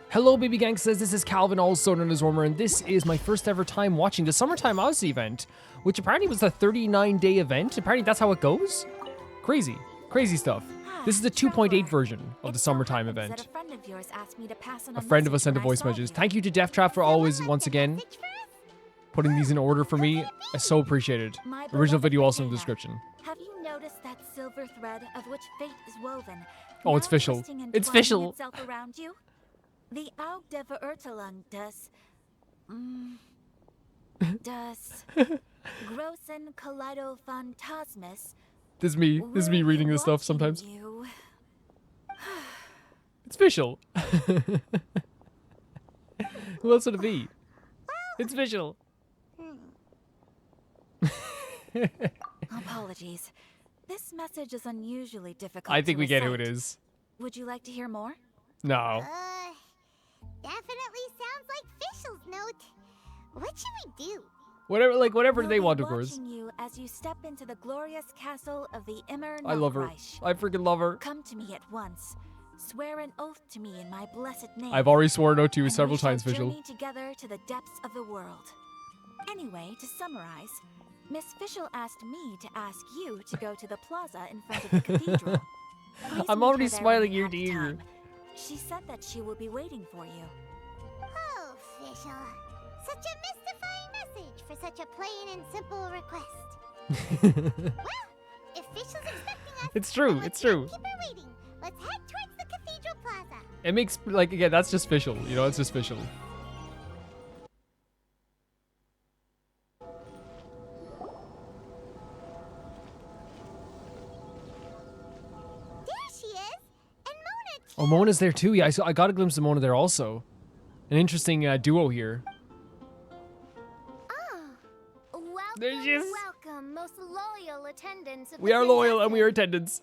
Hello, Baby Gang says this is Calvin, also known as Wormer, and this is my first ever time watching the Summertime Odyssey event, which apparently was a 39-day event. Apparently that's how it goes. Crazy, crazy stuff. This is the 2.8 version of the Summertime event. A friend of us sent a voice message. Thank you to Death Trap for always, once again, putting these in order for me. I so appreciate it. Original video also in the description. Have you noticed that silver thread of which fate is woven? Oh, it's Fischl. It's Fischl. Around you? The Aug der Verurteilung das großen Kaleidophantasmus. This is me reading this stuff sometimes. It's Fischl. Who else would it be? It's Fischl. Apologies. This message is unusually difficult. I think we get who recite. it is. Would you like to hear more? No. Definitely sounds like Fischl's note. What should we do? Whatever they want, of We'll be course. watching you as you step into the glorious castle of the Immer I love her. Nachreich. I freaking love her. Come to me at once. Swear an oath to me in my blessed name. I've already sworn out to you and several we shall times, Fischl. journey together to the depths of the world. Anyway, to summarize, Miss Fischl asked me to ask you to go to the plaza in front of the cathedral. Please I'm meet already her there smiling when you ear to have ear. time. She said that she will be waiting for you. Oh, Fischl. Such a mystifying message for such a plain and simple request. Well, if Fischl's expecting us, It's true, then it's let's true. not keep her waiting. Let's head towards the cathedral plaza. It makes, like, again, that's just Fischl. You know, it's just Fischl. There she is, and Mona too. Oh, Mona's there too. Yeah, I got a glimpse of Mona there also. An interesting duo here. Welcome, There she is. welcome, most loyal attendants of We the are loyal and we are lesson. attendants.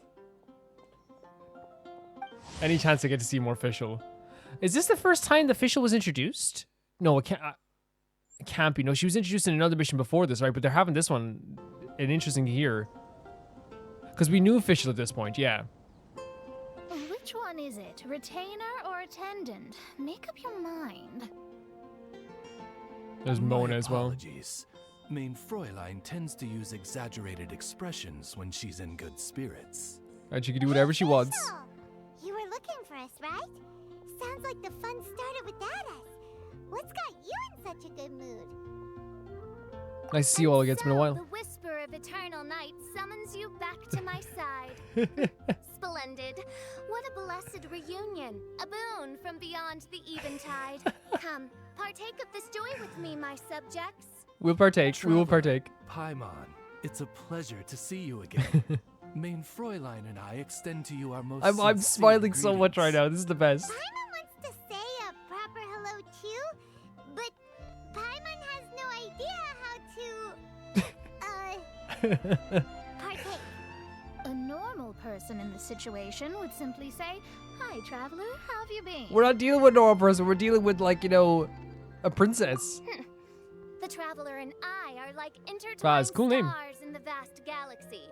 Any chance I get to see more Fischl? Is this the first time the Fischl was introduced? No, it can't be. No, she was introduced in another mission before this, right? But they're having this one. And interesting to hear. Because we knew Fischl at this point, yeah. Which one is it? Retainer or attendant? Make up your mind. There's Mona as well. Apologies. Main Fräulein tends to use exaggerated expressions when she's in good spirits. And she can do whatever she wants. Fischl, you were looking for us, right? Sounds like the fun started without us. What's got you in such a good mood? Nice to see you all again. It's been a while. The whisper of eternal night summons you back to my side. Splendid. What a blessed reunion. A boon from beyond the eventide. Come, partake of this joy with me, my subjects. We'll partake. We will partake. Paimon, it's a pleasure to see you again. Main Fräulein and I extend to you our most I'm sincere smiling so much right greetings. now. This is the best. Paimon wants to say a proper hello too, but Paimon has no idea how to, partake. A normal person in this situation would simply say, "Hi, traveler, how have you been?" We're not dealing with a normal person. We're dealing with, like, you know, a princess. The traveler and I are like intertwined Baz, cool name. stars in the vast galaxy.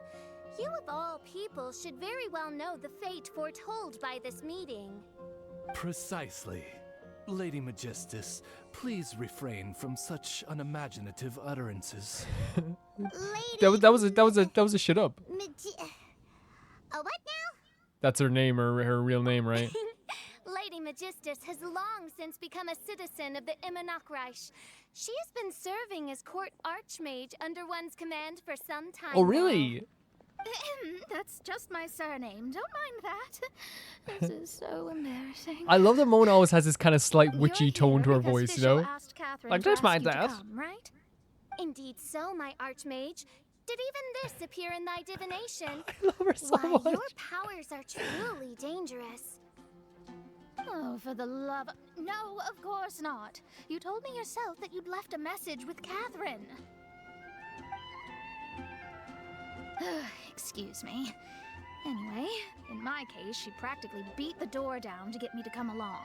You of all people should very well know the fate foretold by this meeting. Precisely. Lady Magistus, please refrain from such unimaginative utterances. Lady That was a shit up. A what now? That's her name or her real name, right? Lady Magistus has long since become a citizen of the Immer Nachreich. She has been serving as court archmage under one's command for some time. Oh, really? That's just my surname. Don't mind that. This is so embarrassing. I love that Mona always has this kind of slight You're witchy here tone to her because voice, you Fischl know? asked Catherine Like, to don't ask mind you to that. come, right? Indeed so, my archmage. Did even this appear in thy divination? I love her so Why, much. your powers are truly dangerous. Oh, for the love... No, of course not. You told me yourself that you'd left a message with Catherine. Excuse me. Anyway, in my case, she practically beat the door down to get me to come along.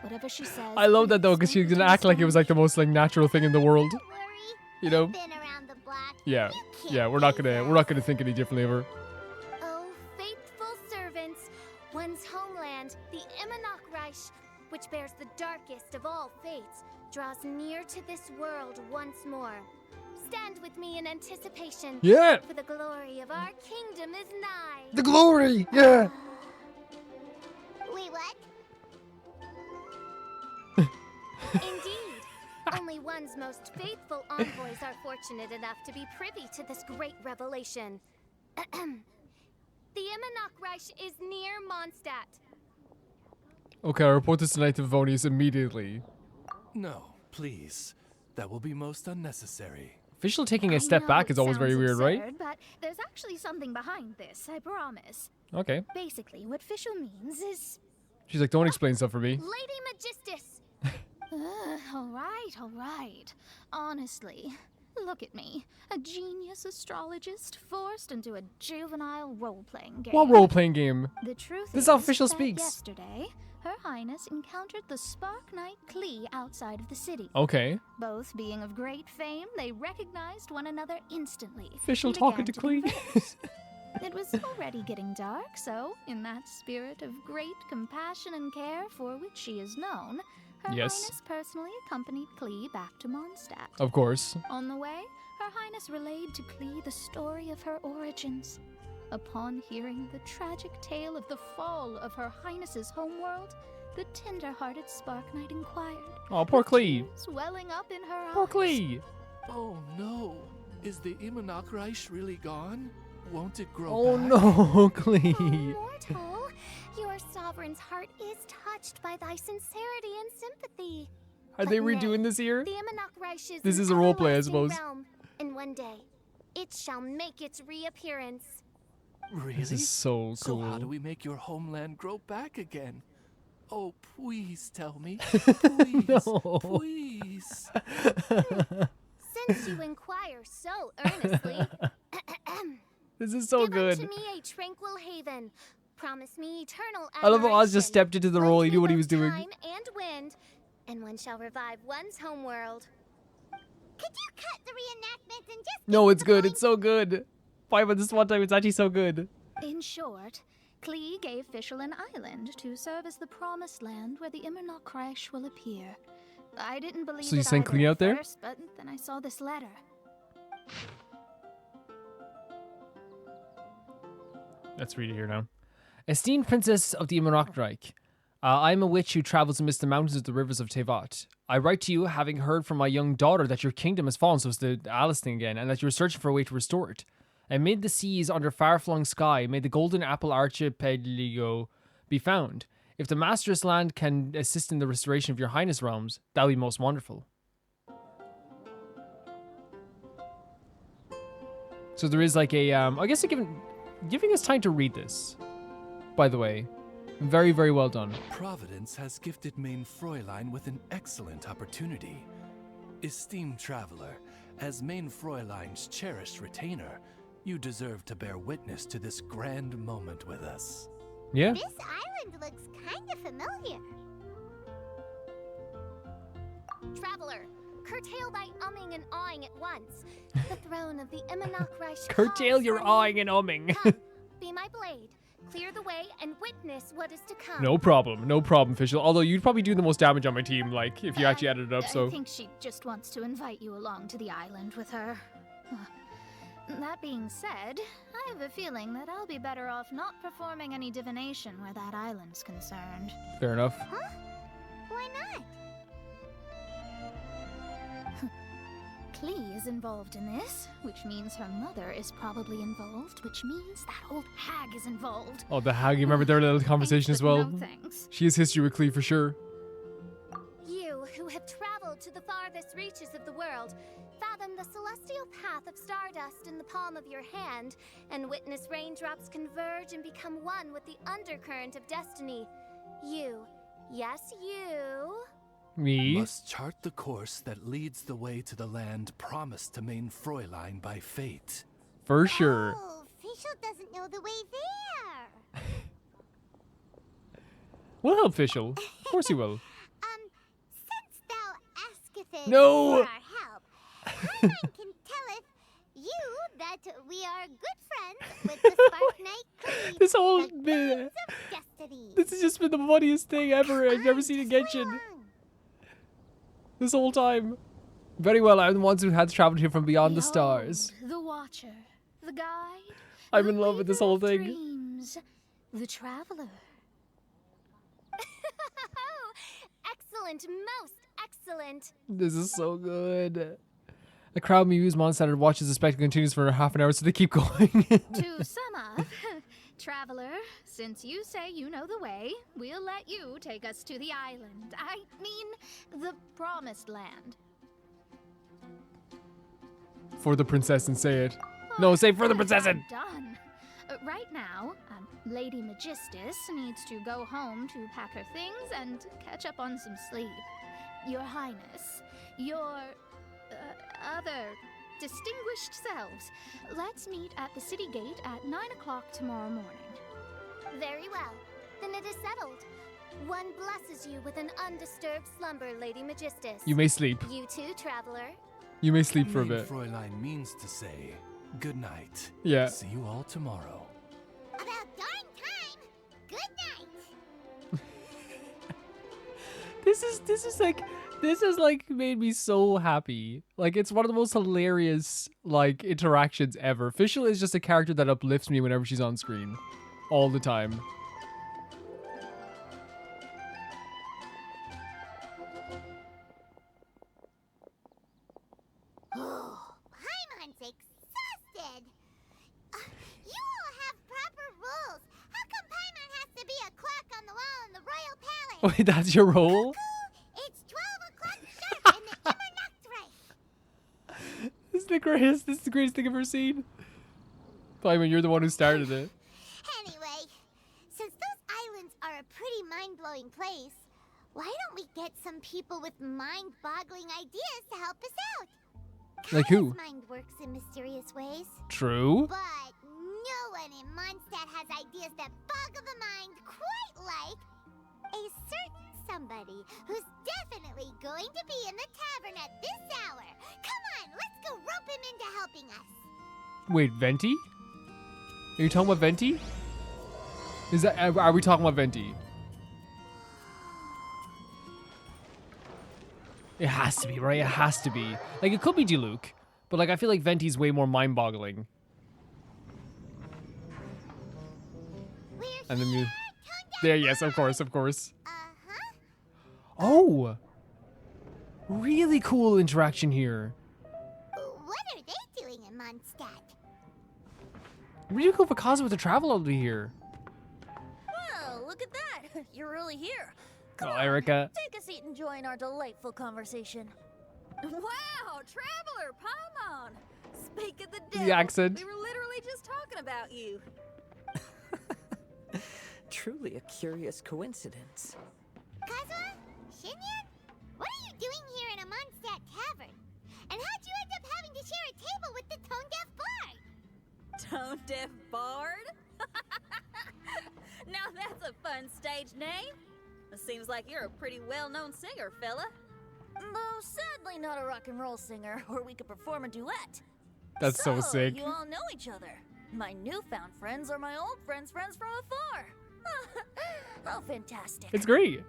Whatever she says... I love that though, because she's gonna act like it was like the most like natural thing in the world. Don't worry. You know? Been around the block. Yeah. You can't Yeah, we're not beat gonna think any differently of her. Oh, faithful servants, one's homeland, the Immer Nachreich, which which bears the darkest of all fates, draws near to this world once more. Stand with me in anticipation. Yeah. For the glory of our kingdom is nigh. The glory. Yeah. Wait, what? Indeed. Only one's most faithful envoys are fortunate enough to be privy to this great revelation. The Immonok is near Mondstadt. Okay, I'll report this tonight to Vonius immediately. No, please. That will be most unnecessary. Fischl taking a I step know back it is always very sounds weird, right? absurd, but there's actually something behind this, I promise. Okay. Basically, what Fischl means is... She's like, don't explain stuff for me. Lady Magistus. All right. Honestly, look at me. A genius astrologist forced into a juvenile role-playing game. What role-playing game? The truth This is how is Fischl that speaks. yesterday, Her Highness encountered the Spark Knight Klee outside of the city. Okay. Both being of great fame, they recognized one another instantly. Fischl and talking to began Klee. converse. It was already getting dark, so, in that spirit of great compassion and care for which she is known, Her Yes. Highness personally accompanied Klee back to Mondstadt. Of course. On the way, Her Highness relayed to Klee the story of her origins. Upon hearing the tragic tale of the fall of Her Highness's homeworld, the tender-hearted Spark Knight inquired. Oh, poor with Klee. tears welling up in her Poor eyes. Klee. Oh no. Is the Immonok really gone? Won't it grow Oh back? no, Oh, Klee. mortal, your sovereign's heart is touched by thy sincerity and sympathy. Are they But nay, redoing this here? The Immonok is This an is a role play, I everlasting suppose. realm, and one day, it shall make its reappearance. Really? This is so So cool. how do we make your homeland grow back again? Oh, please tell me. Please. No. Please. Since you inquire so earnestly, This is so give good. unto me a tranquil haven. Promise me eternal I love how Oz just admiration. stepped into the role. He Grant knew me what he both was doing. Time and wind, and one shall revive one's homeworld. Could you cut the reenactment and just No, get it's to the good. point? It's so good. Five on this one time, it's actually so good. In short, Klee gave Fischl an island to serve as the promised land where the Immonok will appear. I didn't believe So you it sent either Klee at out there? first, but then I saw this letter. Let's read it here now. Esteemed Princess of the Immonok, I am a witch who travels amidst the mountains of the rivers of Tevat. I write to you, having heard from my young daughter that your kingdom has fallen, so it's the Alice thing again, and that you are searching for a way to restore it. Amid the seas under far-flung sky, may the golden apple archipelago be found. If the master's land can assist in the restoration of your highness realms, that would be most wonderful. So there is like a, I guess they're giving us time to read this, by the way. Very, very well done. Providence has gifted Main Fräulein with an excellent opportunity. Esteemed traveler, as Main Fräulein's cherished retainer, you deserve to bear witness to this grand moment with us. Yeah? This island looks kind of familiar. Traveler, curtail thy umming and awing at once. The throne of the Immonok Curtail your awing and umming. Come, be my blade. Clear the way and witness what is to come. No problem, Fischl. Although you'd probably do the most damage on my team, like, if you actually added it up, so. I think she just wants to invite you along to the island with her. That being said, I have a feeling that I'll be better off not performing any divination where that island's concerned. Fair enough. Huh? Why not? Klee is involved in this, which means her mother is probably involved, which means that old hag is involved. Oh, the hag, you remember their little conversation Thanks, as but well? No thanks. She has history with Klee for sure. You who have traveled to the farthest reaches of the world, fathom the celestial path of stardust in the palm of your hand, and witness raindrops converge and become one with the undercurrent of destiny. You, yes, you, Me? Must chart the course that leads the way to the land promised to Main Fräulein by fate. For sure. Oh, Fischl doesn't know the way there. We'll help Fischl. Of course he will. Since thou asketh No! for our help, Hyman can telleth you that we are good friends with the Spark Knight Klee, This whole the bit. Guardians of destiny. This has just been the funniest thing ever. I've never seen a Genshin this whole time. Very well, I'm the ones who had traveled here from beyond the stars. Behold, the Watcher, the Guide. I'm the in love with this weaver whole of thing. Dreams, the Traveler. Excellent, most excellent. This is so good. The crowd muse Mondstadt watches the spectacle continues for half an hour, so they keep going. To sum up, Traveler, since you say you know the way, we'll let you take us to the island. I mean, the Promised Land. For the princess and say it. No, say for the princess and. Done. Right now, Lady Magistus needs to go home to pack her things and catch up on some sleep. Your Highness, your other distinguished selves, let's meet at the city gate at 9 o'clock tomorrow morning. Very well. Then it is settled. One blesses you with an undisturbed slumber, Lady Magistus. You may sleep. You too, traveler. You may sleep for a Main bit. Fräulein means to say good night. Yeah. See you all tomorrow. About darn time. Good night. This is like made me so happy. Like it's one of the most hilarious like interactions ever. Fischl is just a character that uplifts me whenever she's on screen. All the time. Paimon's exhausted. You all have proper rules. How come Paimon has to be a clock on the wall in the royal palace? Wait, that's your role? It's 12 o'clock sharp in the Immernachtreich. This is the greatest. This is the greatest thing I've ever seen. Paimon, you're the one who started it. Anyway, since those islands are a pretty mind-blowing place, why don't we get some people with mind-boggling ideas to help us out? Like who? Kaya's mind works in mysterious ways, True. but no one in Mondstadt has ideas that boggle the mind quite like a certain somebody who's definitely going to be in the tavern at this hour. Come on, let's go rope him into helping us. Wait, Venti? Are you talking about Venti? Is that are we talking about Venti? It has to be, right? It has to be. Like it could be Diluc, but like I feel like Venti's way more mind-boggling. We're And then here, you tone there, down yes, of course, of course. Uh-huh. Oh, really cool interaction here. What are they doing in Mondstadt? Really cool for Kazuha to travel over here. Oh, look at that! You're really here. Oh, Erica. Take a seat and join our delightful conversation. Wow, Traveler, Paimon! Speak of the devil. accent. We were literally just talking about you. Truly a curious coincidence. Kazuha? Xinyan? What are you doing here in a Mondstadt tavern? And how'd you end up having to share a table with the tone-deaf bard? Tone-deaf bard? Now that's a fun stage name. It seems like you're a pretty well-known singer, fella. Though sadly not a rock and roll singer, or we could perform a duet. That's so sick. You all know each other. My newfound friends are my old friends' friends from afar. How fantastic. It's great.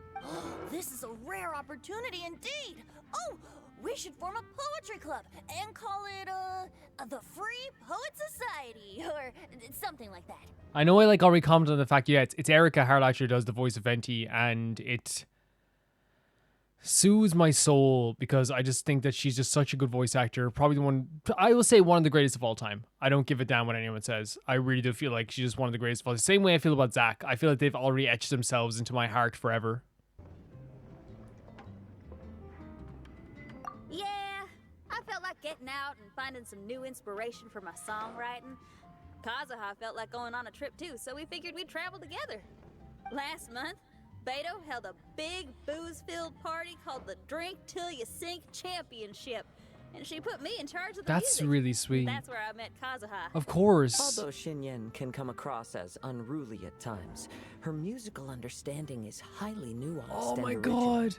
This is a rare opportunity indeed. Oh, we should form a poetry club and call it, the Free Poet Society, or something like that. I know I like already commented on the fact, yeah, it's Erica Harlacher does the voice of Venti, and it soothes my soul because I just think that she's just such a good voice actor. Probably the one, I will say one of the greatest of all time. I don't give a damn what anyone says. I really do feel like she's just one of the greatest of all time. Same way I feel about Zack. I feel like they've already etched themselves into my heart forever. Yeah, I felt like getting out and finding some new inspiration for my songwriting. Kazuha felt like going on a trip too, so we figured we'd travel together. Last month, Beto held a big booze-filled party called the Drink Till You Sink Championship, and she put me in charge of the That's music. really sweet. That's where I met Kazuha. Of course. Although Xinyan can come across as unruly at times, her musical understanding is highly nuanced Oh and my original. god.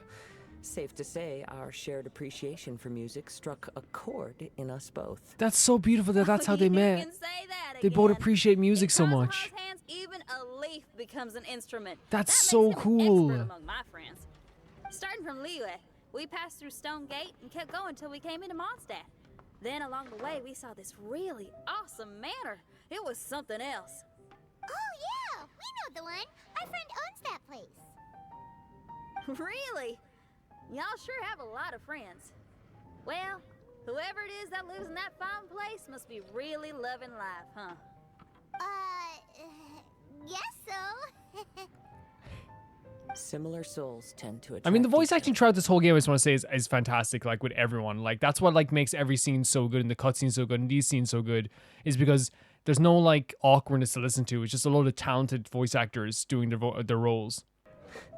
Safe to say, our shared appreciation for music struck a chord in us both. That's so beautiful that that's how they You met. can say that They both again. appreciate music In so Kazuha's much. hands, even a leaf becomes an instrument. That's That so makes him cool. Expert among my friends. Starting from Liyue, we passed through Stone Gate and kept going till we came into Mondstadt. Then along the way, we saw this really awesome manor. It was something else. Oh, yeah, we know the one. Our friend owns that place. Really? Y'all sure have a lot of friends. Well, whoever it is that lives in that fine place must be really loving life, huh? Guess so. Similar souls tend to attract I mean, the voice each acting other. throughout this whole game, I just want to say, is fantastic. Like with everyone, like that's what like makes every scene so good, and the cutscenes so good, and these scenes so good, is because there's no like awkwardness to listen to. It's just a load of talented voice actors doing their roles.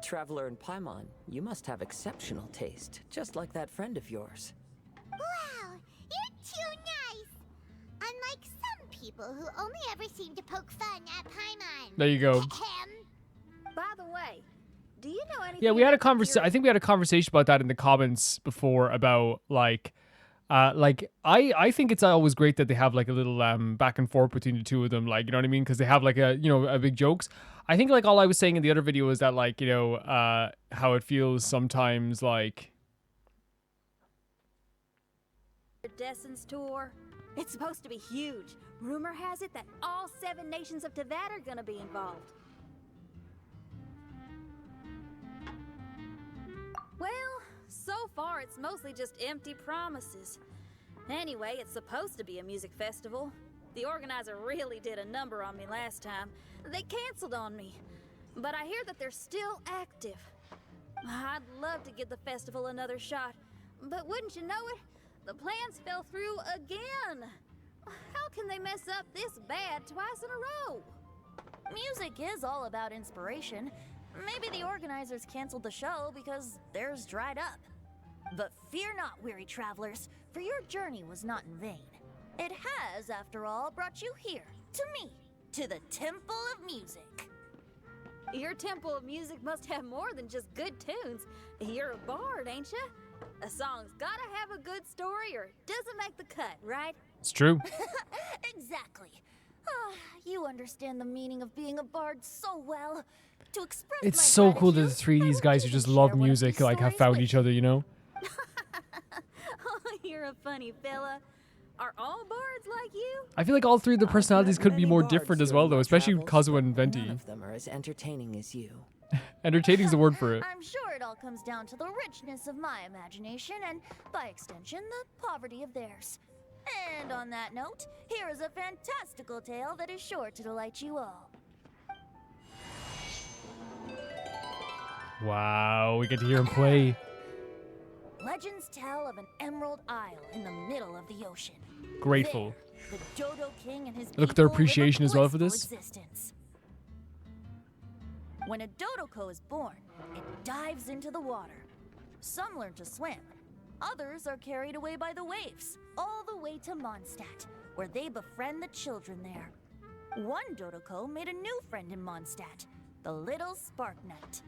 Traveler and Paimon, you must have exceptional taste, just like that friend of yours. Wow, you're too nice. Unlike some people who only ever seem to poke fun at Paimon. There you go. Ahem. By the way, do you know anything Yeah, we had a about the conversation. I think we had a conversation about that in the comments before about like I think it's always great that they have like a little back and forth between the two of them, like, you know what I mean, because they have like a big jokes. I think like all I was saying in the other video is that like, you know, how it feels sometimes like Destin's tour? It's supposed to be huge. Rumor has it that all 7 nations of Teyvat are gonna be involved. Well, so far it's mostly just empty promises. Anyway, it's supposed to be a music festival. The organizer really did a number on me last time. They canceled on me. But I hear that they're still active. I'd love to give the festival another shot. But wouldn't you know it, the plans fell through again. How can they mess up this bad twice in a row? Music is all about inspiration. Maybe the organizers canceled the show because theirs dried up. But fear not, weary travelers, for your journey was not in vain. It has, after all, brought you here, to me, to the Temple of Music. Your Temple of Music must have more than just good tunes. You're a bard, ain't you? A song's gotta have a good story or it doesn't make the cut, right? it's true. Exactly. Ah, you understand the meaning of being a bard so well. To express It's my so cool that the gratitude, three of I these will guys who even just love share one of music these like have stories found with each other, you know. Oh, you're a funny fella. Are all bards like you? I feel like all three of the I've personalities met could be many more bards different as during well, though, my especially travels, Kazuha and but Venti. None of them are as entertaining as you. Entertaining's the word for it. I'm sure it all comes down to the richness of my imagination and, by extension, the poverty of theirs. And on that note, here is a fantastical tale that is sure to delight you all. Wow, we get to hear him play. Legends tell of an emerald isle in the middle of the ocean. Grateful. There, the Dodo King and his Look at their people live a appreciation as well for blissful this. Existence. When a Dodoko is born, it dives into the water. Some learn to swim. Others are carried away by the waves, all the way to Mondstadt, where they befriend the children there. One Dodoko made a new friend in Mondstadt, the little Spark Knight.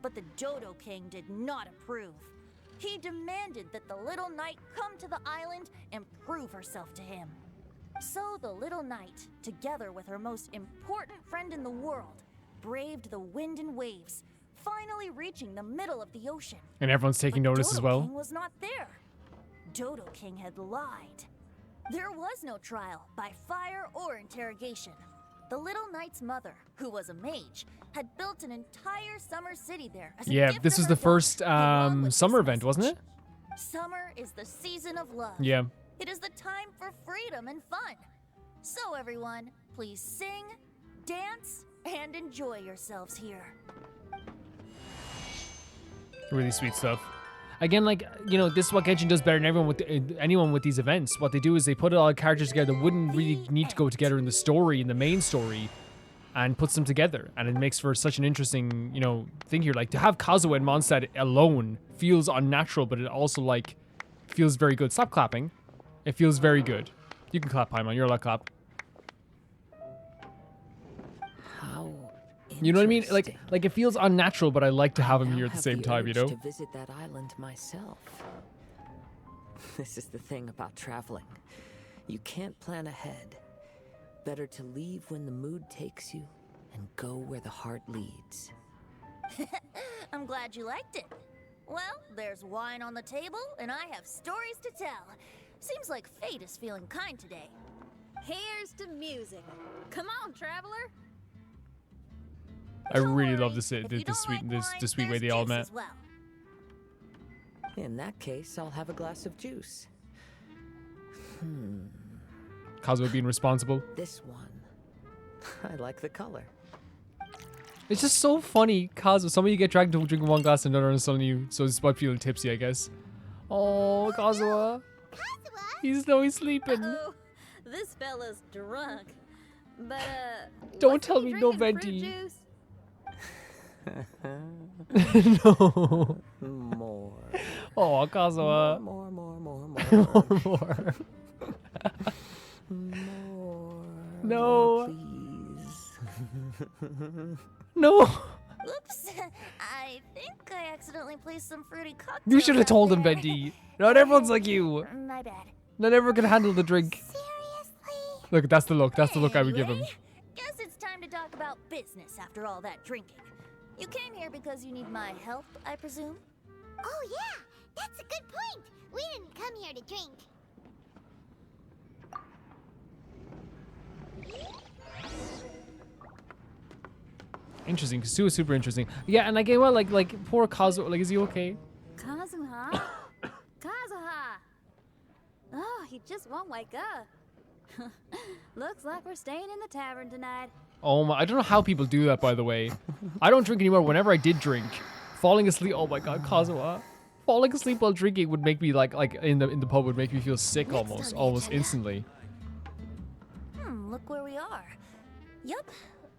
But the Dodo King did not approve. He demanded that the little knight come to the island and prove herself to him. So the little knight, together with her most important friend in the world, braved the wind and waves, finally reaching the middle of the ocean. And everyone's taking But notice Dodo as well. King was not there. Dodo King had lied. There was no trial by fire or interrogation. The little knight's mother, who was a mage, had built an entire summer city there as a Yeah, gift this to was her the first daughter, along with summer this event, wasn't it? message. Summer is the season of love. Yeah. It is the time for freedom and fun. So everyone, please sing, dance, and enjoy yourselves here. Really sweet stuff. Again, like, you know, this is what Genshin does better than anyone with these events. What they do is they put all the characters together that wouldn't really need to go together in the story, in the main story, and puts them together. And it makes for such an interesting, you know, thing here. Like, to have Kazuha and Mondstadt alone feels unnatural, but it also, like, feels very good. Stop clapping. It feels very good. You can clap, Paimon. You're allowed to clap. How You know what I mean? Interesting. Like it feels unnatural, but I like to have him now here at the have same time, you know? urge to visit that island myself. This is the thing about traveling. You can't plan ahead. Better to leave when the mood takes you and go where the heart leads. I'm glad you liked it. Well, there's wine on the table, and I have stories to tell. Seems like fate is feeling kind today. Here's to music. Come on, traveler. I really Don't love worry, this if you don't like the wine, sweet way there's they all juice met. as well. In that case, I'll have a glass of juice. Kazuha being responsible. This one. I like the color. It's just so funny, Kazuha. Some of you get dragged to drink one glass and another, and suddenly you so it's about feeling tipsy, I guess. Oh, Kazuha. Kazuha? He's sleeping. Oh, this fella's drunk. But Don't wasn't tell he me no drinking fruit Venti. juice? No. More. Oh, Kazuha. More. More. More. No. Please. No. Oops, I think I accidentally placed some fruity cocktails. You should have out told him, there. Venti. Not everyone's like you. My bad. Not everyone can handle the drink. Seriously? Look, that's the look. That's the look I would give him. Anyway, guess it's time to talk about business after all that drinking. You came here because you need my help, I presume? Oh yeah, that's a good point. We didn't come here to drink. Interesting. Kazuha is super interesting. Yeah, and like, well, like poor Kazuha. Like, is he okay? Kazuha? Kazuha! Oh, he just won't wake up. Looks like we're staying in the tavern tonight. Oh my! I don't know how people do that. By the way, I don't drink anymore. Whenever I did drink, falling asleep. Oh my God, Kazuha! Falling asleep while drinking would make me like in the pub would make me feel sick almost instantly. Look where we are. Yup,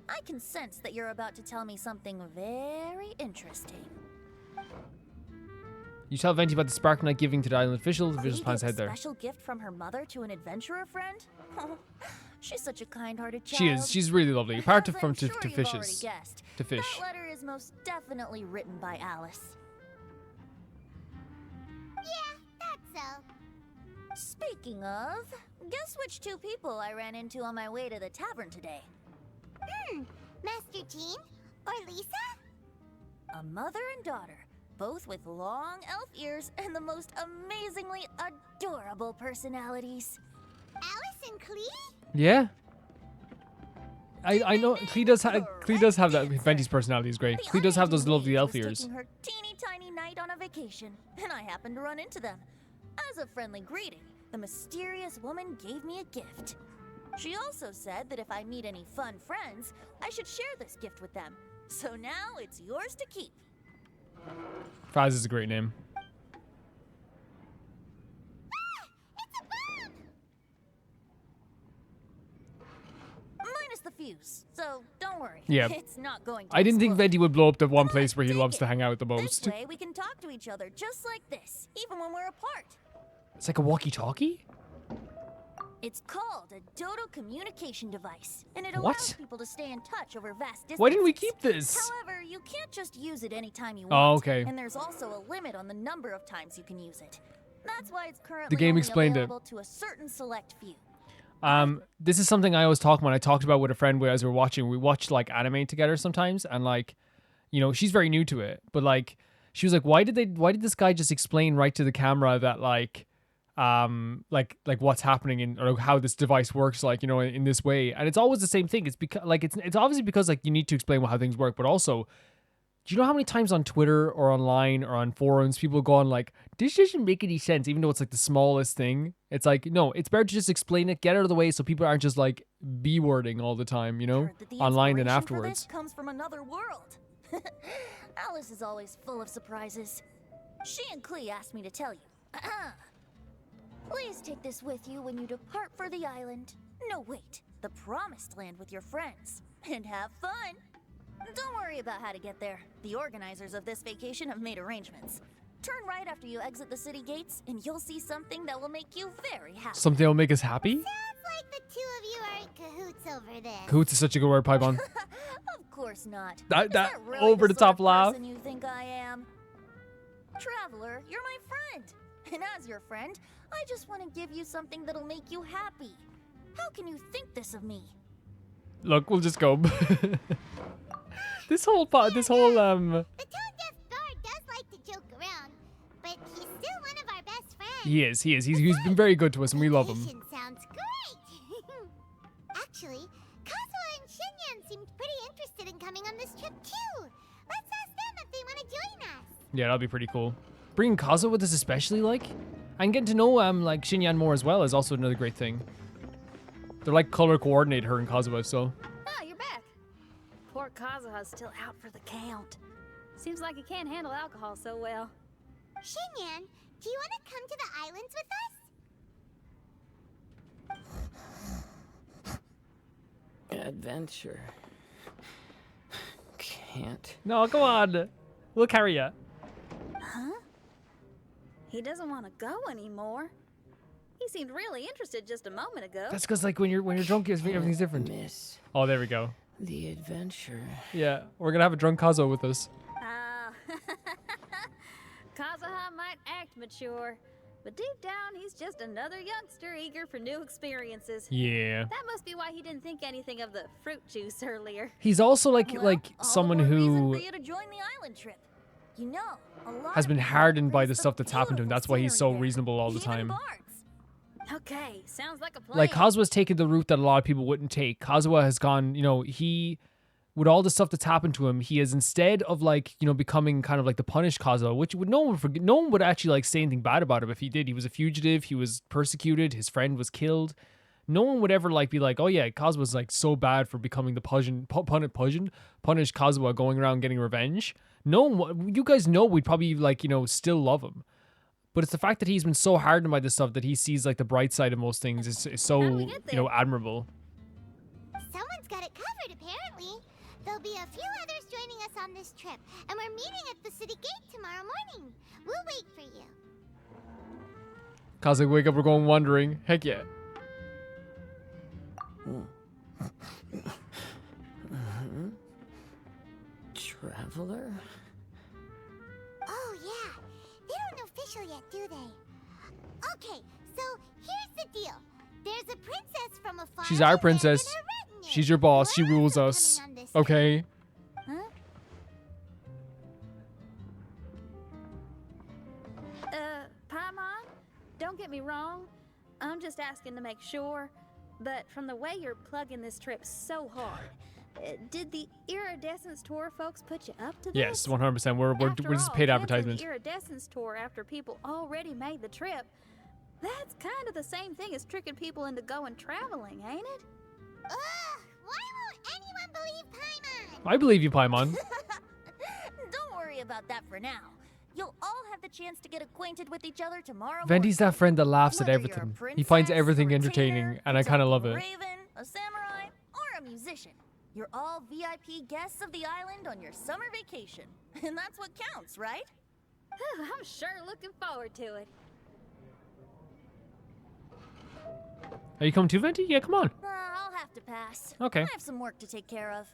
I can sense that you're about to tell me something very interesting. You tell Venti about the spark night giving to the island officials. The Did officials he plan to give head a there. special gift from her mother to an adventurer friend? Oh, she's such a kind-hearted child. She is. She's really lovely. Apart As I'm from sure to you've already fishes. guessed, To fish. That letter is most definitely written by Alice. Yeah, that's so. Speaking of, guess which two people I ran into on my way to the tavern today? Master Jean? Or Lisa? A mother and daughter, both with long elf ears and the most amazingly adorable personalities. Alice and Clee? Yeah. I know Clee does have that. Venti's personality is great. The Clee does have those unaided lovely Lee elf was ears. taking her teeny tiny night on a vacation, and I happened to run into them. As a friendly greeting, the mysterious woman gave me a gift. She also said that if I meet any fun friends, I should share this gift with them. So now it's yours to keep. Faz is a great name. Minus the fuse, so don't worry. Yeah. It's not going to I didn't think explode. Venti would blow up the one Come place on, where he take loves it. to hang out the This most. way we can talk to each other just like this, even when we're apart. It's like a walkie-talkie? It's called a Dodo communication device, and it What? allows people to stay in touch over vast distances. Why didn't we keep this? However, you can't just use it anytime you Oh, want. okay. And there's also a limit on the number of times you can use it. That's why it's currently game only explained it. available to a certain select few. This is something I always talk about. I talked about with a friend as we were watching. We watched like anime together sometimes, and like, you know, she's very new to it, but like, she was like, why did this guy just explain right to the camera that like what's happening in or how this device works, like, you know, in this way? And it's always the same thing. It's because like it's obviously because like you need to explain how things work, but also, do you know how many times on Twitter or online or on forums people go on like, this doesn't make any sense, even though it's like the smallest thing? It's like, no, it's better to just explain it, get out of the way, so people aren't just like b-wording all the time, you know, Heard that the online and inspiration for afterwards. this comes from another world. Alice is always full of surprises. She and Clee asked me to tell you. Please take this with you when you depart for the island. No, wait, the promised land with your friends. And have fun. Don't worry about how to get there. The organizers of this vacation have made arrangements. Turn right after you exit the city gates, and you'll see something that will make you very happy. Something that'll make us happy? Sounds like the two of you are in cahoots over this. Cahoots is such a good word, Paimon. Of course not. That Is really over the sort top of laugh. person you think I am? Traveler, you're my friend. And as your friend, I just want to give you something that'll make you happy. How can you think this of me? Look, we'll just go. this whole The tone-deaf guard does like to joke around, but he's still one of our best friends. He is. He's been very good to us, and we love him. Vacation sounds great. Actually, Kazuha and Xinyan seemed pretty interested in coming on this trip too. Let's ask them if they want to join us. Yeah, that'll be pretty cool. Bringing Kazuha with us especially, like, and getting to know like Xinyan more as well is also another great thing. They're like color coordinate her and Kazuha, so. Ah, you're back. Poor Kazuha's still out for the count. Seems like he can't handle alcohol so well. Xinyan, do you want to come to the islands with us? Adventure. Can't. No, come on. We'll carry ya. Huh? He doesn't want to go anymore. He seemed really interested just a moment ago. That's because like when you're drunk, everything's different. Miss Oh, there we go. the adventure. Yeah, we're gonna have a drunk Kazuha with us. Ah, Kazuha might act mature, but deep down he's just another youngster eager for new experiences. Yeah. That must be why he didn't think anything of the fruit juice earlier. He's also like Well, all someone the more reason who for you to join the island trip. You know, a lot has of been people hardened by praise the stuff that's happened to him. beautiful That's why he's so scenery there. reasonable all the Even time. bards. Okay, sounds like a plan. Like Kazuha's taken the route that a lot of people wouldn't take. Kazuha has gone, he with all the stuff that's happened to him, he has instead of becoming kind of like the punished Kazuha, which would no one would actually like say anything bad about him if he did. He was a fugitive, he was persecuted, his friend was killed. No one would ever be like, oh yeah, Kazuha's like so bad for becoming the punished Kazuha going around getting revenge. No one, you guys know we'd probably still love him. But it's the fact that he's been so hardened by this stuff that he sees like the bright side of most things is so, How do we get there? admirable. Someone's got it covered, apparently. There'll be a few others joining us on this trip, and we're meeting at the city gate tomorrow morning. We'll wait for you. Kazuha, wake up, we're going wandering. Heck yeah. Traveler? Oh, yeah. They don't know Fischl yet, do they? Okay, so here's the deal. There's a princess from a far She's our land and princess. her retinue. She's your boss. She We're rules also us. coming on this trip. Okay. Paimon, don't get me wrong. I'm just asking to make sure. But from the way you're plugging this trip so hard, did the Iridescence Tour folks put you up to this? Yes, 100%. We're After just all, paid canceling advertisement. the Iridescence Tour after people already made the trip. That's kind of the same thing as tricking people into going traveling, ain't it? Ugh, why won't anyone believe Paimon? I believe you, Paimon. Don't worry about that for now. You'll all have the chance to get acquainted with each other tomorrow Venti's that friend that laughs at Whether you're a everything. He finds princess, everything a entertaining, retainer, and I a kind of love talking it. Raven, a samurai, or a musician. You're all VIP guests of the island on your summer vacation. And that's what counts, right? I'm sure looking forward to it. Are you coming too, Venti? Yeah, come on. I'll have to pass. Okay. I have some work to take care of.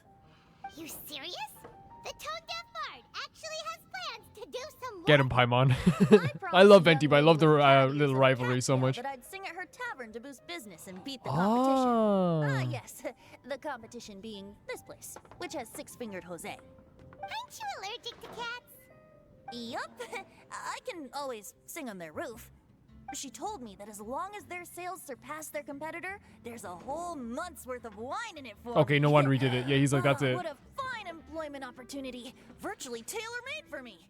You serious? The tone-deaf bard actually has plans to do some work. Get him, Paimon. I promised love the Venti, young but I love lady the with tattoos little and rivalry so cat tail much. That I'd sing at her tavern to boost business and beat the competition. Oh. Yes, the competition being this place, which has six-fingered Jose. Aren't you allergic to cats? Yup, I can always sing on their roof. She told me that as long as their sales surpass their competitor, there's a whole month's worth of wine in it for Okay, me. no wonder he did it. Yeah, he's like, that's it. What a fine employment opportunity, virtually tailor-made for me.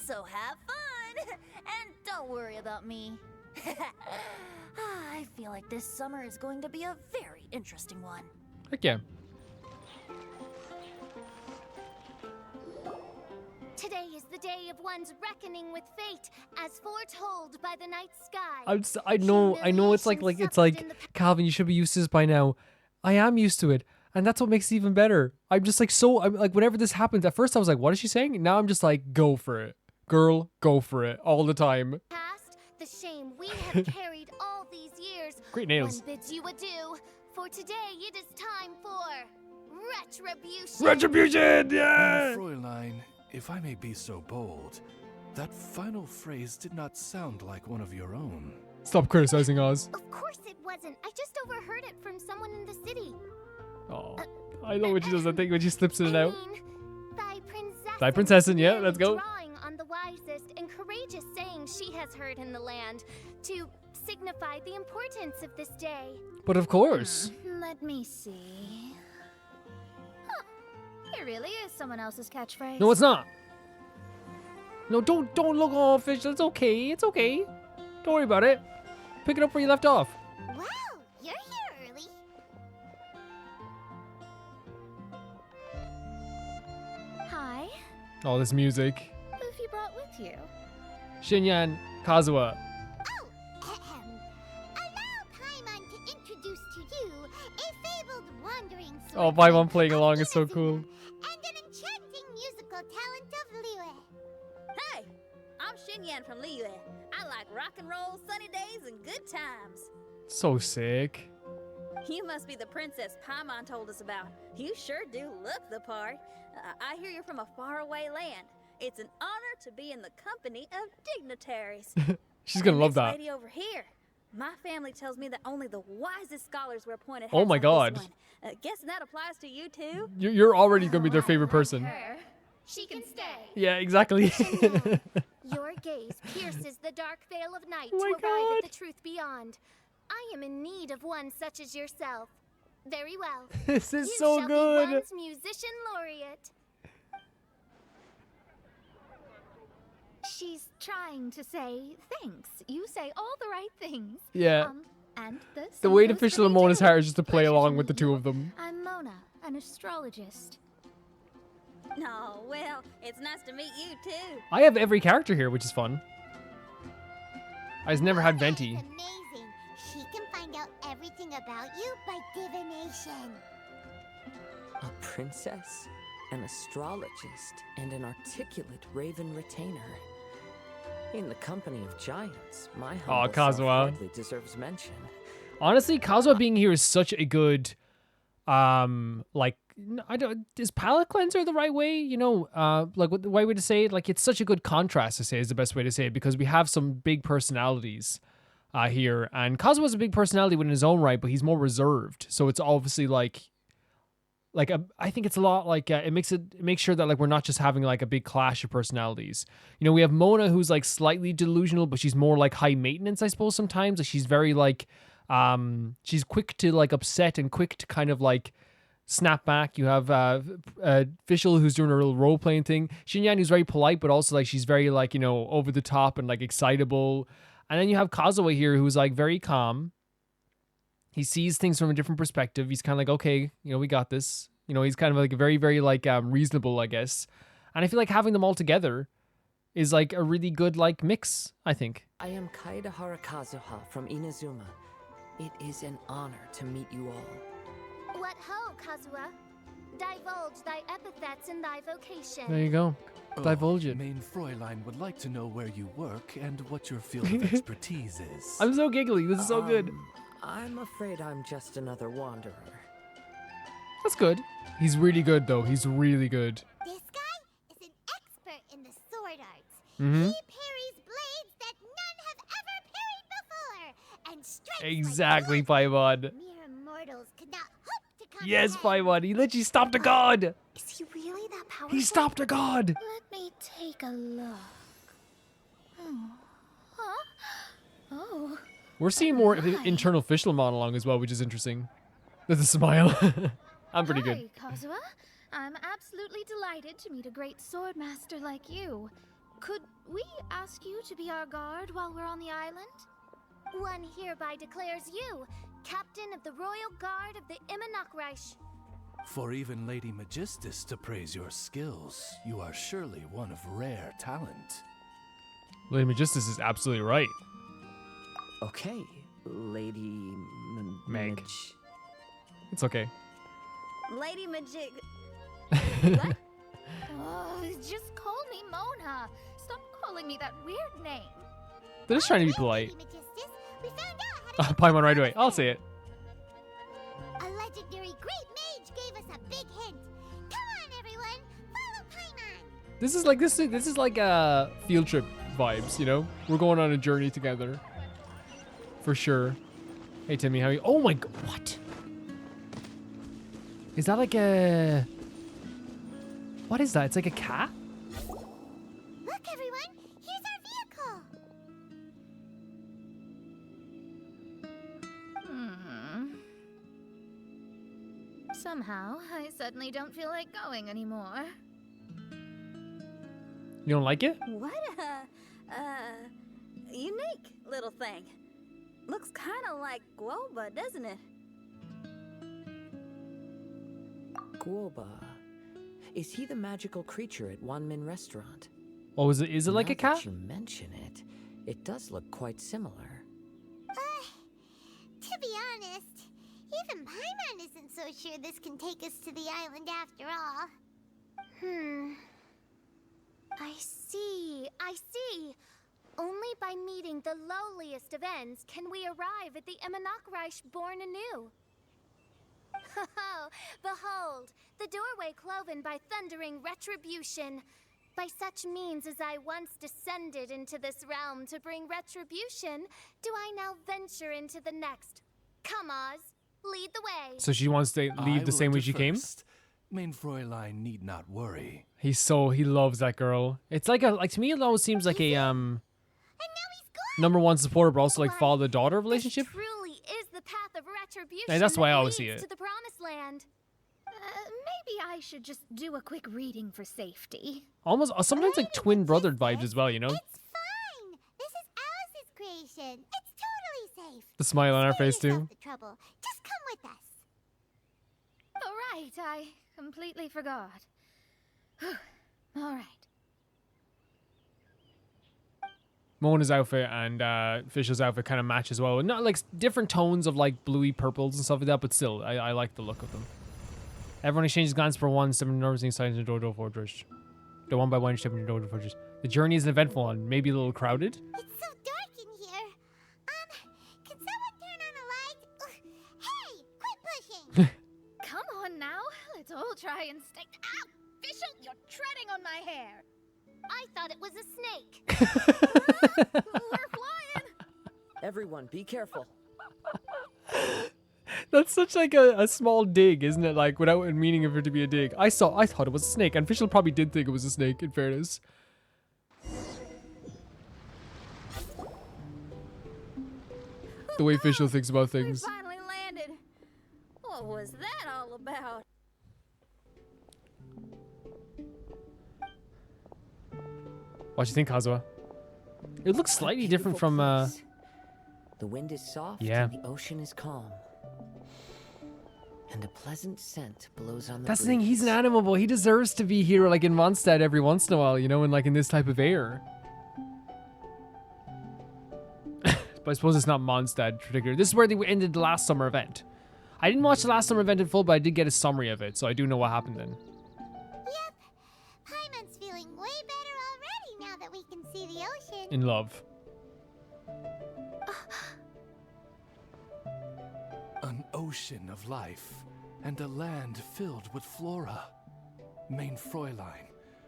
So have fun, and don't worry about me. I feel like this summer is going to be a very interesting one. Heck yeah. Today is the day of one's reckoning with fate, as foretold by the night sky. I know it's like Calvin, you should be used to this by now. I am used to it, and that's what makes it even better. I'm like whenever this happens, at first I was like, what is she saying? Now I'm just like, go for it. Girl, go for it. All the time. Past the shame we have carried all these years. Great nails. One bids you adieu, for today it is time for retribution. Retribution! Yeah! Fräulein, if I may be so bold, that final phrase did not sound like one of your own. Stop criticizing Oz. Of course it wasn't. I just overheard it from someone in the city. Oh, I know what she does. I think when she slips in and out. Thy Thy princessin, yeah, let's go. Drawing on the wisest and courageous sayings she has heard in the land to signify the importance of this day. But of course. Let me see. Huh. It really is someone else's catchphrase. No, it's not. No, don't look all official. It's okay. It's okay. Don't worry about it. Pick it up where you left off. Wow, you're here early. Hi. Oh, this music. Who have you brought with you? Xinyan, Kazuha. Oh, ahem. Allow Paimon to introduce to you a fabled wandering Oh, swordsman Paimon playing of along is so Inazuma cool. And an enchanting musical talent of Liyue. Hey, I'm Xinyan from Liyue. I like rock and roll, sunny days, and good times. So sick. You must be the princess Paimon told us about. You sure do look the part. I hear you're from a faraway land. It's an honor to be in the company of dignitaries. She's gonna And love this that. lady over here. My family tells me that only the wisest scholars wear pointed hats. Oh my like God. this one. Guessing that applies to you too. You're already gonna be their favorite person. Her. She can stay. Yeah, exactly. Xinyan, your gaze pierces the dark veil of night Oh my to arrive God. at the truth beyond. I am in need of one such as yourself. Very well. This is You so shall good. be one's musician laureate. She's trying to say thanks. You say all the right things. Yeah. And The way to same goes Fischl for and me Mona's too. heart is just to play Pleasure along to with the meet two you. of them. I'm Mona, an astrologist. No, well, it's nice to meet you too. I have every character here, which is fun. I just never had Venti. That's amazing. She can find out everything about you by divination. A princess, an astrologist, and an articulate raven retainer. In the company of giants, my humble self Kazuha. hardly deserves mention. Honestly, Kazuha being here is such a good, like, I don't, is palate cleanser the right way? You know, like what the right way to say it? Like, it's such a good contrast to say is the best way to say it because we have some big personalities here, and Kazuha's a big personality in his own right, but he's more reserved. So it's obviously like I think it's a lot like it makes sure that like we're not just having like a big clash of personalities. You know, we have Mona who's like slightly delusional, but she's more like high maintenance, I suppose. Sometimes like, she's very like she's quick to like upset and quick to kind of like snap back. You have Fischl who's doing a real role playing thing. Xinyan who's very polite, but also like she's very like, you know, over the top and like excitable. And then you have Kazuha here who's like very calm. He sees things from a different perspective. He's kind of like, okay, you know, we got this. You know, he's kind of like a very, very like reasonable, I guess. And I feel like having them all together is like a really good like mix, I think. I am Kaedehara Kazuha from Inazuma. It is an honor to meet you all. What ho, Kazuha? Divulge thy epithets and thy vocation. There you go. Divulge it. Main Fräulein would like to know where you work and what your field of expertise is. I'm so giggly. This is so good. I'm afraid I'm just another wanderer. That's good. He's really good, though. He's really good. This guy is an expert in the sword arts. Mm-hmm. He parries blades that none have ever parried before, and strikes Exactly, like Paimon. mere mortals could not hope to comprehend. Yes, Paimon. He literally stopped a god. Is he really that powerful? He stopped a god. Let me take a look. Oh. Huh? Oh. We're seeing more Hi. internal Fischl monologue as well, which is interesting. There's a smile. I'm pretty good. Hi, Kazuha. I'm absolutely delighted to meet a great sword master like you. Could we ask you to be our guard while we're on the island? One hereby declares you captain of the royal guard of the Immonachreich. For even Lady Magistus to praise your skills, you are surely one of rare talent. Lady Magistus is absolutely right. Okay, Lady Meg. Meg. It's okay. Lady Majig. Oh, just call me Mona. Stop calling me that weird name. They're just trying to be polite. Lady Magistus, we found out how to Paimon right away. I'll say it. A legendary great mage gave us a big hint. Come on, everyone, follow Paimon. This is like field trip vibes, you know? We're going on a journey together. For sure. Hey Timmy, how are you? Oh my god, what? Is that like a... What is that? It's like a cat? Look, everyone, here's our vehicle. Somehow, I suddenly don't feel like going anymore. You don't like it? What a unique little thing. Looks kind of like guoba, doesn't it? Guoba. Is he the magical creature at Wanmin Restaurant? Oh, is it like a Now cat? that you mention it, it does look quite similar. To be honest, even Paimon isn't so sure this can take us to the island after all. I see. Only by meeting the lowliest of ends can we arrive at the Imanakreich born anew. Behold, the doorway cloven by thundering retribution. By such means as I once descended into this realm to bring retribution, do I now venture into the next. Come, Oz, lead the way. So she wants to leave the same way she came? Main Fräulein need not worry. He loves that girl. It's like to me it almost seems like a And now he's gone. number one supporter, but also like father-daughter relationship. This truly is the path of retribution. And that's why I that always see leads it. to the promised land. Maybe I should just do a quick reading for safety. Almost sometimes like twin brothered vibes as well, you know? It's fine. This is Alice's creation. It's totally safe. The smile on her Spare face too. yourself the trouble. Just come with us. All right, I completely forgot. All right. Mona's outfit and Fischl's outfit kind of match as well. Not like different tones of like bluey purples and stuff like that, but still, I like the look of them. Everyone exchanges glances for one, stepping nervously inside the Dodo Fortress. The one by one stepping into Dodo Fortress. The journey is an eventful one, maybe a little crowded. It's so dark in here. Can someone turn on a light? Ugh. Hey, quit pushing. Come on now, let's all try and stay. Ow! Fischl, you're treading on my hair. I thought it was a snake. We're flying. Everyone, be careful. That's such like a small dig, isn't it? Like without meaning for it to be a dig. I thought it was a snake, and Fischl probably did think it was a snake, in fairness. The way Fischl thinks about We things. finally landed. What was that all about? What do you think, Kazuha? It looks slightly different from Place. The wind is soft Yeah. and the ocean is calm. And a pleasant scent blows on the That's the thing, he's an breeze. animal boy. He deserves to be here like in Mondstadt every once in a while, you know, and like in this type of air. But I suppose it's not Mondstadt particular. This is where they ended the last summer event. I didn't watch the last summer event in full, but I did get a summary of it, so I do know what happened then. Yep. Paimon's feeling way better already now that we can see the ocean. In love. An ocean of life and a land filled with flora. Main Fräulein,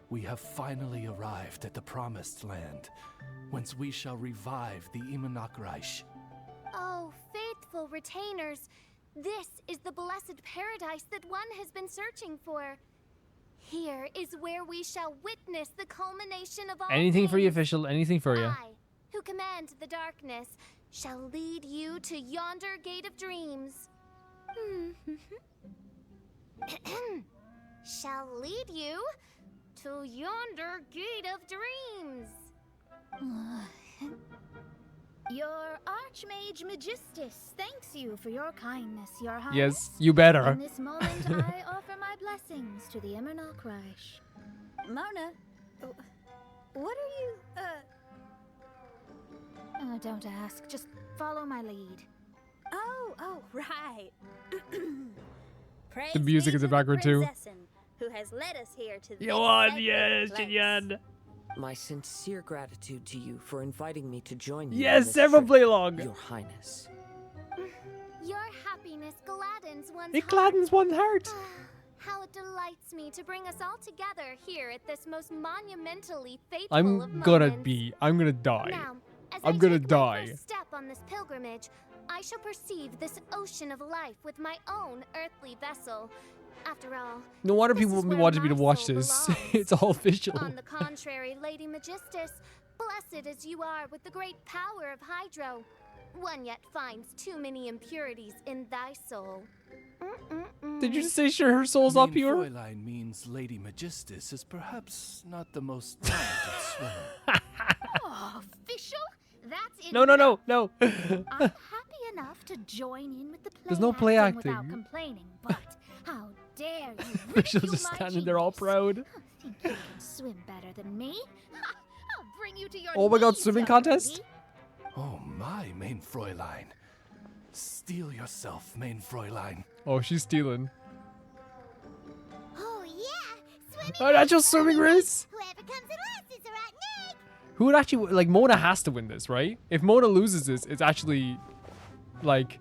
we have finally arrived at the promised land, whence we shall revive the Imanakreich. Oh, faithful retainers, this is the blessed paradise that one has been searching for. Here is where we shall witness the culmination of all Anything for you, things. Fischl. Anything for you. I, who command the darkness, shall lead you to yonder gate of dreams. Shall lead you to yonder gate of dreams. Your Archmage Magistus thanks you for your kindness, Your Highness. Yes, you better. In this moment, I offer my blessings to the Imanakreich. Mona, what are you, Don't ask, just follow my lead. Oh, right. Praise The music be is in to the background too. princessin who has led us here to this Go on, sacred yes, place. Xinyan. My sincere gratitude to you for inviting me to join you. Yes, on this everyone trip, play along. Your Highness. Your happiness gladdens one's It heart. gladdens one's heart. How it delights me to bring us all together here at this most monumentally fateful I'm of gonna moments. die. Now, as I'm I gonna take die. my first step on this pilgrimage, I shall perceive this ocean of life with my own earthly vessel. After all, No wonder this people is where wanted me to my watch soul this. belongs. It's all official. On the contrary, Lady Magistus, blessed as you are with the great power of Hydro, one yet finds too many impurities in thy soul. Did you say sure her soul's Main up here? Fräulein means Lady Magistus is perhaps not the most talented swimmer. Oh, Fischl, that's No. I'm happy enough to join in with the play There's no play acting without acting. complaining, but how dare you Fishel's ridicule just my standing there all genius. proud. Think you can swim better than me? Ha, I'll bring you to your Oh my god, knees, swimming young contest? lady. Oh my, Main Fräulein. Steel yourself, Main Fräulein. Oh, she's stealing. Oh yeah, swimming. Oh, that's just swimming race. Whoever comes in last is a rotten egg. Who would actually like Mona has to win this, right? If Mona loses this, it's actually like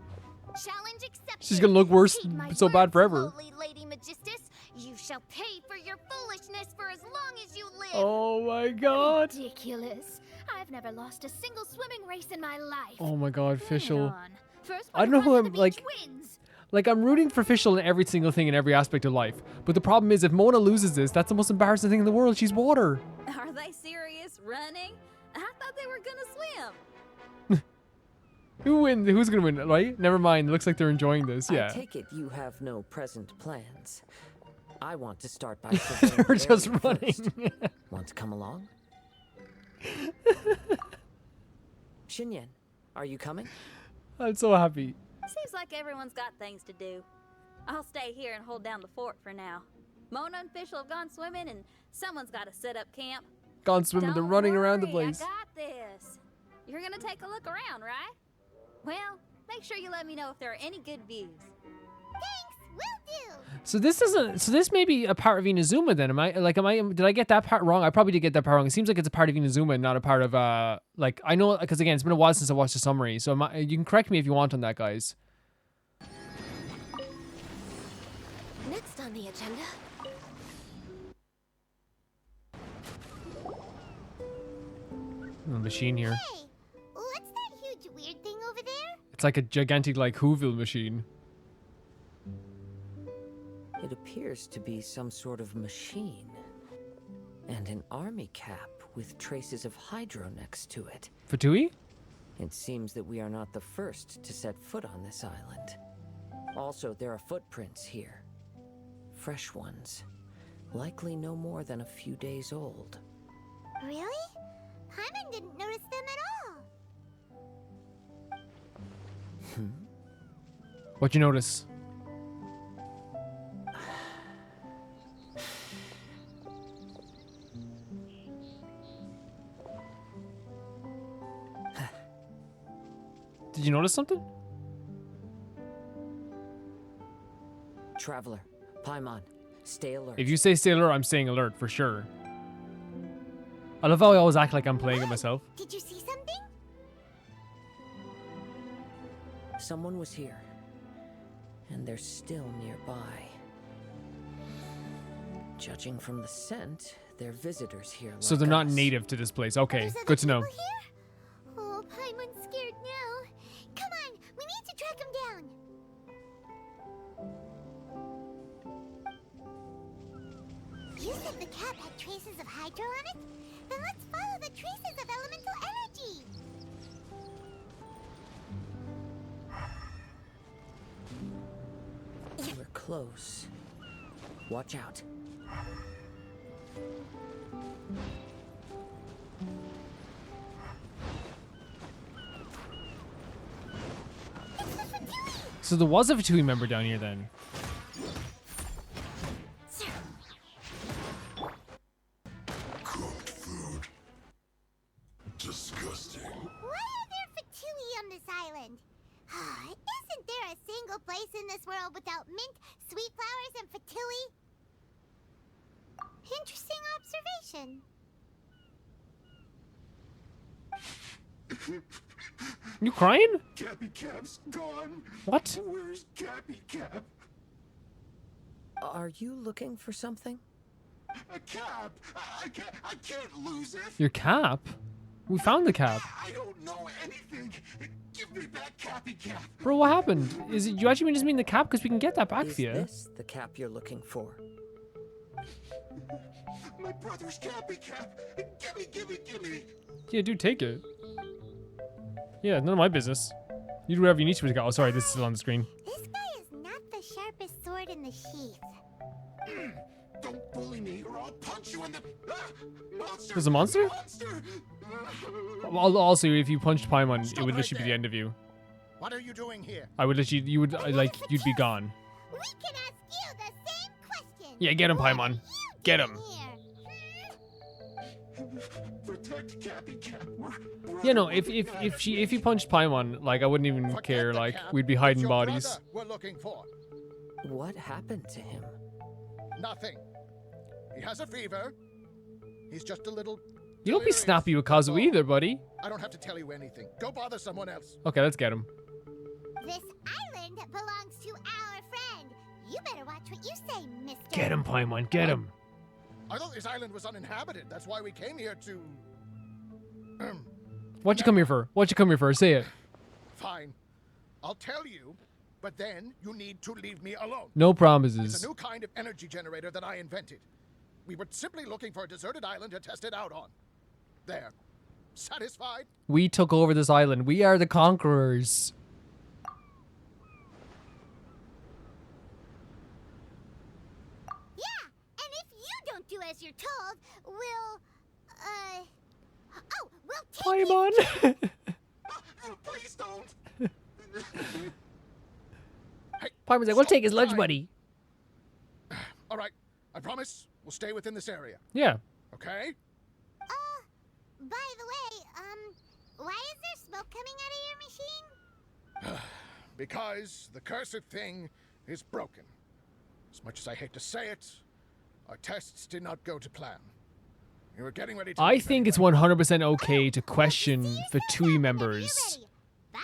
Challenge accepted. she's gonna look worse, Heed my so bad words, forever. lowly Lady Magistus. You shall pay for your foolishness for as long as you live. Oh my god. Ridiculous. I've never lost a single swimming race in my life. Oh my god, Hang Fischl. on. First I don't know one who for I'm, the beach like- wins. Like I'm rooting for Fischl in every single thing in every aspect of life. But the problem is if Mona loses this, that's the most embarrassing thing in the world. She's water. Are they serious? Running? I thought they were gonna swim. Who's gonna win, right? Never mind. It looks like they're enjoying this. I Yeah. take it you have no present plans. I want to start by surveying the They're just area running. first. Want to come along? Xinyan, are you coming? I'm so happy. Seems like everyone's got things to do. I'll stay here and hold down the fort for now. Mona and Fischl have gone swimming, and someone's got to set up camp. Gone swimming. They're Don't running around the worry, place. I got this. You're gonna take a look around, right? Well, make sure you let me know if there are any good views. Thanks, will do. So this isn't. So this may be a part of Inazuma then. Did I get that part wrong? I probably did get that part wrong. It seems like it's a part of Inazuma and not a part of like I know because again it's been a while since I watched the summary. So you can correct me if you want on that, guys. Next on the agenda. Machine here. Hey, what's that huge weird thing over there? It's like a gigantic like Whoville machine. It appears to be some sort of machine. And an army cap with traces of hydro next to it. Fatui? It seems that we are not the first to set foot on this island. Also, there are footprints here. Fresh ones. Likely no more than a few days old. Really? Paimon didn't notice them at all. What'd you notice? Did you notice something? Traveler, Paimon, stay alert. If you say stay alert, I'm saying alert for sure. I love how I always act like I'm playing it myself. Did you see something? Someone was here. And they're still nearby. Judging from the scent, they're visitors here. So like they're not us. native to this place. Okay, There's other good to know. people here? Oh, Paimon's scared now. Come on, we need to track him down. You said the cap had traces of hydro on it? Then let's follow the traces of elemental energy. We're close. Watch out. So there was a Fatui member down here then. Cooked food. Disgusting. Why are there Fatui on this island? Isn't there a single place in this world without mint, sweet flowers, and Fatui? Interesting observation. You crying? Cappy Cap's gone. What? Where's Cappy Cap? Are you looking for something? A cap. I can't lose it. Your cap? We found the cap. I don't know anything. Give me back Cappy Cap. Bro, what happened? Is it you actually just mean the cap? Because we can get that back Is for you. this the cap you're looking for? My brother's Cappy Cap. Gimme. Yeah, dude, take it. Yeah, none of my business. You do whatever you need to with the cap. Oh, sorry, this is still on the screen. This guy is not the sharpest sword in the sheath. Don't bully me or I'll punch you in the... monster! There's a monster? Monster! Well, also, if you punched Paimon, it would literally be the end of you. What are you doing here? I would literally, you would, like, you'd be gone. We can ask you the same question. Yeah, get him, What Paimon. are you Get doing him. here? Protect Cappy Cap. Yeah, no, if you punched Paimon, like, I wouldn't even Forget care, the like, cap. we'd be It's hiding your bodies. brother we're looking for. What happened to him? Nothing. He has a fever. He's just a little... You don't be delirious. snappy with Kazuha either, buddy. I don't have to tell you anything. Go bother someone else. Okay, let's get him. This island belongs to our friend. You better watch what you say, mister. Get him, Paimon, get him. I thought this island was uninhabited. That's why we came here to... What you come here for? What you come here for? Say it. Fine. I'll tell you, but then you need to leave me alone. No It's promises. a new kind of energy generator that I invented. We were simply looking for a deserted island to test it out on. There. Satisfied? We took over this island. We are the conquerors. Yeah, and if you don't do as you're told, we'll take Paimon. Please don't. Hey, Paimon's like, we'll stop take his lunch crying. buddy. All right. I promise we'll stay within this area. Yeah. Okay? By the way, why is there smoke coming out of your machine? Because the cursed thing is broken. As much as I hate to say it, our tests did not go to plan. We were getting ready to... I leave think it's anyway. 100% okay to question Fatui members Bye.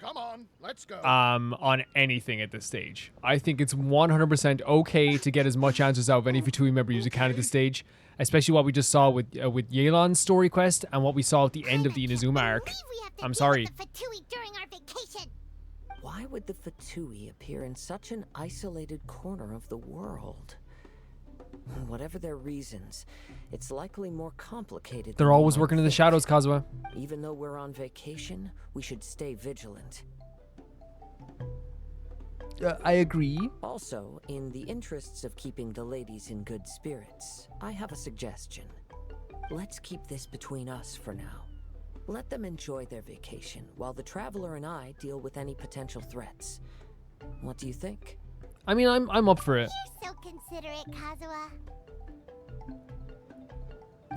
Come on, let's go. on anything at this stage. I think it's 100% okay to get as much answers out of any Fatui member as you can at this stage, especially what we just saw with Yelan's story quest and what we saw at the end of the Inazuma arc. I'm sorry. The Fatui during our vacation. Why would the Fatui appear in such an isolated corner of the world? Whatever their reasons, it's likely more complicated. They're than we always might working in the think. shadows, Kazuha. Even though we're on vacation, we should stay vigilant. I agree. Also, in the interests of keeping the ladies in good spirits, I have a suggestion. Let's keep this between us for now. Let them enjoy their vacation, while the Traveler and I deal with any potential threats. What do you think? I mean, I'm up for it. You're so considerate, Kazuha.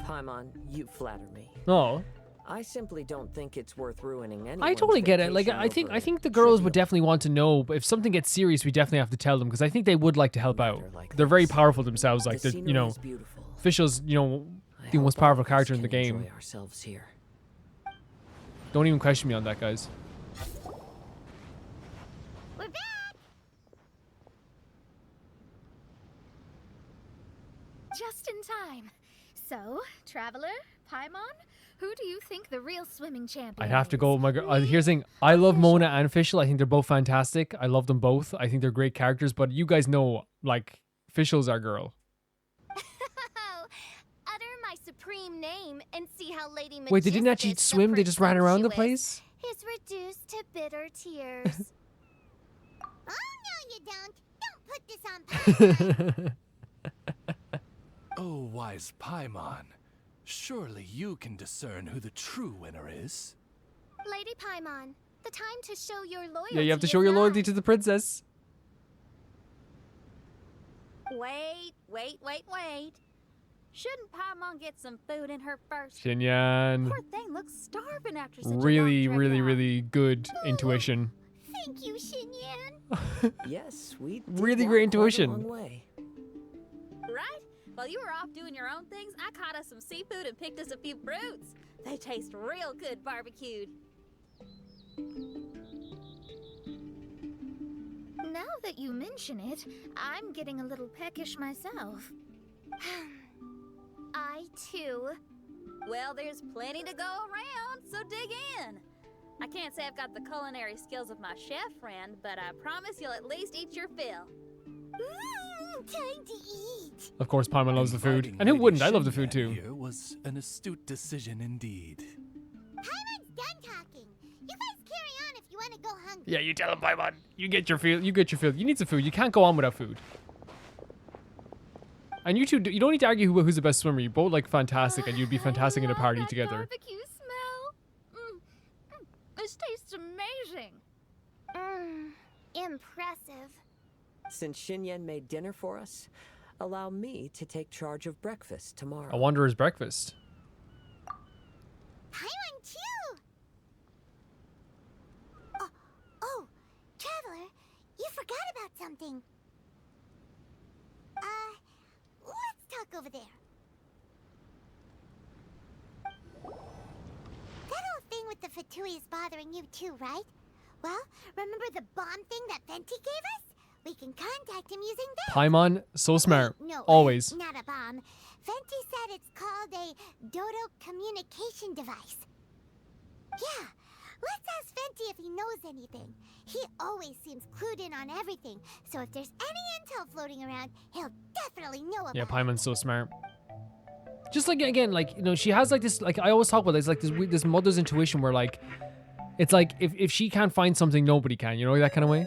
Paimon, you flatter me. No. I simply don't think it's worth ruining anyone's I totally get it. Like, vacation I over think the girls would trivial- definitely want to know, but if something gets serious, we definitely have to tell them because I think they would like to help out. Matter like They're very this. powerful themselves. Like, The they're, you scenery know, is beautiful. Fischl's, you know, I the most hope all powerful of us character in the can game. enjoy ourselves here. Don't even question me on that, guys. We're back. Just in time. So, Traveler, Paimon, who do you think the real swimming champion I'd have to is? go with my girl. Here's the thing. I love Mona and Fischl. I think they're both fantastic. I love them both. I think they're great characters. But you guys know, like, Fischl's our girl. Utter my supreme name and see how Lady Wait, they didn't actually Magistus, the swim. They just ran around the presumptuous, place. is reduced to bitter tears. Oh no, you don't. Don't put this on. Oh, wise Paimon. Surely you can discern who the true winner is. Lady Paimon, the time to show your loyalty Yeah, you have to is show your now. loyalty to the princess. Wait. Shouldn't Paimon get some food in her first? Xinyan. Poor thing looks starving after such a Really, long trip really, out. really good intuition. Thank you, Xinyan. Yes, we did Really walk great quite a intuition. long way. Right? While you were off doing your own things, I caught us some seafood and picked us a few fruits. They taste real good barbecued. Now that you mention it, I'm getting a little peckish myself. I too. Well, there's plenty to go around, so dig in. I can't say I've got the culinary skills of my chef friend, but I promise you'll at least eat your fill. Time to eat. Of course, Paimon loves the food. Inviting And who Lady wouldn't? I love the food Xinyan too. Here was an astute decision indeed. Paimon's done talking. You guys carry on if you want to go hungry. Yeah, you tell him, Paimon. You get your fill. You get your fill. You need some food. You can't go on without food. And you two, you don't need to argue who's the best swimmer. You both like fantastic, and you'd be fantastic in a party that together. Barbecue smell. This tastes amazing. Impressive. Since Xinyan made dinner for us, allow me to take charge of breakfast tomorrow. A wanderer's breakfast. Paimon too. Oh, Traveler, you forgot about something. Let's talk over there. That old thing with the Fatui is bothering you too, right? Well, remember the bomb thing that Venti gave us? We can contact him using that. Paimon, so smart. No, Always. not a bomb. Venti said it's called a Dodo communication device. Yeah, let's ask Venti if he knows anything. He always seems clued in on everything, so if there's any intel floating around, he'll definitely know about Yeah, it. Paimon's so smart. Just like, again, like, you know, she has like this, like I always talk about this, like this mother's intuition where like, it's like if she can't find something, nobody can, you know, that kind of way.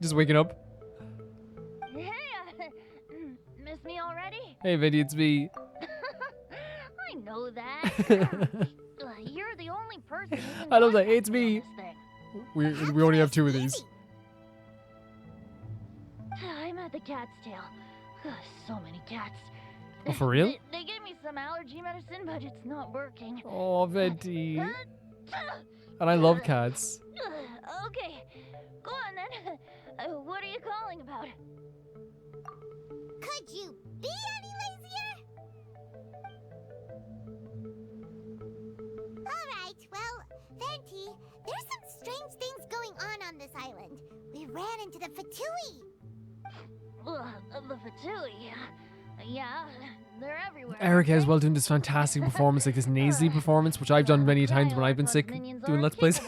Just waking up. Hey, miss me already? Hey, Venti, it's me. I know that. You're the only person who can I love that. contact It's me on me. this thing. We only have 2 of these. I'm at the cat's tail. So many cats. Oh, for real? They gave me some allergy medicine, but it's not working. Oh, Venti. And I love cats. Okay, go on then. What are you calling about? Could you be any lazier? Alright, well, Venti, there's some strange things going on this island. We ran into the Fatui. The Fatui. Yeah, they're everywhere. Erica as well doing this fantastic performance, like this nasally performance, which I've done many times when I've been sick doing Let's Plays.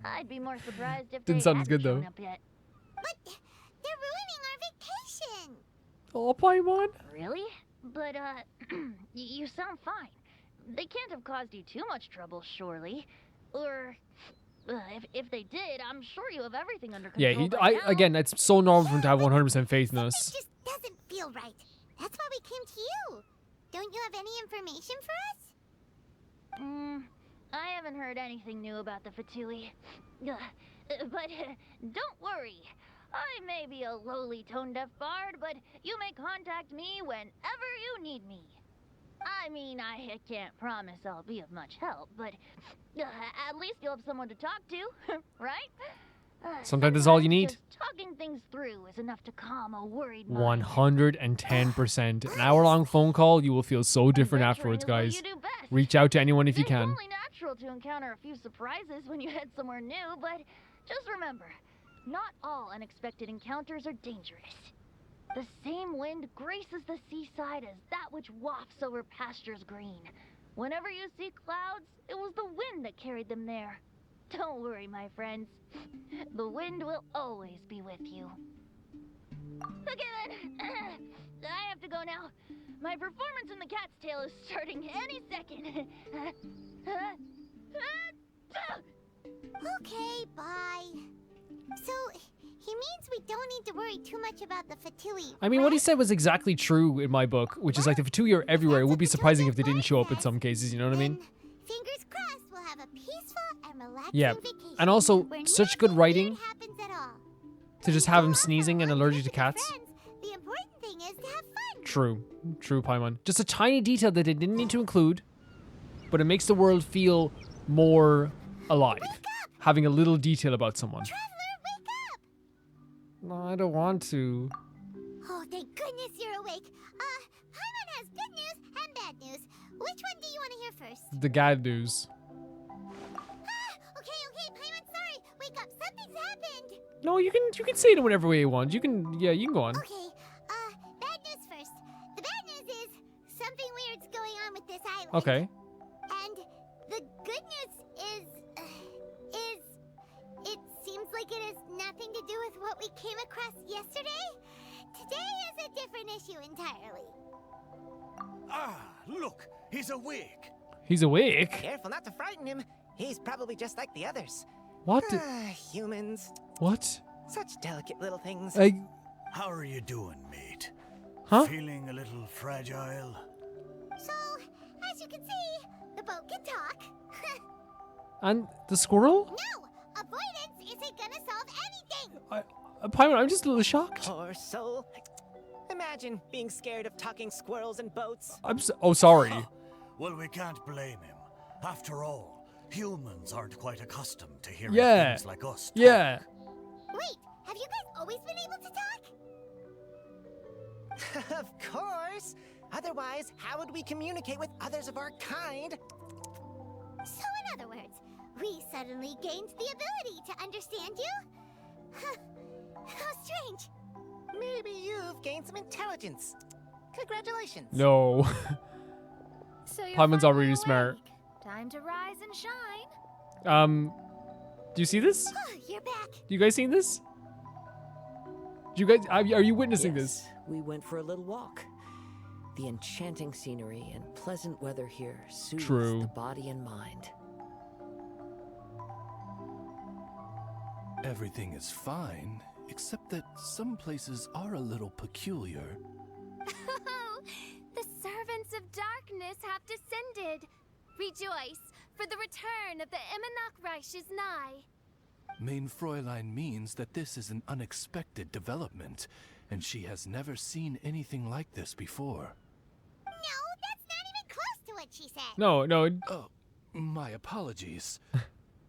I'd be more surprised if Didn't they sound as hadn't good, though. shown up yet. But they're ruining our vacation. Oh, Paimon. Really? But, you sound fine. They can't have caused you too much trouble, surely. Or, if they did, I'm sure you have everything under control. Yeah, by now. again, it's so normal for him to have 100% faith in It us. just doesn't feel right. That's why we came to you. Don't you have any information for us? I haven't heard anything new about the Fatui. But don't worry. I may be a lowly tone-deaf bard, but you may contact me whenever you need me. I mean, I can't promise I'll be of much help, but at least you'll have someone to talk to, right? Sometimes that's all you need. Just talking things through is enough to calm a worried mind. 110%. An hour-long phone call, you will feel so different afterwards, Adventuring guys. is what you do best. Reach out to anyone if you It's can. only natural to encounter a few surprises when you head somewhere new, but just remember, not all unexpected encounters are dangerous. The same wind graces the seaside as that which wafts over pastures green. Whenever you see clouds, it was the wind that carried them there. Don't worry, my friends. The wind will always be with you. Okay then, I have to go now. My performance in the cat's tail is starting any second. Okay, bye. So, he means we don't need to worry too much about the Fatui. I mean, what he right? said was exactly true in my book, which is like the Fatui are everywhere. It would be surprising if they didn't show up in some cases, you know what I mean? Then, fingers crossed, we'll have a peaceful and relaxing Yeah, vacation. and also where such good nothing writing weird happens at all. to just have him Also, sneezing and on allergic to trips with cats. friends, the important thing is to have fun. True, Paimon. Just a tiny detail that they didn't need to include, but it makes the world feel more alive. Having a little detail about someone. Traveler, wake up! No, I don't want to. Oh, thank goodness you're awake. Paimon has good news and bad news. Which one do you want to hear first? The bad news. Okay, Paimon, sorry. Wake up, something's happened. No, you can say it whatever way you want. You can go on. Okay, bad news first. The bad news is something weird's going on with this island. Okay. And the good news is it seems like it has nothing to do with what we came across yesterday. Today is a different issue entirely. Ah, look, he's awake. He's awake. Careful not to frighten him. He's probably just like the others. What? Humans. What? Such delicate little things. How are you doing, mate? Huh? Feeling a little fragile? So, as you can see, the boat can talk. And the squirrel? No! Avoidance isn't gonna solve anything! Paimon, I'm just a little shocked. Poor soul. Imagine being scared of talking squirrels and boats. Oh, sorry. Well, we can't blame him. After all, humans aren't quite accustomed to hearing Yeah. things like us talk. Yeah. Wait, have you guys always been able to talk? Of course. Otherwise, how would we communicate with others of our kind? So in other words, we suddenly gained the ability to understand you? How strange. Maybe you've gained some intelligence. Congratulations. No. So you're Paimon's finally already smart. awake. Time to rise and shine. Do you see this? You're back. You guys seen this? Do you guys are you witnessing this? Yes, we went for a little walk. The enchanting scenery and pleasant weather here soothes True. the body and mind. Everything is fine, except that some places are a little peculiar. The servants of darkness have descended. Rejoice, for the return of the Reich is nigh. Main Fräulein means that this is an unexpected development, and she has never seen anything like this before. No, that's not even close to what she said. No. Oh, my apologies.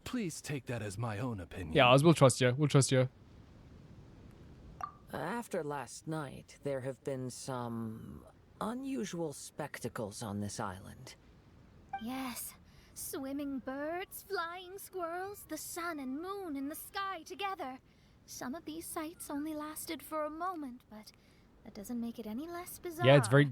Please take that as my own opinion. Yeah, we'll trust you. We'll trust you. After last night, there have been some unusual spectacles on this island. Yes. Swimming birds, flying squirrels, the sun and moon in the sky together. Some of these sights only lasted for a moment, but that doesn't make it any less bizarre. Yeah, it's very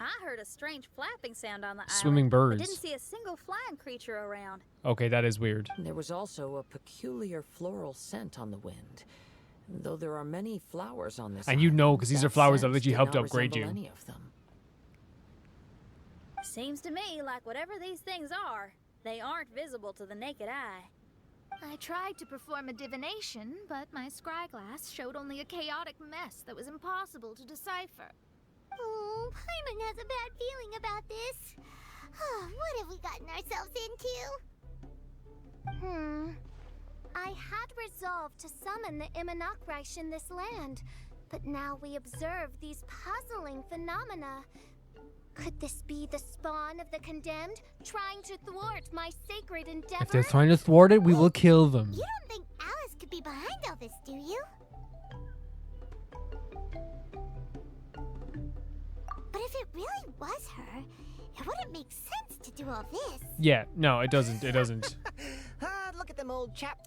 I heard a strange flapping sound on the Swimming island. birds. I didn't see a single flying creature around. Okay, that is weird. There was also a peculiar floral scent on the wind. Though there are many flowers on this And you know, island, 'cause these are flowers that scent literally did helped not upgrade resemble you. any of them. Seems to me like whatever these things are, they aren't visible to the naked eye. I tried to perform a divination, but my scryglass showed only a chaotic mess that was impossible to decipher. Oh, Paimon has a bad feeling about this. What have we gotten ourselves into? I had resolved to summon the Reich in this land, but now we observe these puzzling phenomena. Could this be the spawn of the condemned, trying to thwart my sacred endeavor? If they're trying to thwart it, we will kill them. You don't think Alice could be behind all this, do you? But if it really was her, it wouldn't make sense to do all this. Yeah, no, it doesn't. It doesn't. Look at them, old chap.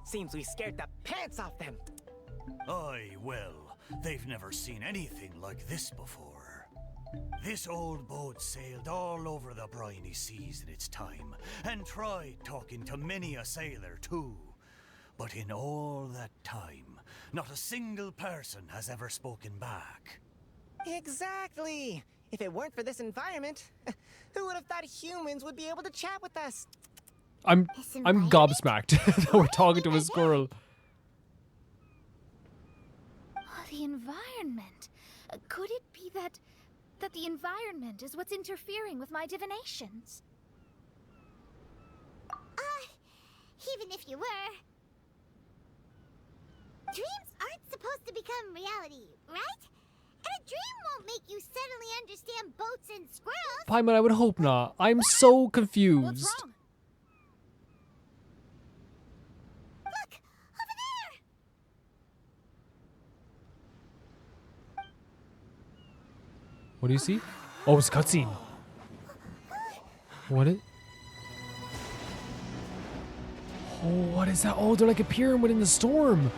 Seems we scared the pants off them. Aye, well, they've never seen anything like this before. This old boat sailed all over the briny seas in its time, and tried talking to many a sailor too. But in all that time, not a single person has ever spoken back. Exactly. If it weren't for this environment, who would have thought humans would be able to chat with us? I'm gobsmacked that we're talking to a squirrel. Oh, the environment. Could it be that the environment is what's interfering with my divinations? Even if you were. Dreams aren't supposed to become reality, right? And a dream won't make you suddenly understand boats and squirrels. Paimon, I would hope not. I'm so confused. What's wrong? Look, over there! What do you see? Oh, it's a cutscene. What is? Oh, what is that? Oh, they're like a pyramid in the storm.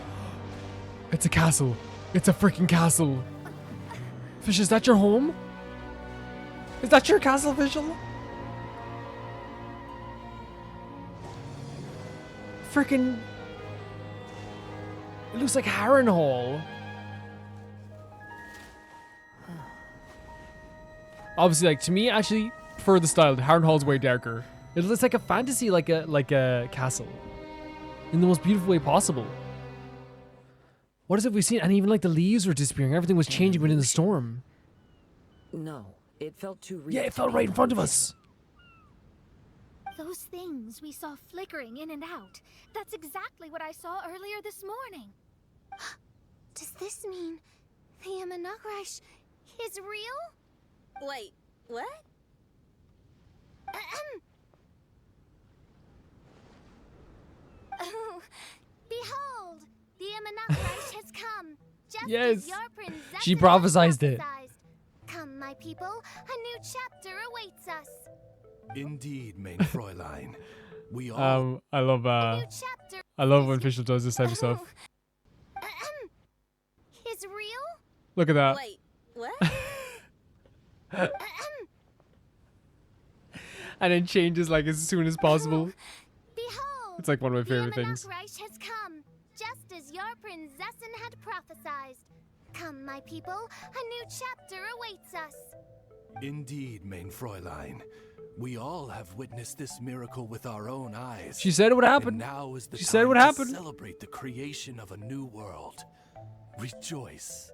It's a castle. It's a freaking castle. Fish, is that your home? Is that your castle, Fischl? Freaking. It looks like Harrenhal. Obviously, like, to me, actually, prefer the style. Harrenhal's way darker. It looks like a fantasy, like a castle, in the most beautiful way possible. What is it we've seen? And even like the leaves were disappearing. Everything was changing within the storm. No, it felt too real. Yeah, it felt right in front of us. Those things we saw flickering in and out. That's exactly what I saw earlier this morning. Does this mean the Amanagrish is real? Wait, what? Oh, behold, the Amanagrish has come. Just Yes. as your princess She had prophesized it. Come, my people, a new chapter awaits us. Indeed, main Fräulein. We all I love Chapter I love when Fischl does this type of stuff. is real? Look at that. Wait, what? And it changes like as soon as possible. Behold, It's like one of my the favorite things. Amanagrish has come, just as your princessin had prophesied. Come, my people, a new chapter awaits us. Indeed, main Fräulein. We all have witnessed this miracle with our own eyes. She said it would happen. And now is the She time said it would to happen. celebrate the creation of a new world. Rejoice.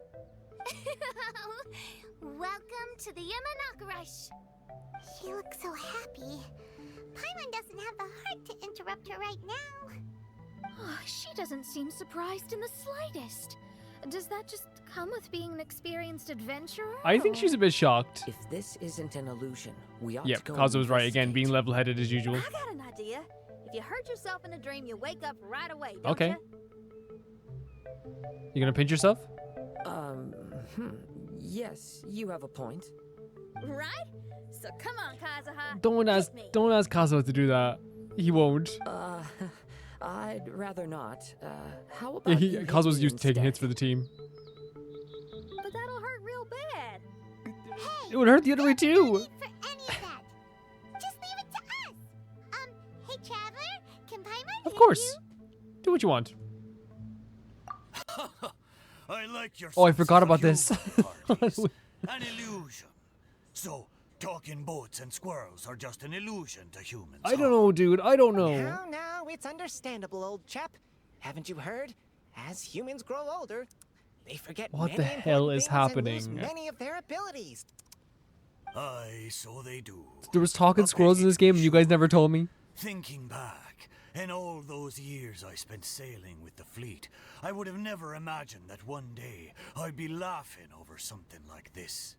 Welcome to the Amanagrish. She looks so happy. Paimon doesn't have the heart to interrupt her right now. Oh, she doesn't seem surprised in the slightest. Does that just come with being an experienced adventurer? I think she's a bit shocked. If this isn't an illusion, we ought Yep, to go Kazuha was right again, investigate. being level-headed as usual. I got an idea. If you hurt yourself in a dream, you wake up right away, don't Okay. ya? You gonna pinch yourself? Yes, you have a point. Right? So come on, Kazuha. Don't ask hit me. Kazuha to do that. He won't. I'd rather not. How Yeah, about you hit Kazuha's me used to taking instead? hits for the team. But that'll hurt real bad. It would hurt the other way too. No need for any of that. Just leave it to us. Hey, Traveler, can Paimon Of hit course. you? Do what you want. I like your Oh, I sense forgot of about this. humor, parties. An illusion. So, talking boats and squirrels are just an illusion to humans. I don't know, dude. I don't know. Now, it's understandable, old chap. Haven't you heard? As humans grow older, they forget What many the hell important is things and lose happening? many of their abilities. Aye, so they do. There was talking squirrels in this game and you guys never told me. Thinking back, in all those years I spent sailing with the fleet, I would have never imagined that one day I'd be laughing over something like this.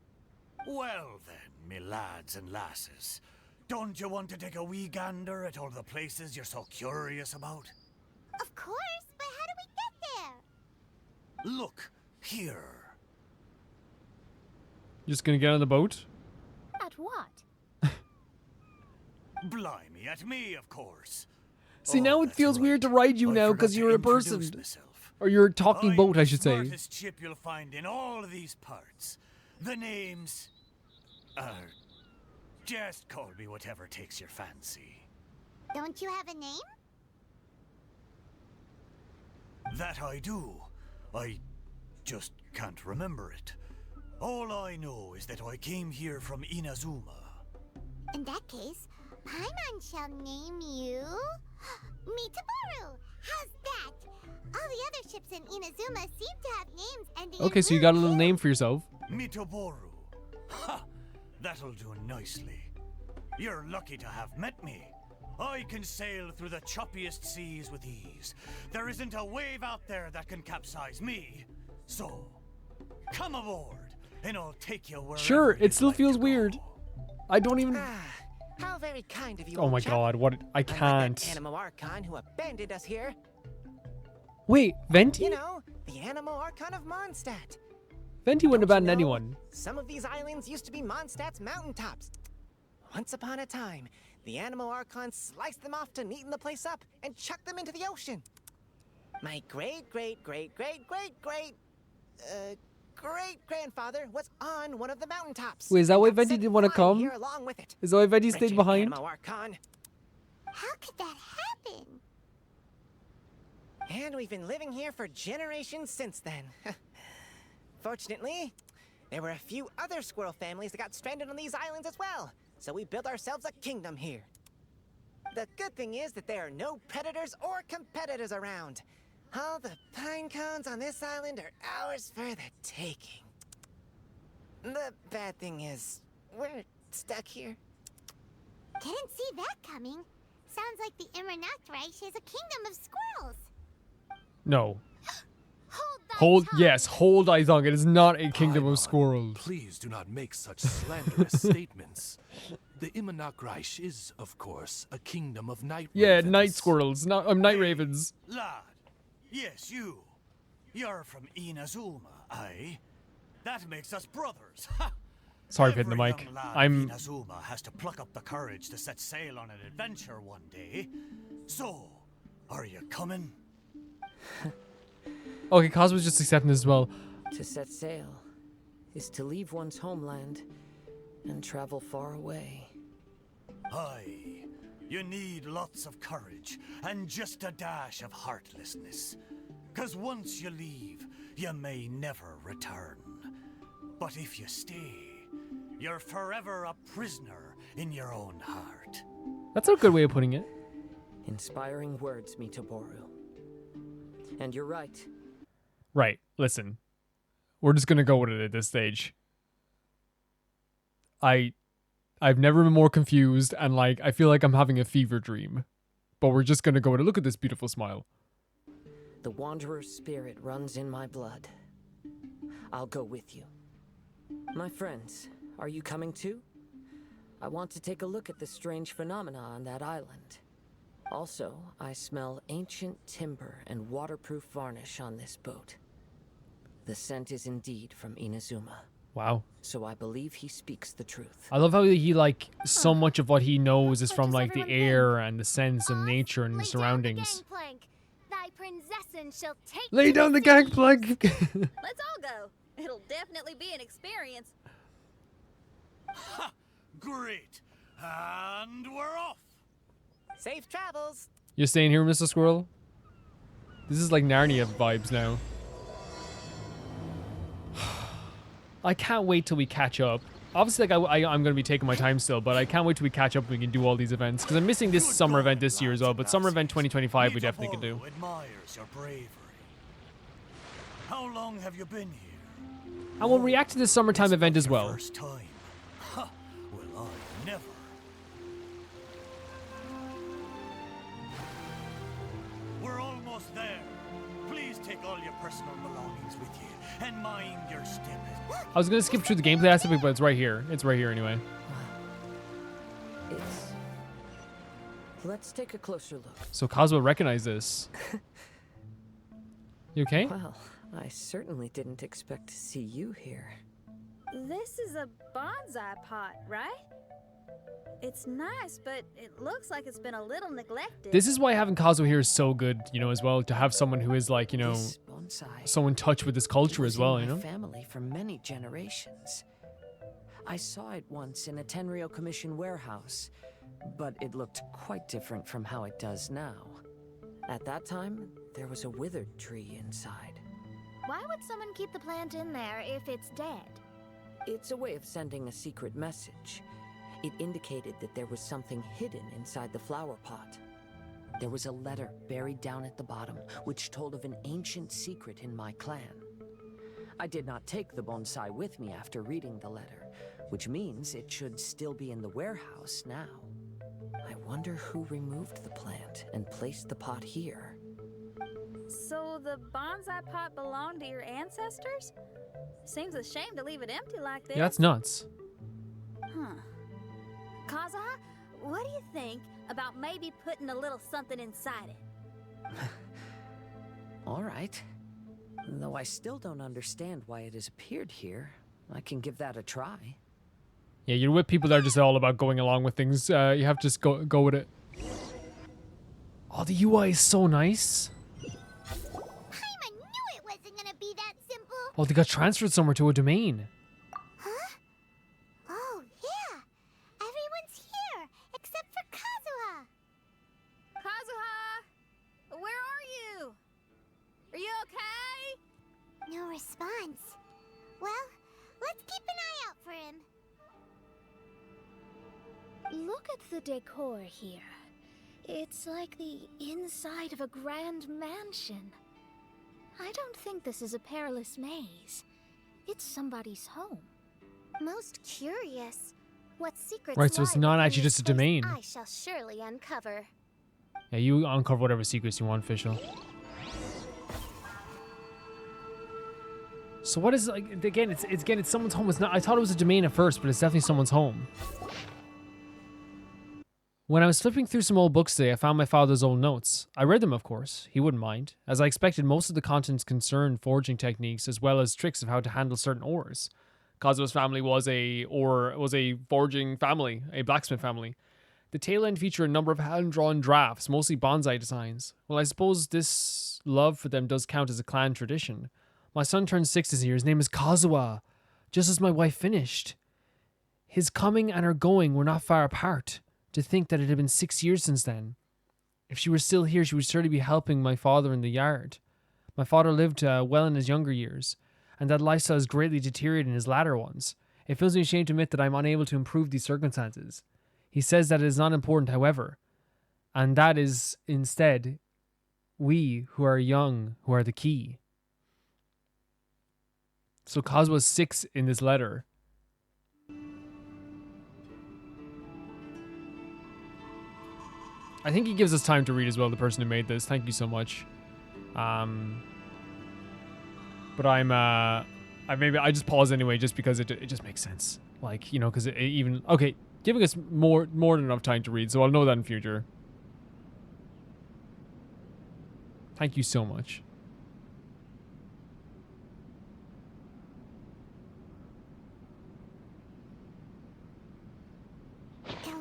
Well then, me lads and lasses, don't you want to take a wee gander at all the places you're so curious about? Of course, but how do we get there? Look, here. Just gonna get on the boat? At what? Blimey, at me, of course. See, Oh, now it that's feels right. weird to ride you I now forgot because to you're a introduce person. myself. Or you're a talking I'm boat, I the should say. smartest chip you'll find in all of these parts. The names just call me whatever takes your fancy. Don't you have a name? That I do. I just can't remember it. All I know is that I came here from Inazuma. In that case, Paimon shall name you Mitaboru. How's that? All the other ships in Inazuma seem to have names ending Okay, in so you got a little too. name for yourself. Mitoboru. Ha! That'll do nicely. You're lucky to have met me. I can sail through the choppiest seas with ease. There isn't a wave out there that can capsize me. So, come aboard, and I'll take you wherever Sure, you'd it still like feels to go. weird. I don't even. How very kind of you, Oh old my chap. god, what? I Unlike that can't. Animo Archon who abandoned us here. Wait, Venti? You know, the Animo Archon of Mondstadt. Venti wouldn't Don't you abandon know, anyone. Some of these islands used to be Mondstadt's mountaintops. Once upon a time, the animal archons sliced them off to neaten the place up and chucked them into the ocean. My great-great-great-great-great-great-grandfather was on one of the mountaintops. Wait, is that and why got Venti sent didn't want to flying come? here along with it. Is that why Venti stayed Wretched behind? animal archon. How could that happen? And we've been living here for generations since then. Fortunately, there were a few other squirrel families that got stranded on these islands as well, so we built ourselves a kingdom here. The good thing is that there are no predators or competitors around. All the pine cones on this island are ours for the taking. The bad thing is, we're stuck here. Didn't see that coming. Sounds like the Immernachtreich is a kingdom of squirrels. No. Hold thy tongue. Hold thy tongue. It is not a kingdom of Paimon, squirrels. Please do not make such slanderous statements. The Immernachtreich is, of course, a kingdom of night Yeah, ravens. night squirrels, not night ravens. Lad, yes, you. You're from Inazuma, aye? That makes us brothers. Ha! Sorry for hitting the Every mic. young lad I'm of Inazuma has to pluck up the courage to set sail on an adventure one day. So, are you coming? okay. Kazuha's just accepting this as well. To set sail is to leave one's homeland and travel far away. Aye, you need lots of courage and just a dash of heartlessness. 'Cause once you leave, you may never return. But if you stay, you're forever a prisoner in your own heart. That's a good way of putting it. Inspiring words, Mitoboru. And you're right. Right. Listen, we're just gonna go with it at this stage. I've never been more confused, and like I feel like I'm having a fever dream. But we're just gonna go with it. Look at this beautiful smile. The Wanderer's spirit runs in my blood. I'll go with you. My friends, are you coming too? I want to take a look at the strange phenomena on that island. Also, I smell ancient timber and waterproof varnish on this boat. The scent is indeed from Inazuma. Wow. So I believe he speaks the truth. I love how he like so much of what he knows is What from does like the everyone air and the sense and Off, nature and the lay down the surroundings. gangplank. Thy princessin shall take Lay to down the sea. gangplank. Let's all go. It'll definitely be an experience. Ha! Great! And we're off! Safe travels. You're staying here, Mr. Squirrel? This is like Narnia vibes now. I can't wait till we catch up. Obviously, like I'm gonna be taking my time still, but I can't wait till we catch up and we can do all these events. Because I'm missing this summer event this year as well, but summer event 2025 we definitely can do. Mitoboru admires your bravery. How long have you been here? And we'll react to this summertime It's event not as your well. First time. Ha! Well, I never. We're almost there. Please take all your personal belongings with you and mind your step. I was gonna skip through the gameplay aspect, but it's right here. It's right here anyway. It's... Let's take a closer look. So Kazuha recognized this. You okay? Well, I certainly didn't expect to see you here. This is a bonsai pot, right? It's nice, but it looks like it's been a little neglected. This is why having Kazuha here is so good, you know, as well, to have someone who is like, you know, This bonsai so in touch with this culture was as well, in you my know? family for many generations. I saw it once in a Tenryo Commission warehouse, but it looked quite different from how it does now. At that time, there was a withered tree inside. Why would someone keep the plant in there if it's dead? It's a way of sending a secret message. It indicated that there was something hidden inside the flower pot. There was a letter buried down at the bottom, which told of an ancient secret in my clan. I did not take the bonsai with me after reading the letter, which means it should still be in the warehouse now. I wonder who removed the plant and placed the pot here. So the bonsai pot belonged to your ancestors? Seems a shame to leave it empty like this. Yeah, that's nuts. Huh. Kazuha, what do you think about maybe putting a little something inside it? All right. Though I still don't understand why it has appeared here, I can give that a try. Yeah, you're with people that are just all about going along with things. You have to just go with it. Oh, the UI is so nice. Paimon knew it wasn't gonna be that simple. Oh, they got transferred somewhere to a domain. Huh? Oh, yeah. Everyone's here, except for Kazuha. Kazuha! Where are you? Are you okay? No response. Well, let's keep an eye out for him. Look at the decor here. It's like the inside of a grand mansion. I don't think this is a perilous maze. It's somebody's home. Most curious. What secrets Right, so it's lie not within actually this just a place domain. I shall surely uncover. Yeah, you uncover whatever secrets you want, Fischl. So what is, like, again, it's someone's home. It's not, I thought it was a domain at first, but it's definitely someone's home. When I was flipping through some old books today, I found my father's old notes. I read them, of course. He wouldn't mind. As I expected, most of the contents concerned forging techniques as well as tricks of how to handle certain ores. Kazuha's family was a forging family, a blacksmith family. The tail end featured a number of hand-drawn drafts, mostly bonsai designs. Well, I suppose this love for them does count as a clan tradition. My son turned 6 this year. His name is Kazuha, just as my wife finished. His coming and her going were not far apart. To think that it had been 6 years since then. If she were still here, she would surely be helping my father in the yard. My father lived well in his younger years, and that lifestyle has greatly deteriorated in his latter ones. It fills me shame to admit that I am unable to improve these circumstances. He says that it is not important, however, and that is instead we who are young who are the key. So Kazuha's 6 in this letter. I think he gives us time to read as well, the person who made this. Thank you so much. But I just pause anyway, just because it just makes sense. Like, you know, because okay, giving us more than enough time to read, so I'll know that in future. Thank you so much.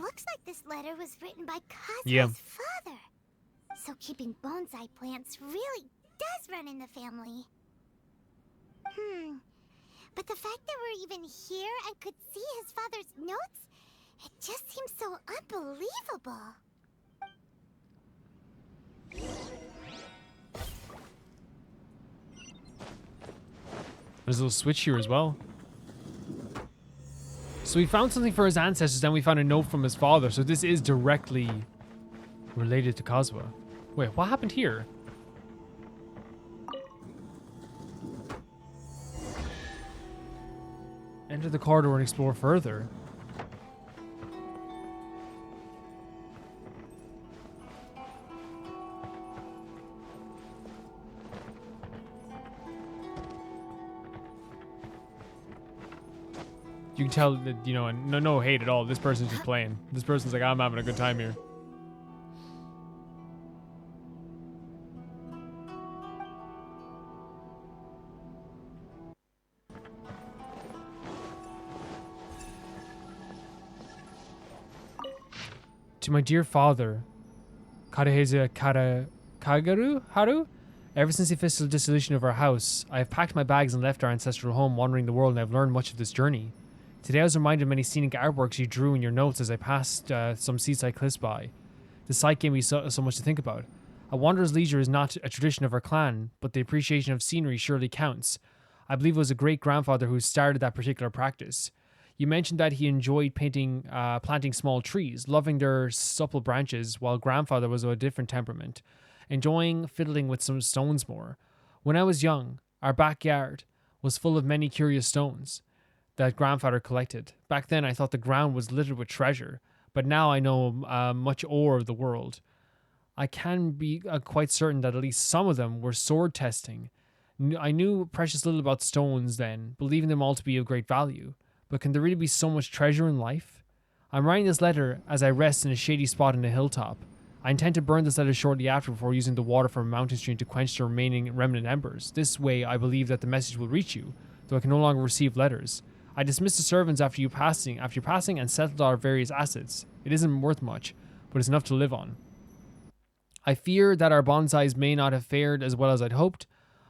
Looks like this letter was written by Kazuha's Yeah. father. So keeping bonsai plants really does run in the family. But the fact that we're even here and could see his father's notes, it just seems so unbelievable. There's a little switch here as well. So we found something for his ancestors, then we found a note from his father. So this is directly related to Kazuha. Wait, what happened here? Enter the corridor and explore further. You can tell that, you know, no hate at all. This person's just playing. This person's like, I'm having a good time here. To my dear father, Kareheza Kagaru Haru, ever since the official dissolution of our house, I have packed my bags and left our ancestral home, wandering the world, and I've learned much of this journey. Today I was reminded of many scenic artworks you drew in your notes as I passed some seaside cliffs by. The sight gave me so much to think about. A wanderer's leisure is not a tradition of our clan, but the appreciation of scenery surely counts. I believe it was a great-grandfather who started that particular practice. You mentioned that he enjoyed planting small trees, loving their supple branches, while grandfather was of a different temperament, enjoying fiddling with some stones more. When I was young, our backyard was full of many curious stones that grandfather collected. Back then, I thought the ground was littered with treasure, but now I know much ore of the world. I can be quite certain that at least some of them were sword testing. I knew precious little about stones then, believing them all to be of great value. But can there really be so much treasure in life? I'm writing this letter as I rest in a shady spot in a hilltop. I intend to burn this letter shortly after before using the water from a mountain stream to quench the remaining remnant embers. This way, I believe that the message will reach you, though I can no longer receive letters. I dismissed the servants after your passing and settled our various assets. It isn't worth much, but it's enough to live on. I fear that our bonsais may not have fared as well as I'd hoped.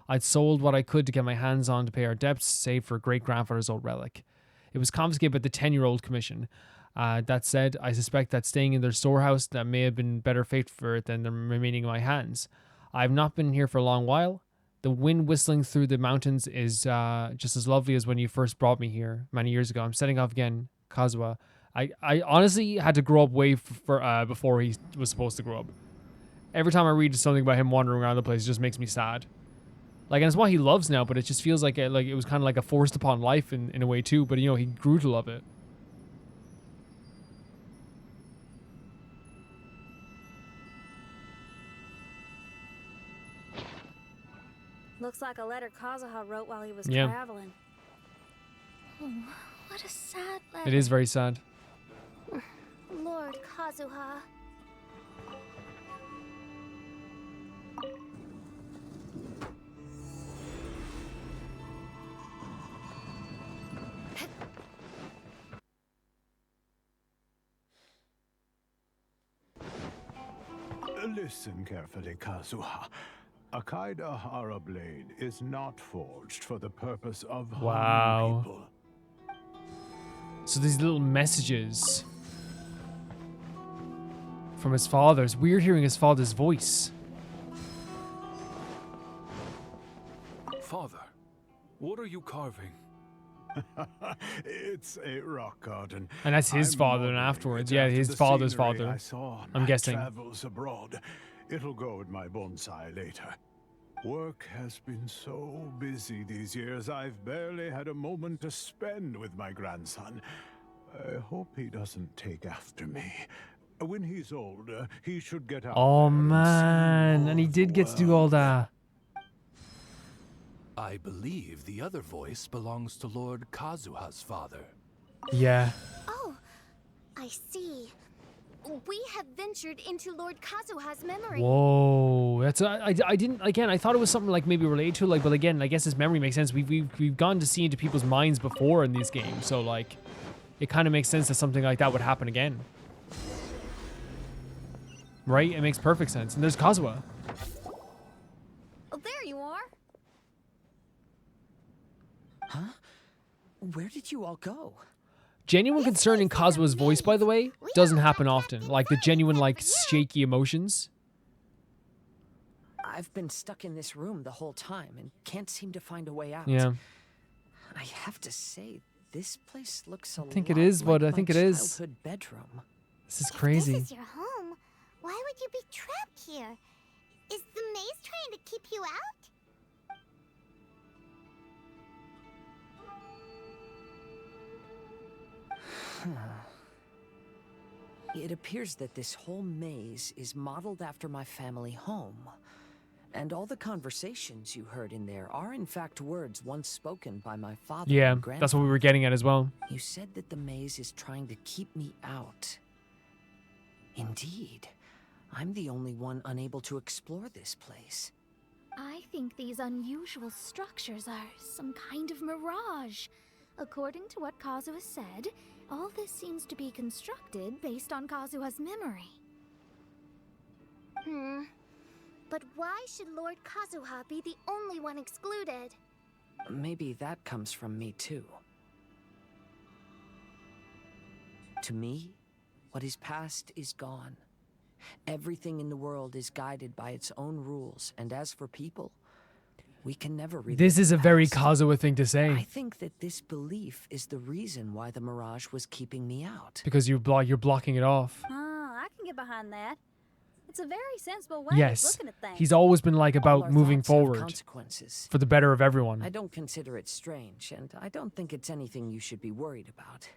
I'd sold what I could to get my hands on to pay our debts, save for great-grandfather's old relic. It was confiscated by the 10-year-old commission. That said, I suspect that staying in their storehouse that may have been better fate for it than the remaining in my hands. I have not been here for a long while. The wind whistling through the mountains is just as lovely as when you first brought me here many years ago. I'm setting off again, Kazuha. I honestly had to grow up way before he was supposed to grow up. Every time I read something about him wandering around the place, it just makes me sad. Like, and it's what he loves now, but it just feels like it was kind of like a forced upon life in a way too. But you know, he grew to love it. Looks like a letter Kazuha wrote while he was traveling. Oh, what a sad letter. It is very sad. Lord Kazuha. Listen carefully, Kazuha. A Kaidahara blade is not forged for the purpose of harming people. So these little messages from his father. It's weird hearing his father's voice. Father, what are you carving? It's a rock garden. And that's his father, and afterwards, yeah, his father's father. I'm guessing. Travels abroad. It'll go with my bonsai later. Work has been so busy these years, I've barely had a moment to spend with my grandson. I hope he doesn't take after me. When he's older, he should get out. Oh man, and he did get to do all that. I believe the other voice belongs to Lord Kazuha's father. Yeah. Oh, I see. We have ventured into Lord Kazuha's memory. Whoa, that's I didn't, again, I thought it was something like maybe related to, like, but again, I guess his memory makes sense. We've gone to see into people's minds before in these games, so like it kind of makes sense that something like that would happen again. Right? It makes perfect sense. And there's Kazuha. Oh, there you are. Huh? Where did you all go? Genuine concern in Kazuha's voice, by the way, doesn't happen often. Like the genuine, like, shaky emotions. I've been stuck in this room the whole time and can't seem to find a way out. Yeah. I have to say, this place looks a lot I think it is, but like I think my it is. childhood bedroom. This is crazy. If this is your home, why would you be trapped here? Is the maze trying to keep you out? It appears that this whole maze is modeled after my family home. And all the conversations you heard in there are in fact words once spoken by my father Yeah, and grandfather. that's what we were getting at as well. You said that the maze is trying to keep me out. Indeed. I'm the only one unable to explore this place. I think these unusual structures are some kind of mirage. According to what Kazuha said, all this seems to be constructed based on Kazuha's memory. But why should Lord Kazuha be the only one excluded? Maybe that comes from me too. To me, what is past is gone. Everything in the world is guided by its own rules, and as for people, we can never relive This is the a very past. Kazuha thing to say. I think that this belief is the reason why the mirage was keeping me out. Because you're blocking it off. Oh, I can get behind that. It's a very sensible way of Yes. looking at things. He's always been like All about our moving thoughts have forward consequences. for the better of everyone. I don't consider it strange, and I don't think it's anything you should be worried about.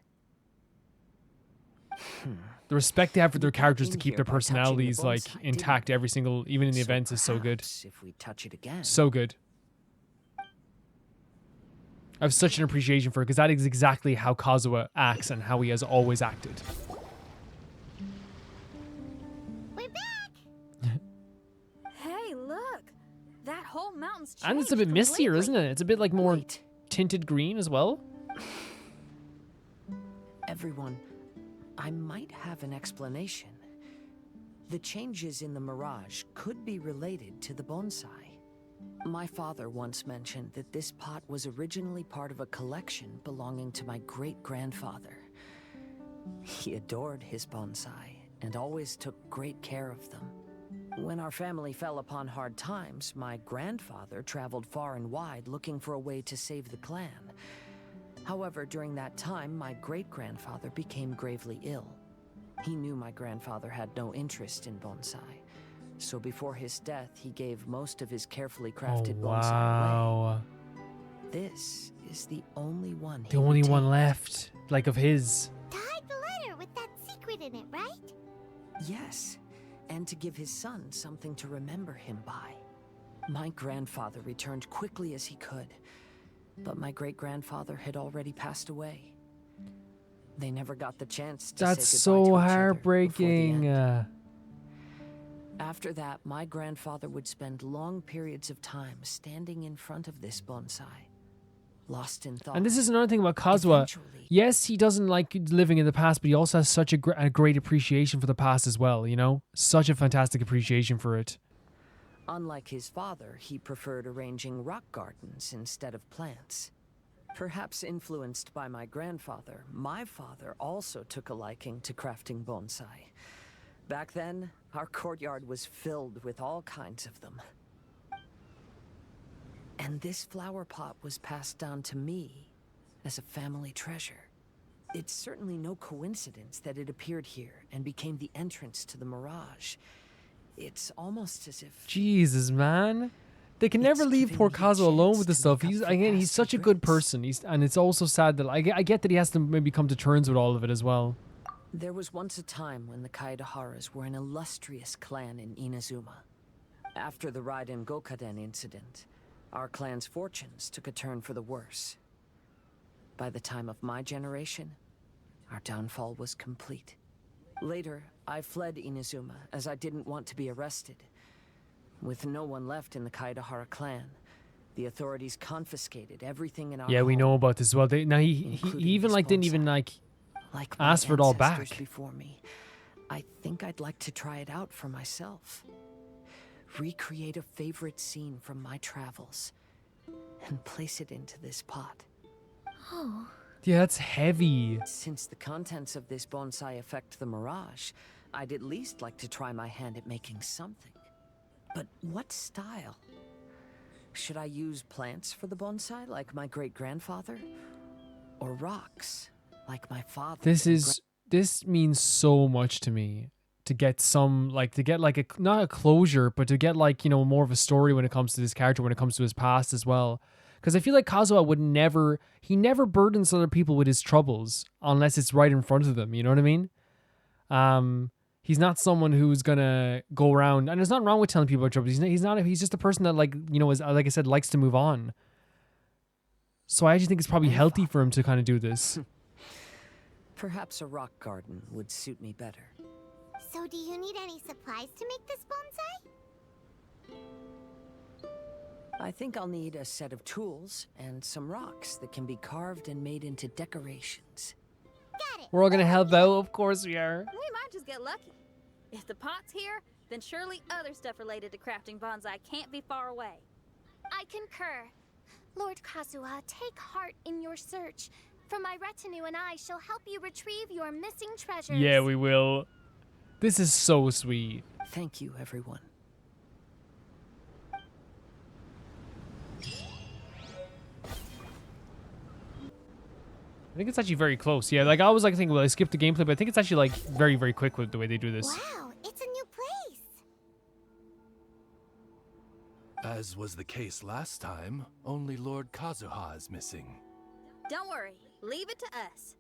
The respect they have for their characters to in keep here their by touching the personalities like bonsai, intact didn't every single, even in the So events, is so good. perhaps if we touch it again. So good. I have such an appreciation for it because that is exactly how Kazuha acts and how he has always acted. We're back! whole mountain's changed And it's a bit mistier, completely. isn't it? It's a bit like more Wait. tinted green as well. Everyone, I might have an explanation. The changes in the mirage could be related to the bonsai. My father once mentioned that this pot was originally part of a collection belonging to my great-grandfather. He adored his bonsai and always took great care of them. When our family fell upon hard times, my grandfather traveled far and wide looking for a way to save the clan. However, during that time, my great-grandfather became gravely ill. He knew my grandfather had no interest in bonsai, so before his death, he gave most of his carefully crafted bonsai away. This is the only one The only one left, like of his. To hide the letter with that secret in it, right? Yes, and to give his son something to remember him by. My grandfather returned quickly as he could, but my great-grandfather had already passed away. They never got the chance to That's say goodbye so to each other heartbreaking. before the end. After that, my grandfather would spend long periods of time standing in front of this bonsai, lost in thought. And this is another thing about Kazuha. Eventually- Yes, he doesn't like living in the past, but he also has such a great appreciation for the past as well, you know? Such a fantastic appreciation for it. Unlike his father, he preferred arranging rock gardens instead of plants. Perhaps influenced by my grandfather, my father also took a liking to crafting bonsai. Back then, our courtyard was filled with all kinds of them. And this flower pot was passed down to me as a family treasure. It's certainly no coincidence that it appeared here and became the entrance to the mirage. It's almost as if... Jesus, man. They can never leave poor Kazuha alone with the stuff. He's such a good person. And it's also sad that I get that he has to maybe come to terms with all of it as well. There was once a time when the Kaidaharas were an illustrious clan in Inazuma. After the Raiden Gokaden incident, our clan's fortunes took a turn for the worse. By the time of my generation, our downfall was complete. Later, I fled Inazuma as I didn't want to be arrested. With no one left in the Kaidahara clan, the authorities confiscated everything in our Yeah, we home, know about this as well. He even this like didn't bonsai. even like my ask for it all ancestors back. Before me, I think I'd like to try it out for myself. Recreate a favorite scene from my travels and place it into this pot. Oh. Yeah, that's heavy. Since the contents of this bonsai affect the mirage, I'd at least like to try my hand at making something. But what style? Should I use plants for the bonsai like my great-grandfather? Or rocks like my father? This means so much to me. To get some, like, not a closure, but to get, like, you know, more of a story when it comes to this character, when it comes to his past as well. Because I feel like Kazuha would never burdens other people with his troubles unless it's right in front of them, you know what I mean? He's not someone who's gonna go around, and there's nothing wrong with telling people about troubles. He's just a person that, like, you know, is, like I said, likes to move on. So I actually think it's probably healthy for him to kind of do this. Perhaps a rock garden would suit me better. So do you need any supplies to make this bonsai? I think I'll need a set of tools and some rocks that can be carved and made into decorations. Got it. We're all gonna help out, of course we are. We might just get lucky. If the pot's here, then surely other stuff related to crafting bonsai can't be far away. I concur. Lord Kazuha, take heart in your search. For my retinue and I shall help you retrieve your missing treasures. Yeah, we will. This is so sweet. Thank you, everyone. I think it's actually very close. Yeah, like I was like thinking, well, I skipped the gameplay, but I think it's actually like very, very quick with the way they do this. Wow, it's a new place. As was the case last time, only Lord Kazuha is missing. Don't worry, leave it to us.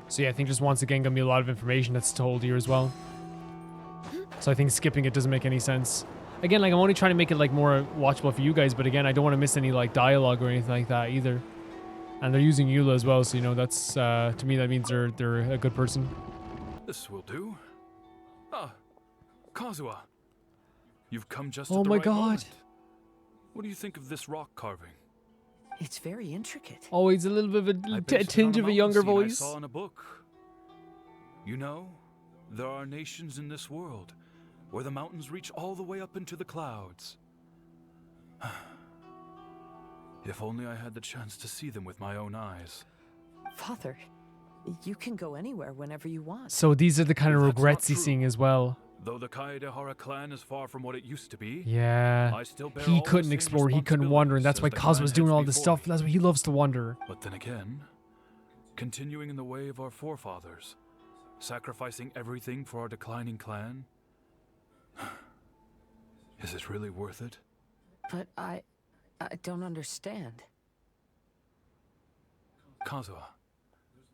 So yeah, I think just once again gonna be a lot of information that's told here as well. So I think skipping it doesn't make any sense. Again, like I'm only trying to make it like more watchable for you guys, but again, I don't want to miss any like dialogue or anything like that either. And they're using Eula as well, so you know that's to me that means they're a good person. This will do. Ah, Kazuha. You've come just Oh at the my right god. moment. What do you think of this rock carving? It's very intricate. Always a little bit of I a based it on tinge of a mountain younger scene I voice. saw in a book. You know, there are nations in this world where the mountains reach all the way up into the clouds. If only I had the chance to see them with my own eyes. Father, you can go anywhere whenever you want. So these are the kind of That's not regrets he's true. seeing as well. Though the Kaedehara clan is far from what it used to be, Yeah. I still bear He all the couldn't same explore, he couldn't wander, and that's why responsibilities as the Kazuha's clan doing all heads this before stuff. me. That's why he loves to wander. But then again, continuing in the way of our forefathers, sacrificing everything for our declining clan, is it really worth it? But I don't understand. Kazuha,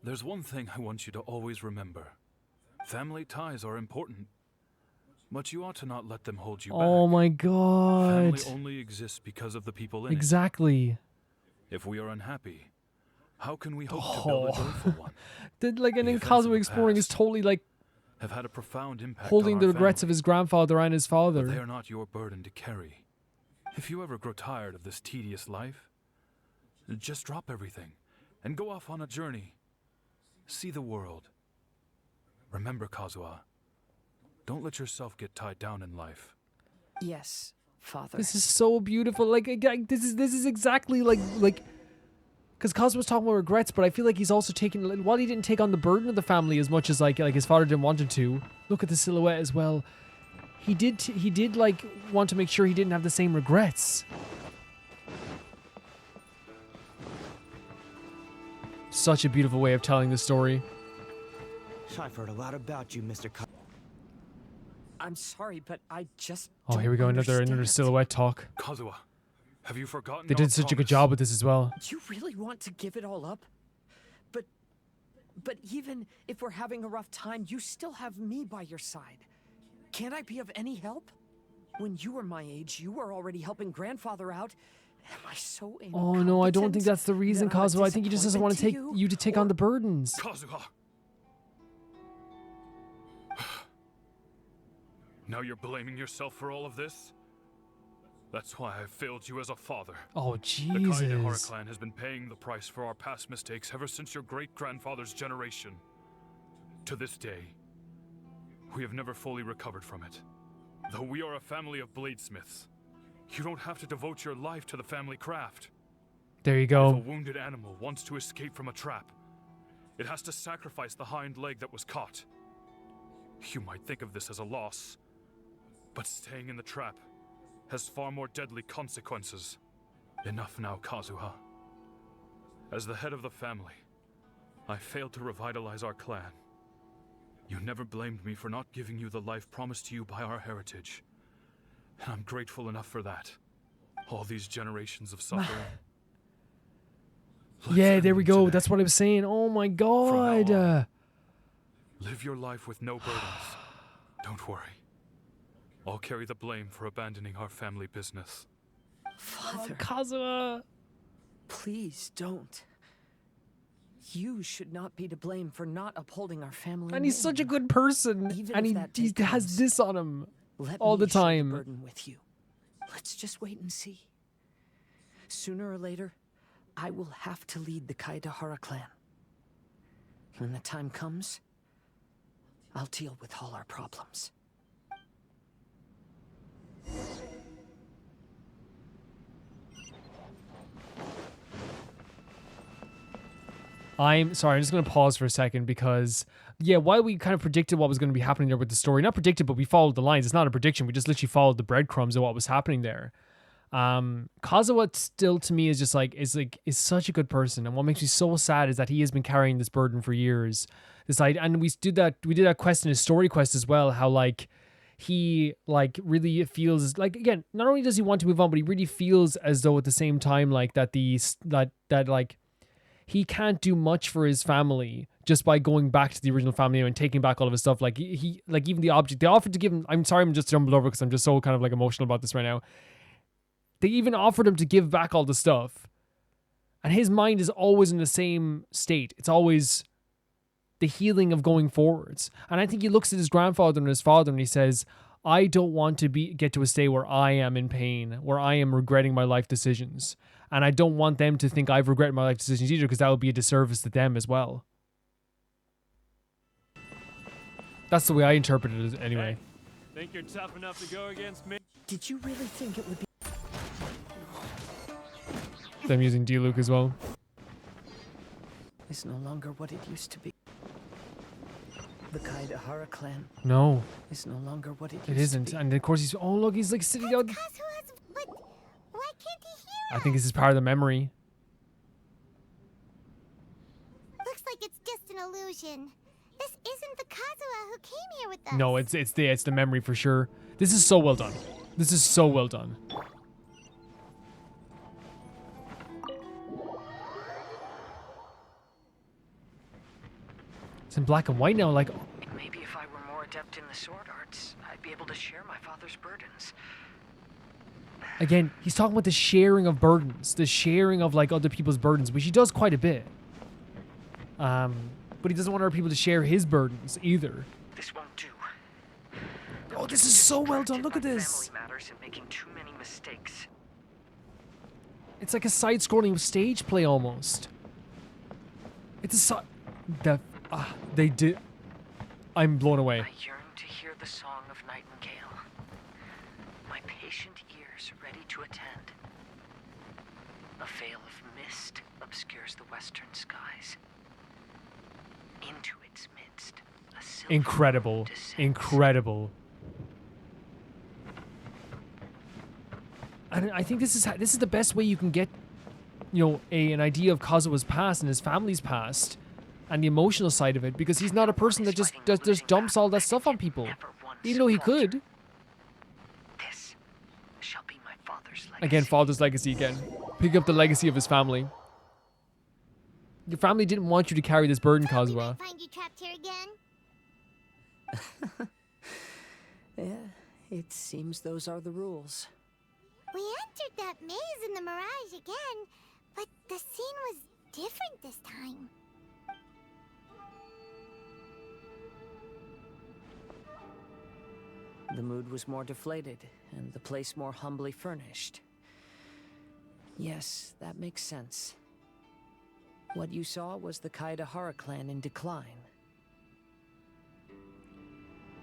there's one thing I want you to always remember. Family ties are important, but you ought to not let them hold you Oh back. my god. Family only exists because of the people in it. Exactly. If we are unhappy, how can we hope to build a joyful one? Like, and The then events of Kazuha the exploring is past totally like have had a profound impact holding on the our regrets of family, his grandfather and his but they father. are not your burden to carry. If you ever grow tired of this tedious life, just drop everything and go off on a journey. See the world. Remember, Kazuha, don't let yourself get tied down in life. Yes, Father. This is so beautiful. Like again, this is exactly like because Kazuha's talking about regrets, but I feel like he's also taking, while he didn't take on the burden of the family as much as like his father didn't want him to. Look at the silhouette as well. He did like want to make sure he didn't have the same regrets. Such a beautiful way of telling the story. I've heard a lot about you, Mr. I'm sorry, but I just Oh, here we go, another silhouette talk. Kazuha, have you forgotten They our did such a good promise? job with this as well. Do you really want to give it all up? But even if we're having a rough time, you still have me by your side. Can't I be of any help? When you were my age, you were already helping grandfather out. Am I so incompetent? Oh no, I don't think that's the reason, that I'm a Kazuha. I think he just doesn't want to take disappointment to you to take on the burdens. Kazuha! Now you're blaming yourself for all of this? That's why I failed you as a father. Oh, The Jesus. Kaedehara clan has been paying the price for our past mistakes ever since your great-grandfather's generation. To this day, we have never fully recovered from it. Though we are a family of bladesmiths, you don't have to devote your life to the family craft. There you If a go. wounded animal wants to escape from a trap, it has to sacrifice the hind leg that was caught. You might think of this as a loss, but staying in the trap has far more deadly consequences. Enough now, Kazuha. As the head of the family, I failed to revitalize our clan. You never blamed me for not giving you the life promised to you by our heritage. And I'm grateful enough for that. All these generations of suffering. Yeah, there we go. That's what I was saying. Oh my god. Live your life with no burdens. Don't worry. I'll carry the blame for abandoning our family business. Father, Kazuha. please don't. You should not be to blame for not upholding our family And he's such a name. good person. Even And if he that day has comes, this on him Let all me the share time. burden with you. Let's just wait and see. Sooner or later, I will have to lead the Kaedehara clan. When the time comes, I'll deal with all our problems. I'm sorry, I'm just going to pause for a second because, yeah, while we kind of predicted what was going to be happening there with the story, not predicted, but we followed the lines. It's not a prediction. We just literally followed the breadcrumbs of what was happening there. Kazuha still to me is just like, is such a good person. And what makes me so sad is that he has been carrying this burden for years. And we did that quest in his story quest as well, how like, he like really feels like, again, not only does he want to move on, but he really feels as though at the same time like that like he can't do much for his family just by going back to the original family and taking back all of his stuff. Like he like even the object they offered to give him. I'm sorry, I'm just jumbled over because I'm just so kind of like emotional about this right now. They even offered him to give back all the stuff, And his mind is always in the same state. It's always the healing of going forwards. And I think he looks at his grandfather and his father and he says, I don't want to get to a state where I am in pain, where I am regretting my life decisions. And I don't want them to think I've regretted my life decisions either, because that would be a disservice to them as well. That's the way I interpreted it anyway. Hey, think you're tough enough to go against me? Did you really think it would be... Them using D-Luke as well. Is no longer what it used to be. The Kaidahara clan. No. Is no longer what it used It isn't. to be. And of course he's... Oh, look, he's like sitting down. But why can't he hear I think this is part of the memory. Looks like it's just an illusion. This isn't the Kazuha who came here with us. No, it's the memory for sure. This is so well done. This is so well done. It's in black and white now, like... Maybe if I were more adept in the sword arts, I'd be able to share my father's burdens. Again, he's talking about the sharing of burdens. The sharing of, like, other people's burdens, which he does quite a bit. But he doesn't want other people to share his burdens, either. This won't do. Oh, this is so well done. Look at this. Family matters and making too many mistakes. It's like a side-scrolling stage play, almost. It's a they did... I'm blown away. I yearn to hear the song of nightingale. My patient ears ready to attend. A veil of mist obscures the western skies. Into its midst, a silver Incredible. descends. Incredible. And I think this is the best way you can get, you know, an idea of Kazuha's past and his family's past and the emotional side of it, because he's not a person that just dumps all that stuff on people, even though he could. This shall be my father's legacy. Again, father's legacy again. Pick up the legacy of his family. Your family didn't want you to carry this burden, Kazuha. Find you trapped here again? Yeah, it seems those are the rules. We entered that maze in the Mirage again, but the scene was different this time. The mood was more deflated, and the place more humbly furnished. Yes, that makes sense. What you saw was the Kaidahara clan in decline.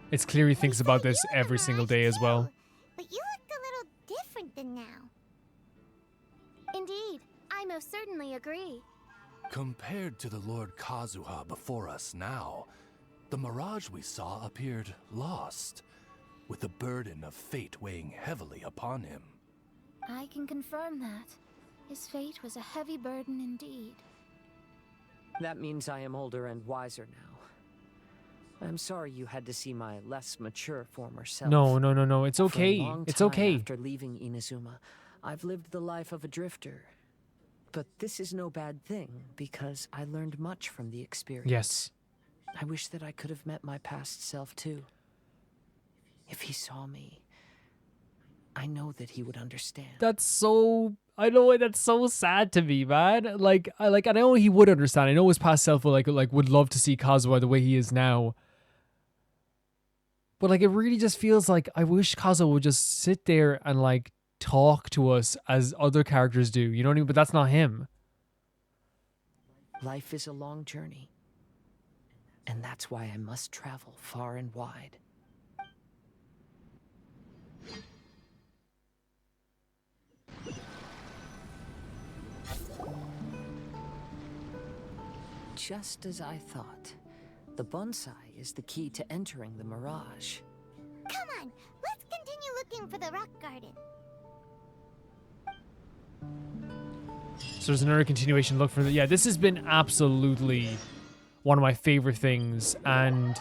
It's clear he thinks about this every single day as well. But you looked a little different than now. Indeed, I most certainly agree. Compared to the Lord Kazuha before us now, the mirage we saw appeared lost, with the burden of fate weighing heavily upon him. I can confirm that. His fate was a heavy burden indeed. That means I am older and wiser now. I'm sorry you had to see my less mature former self. No. It's okay. For a long It's time okay. After leaving Inazuma, I've lived the life of a drifter. But this is no bad thing, because I learned much from the experience. Yes. I wish that I could have met my past self too. If he saw me, I know that he would understand. That's so... I know that's so sad to me, man. And I know he would understand. I know his past self would love to see Kazuha the way he is now. But it really just feels like I wish Kazuha would just sit there and talk to us as other characters do. You know what I mean? But that's not him. Life is a long journey. And that's why I must travel far and wide. Just as I thought, the bonsai is the key to entering the mirage. Come on, let's continue looking for the rock garden. So there's another continuation look for the... Yeah, this has been absolutely one of my favorite things, and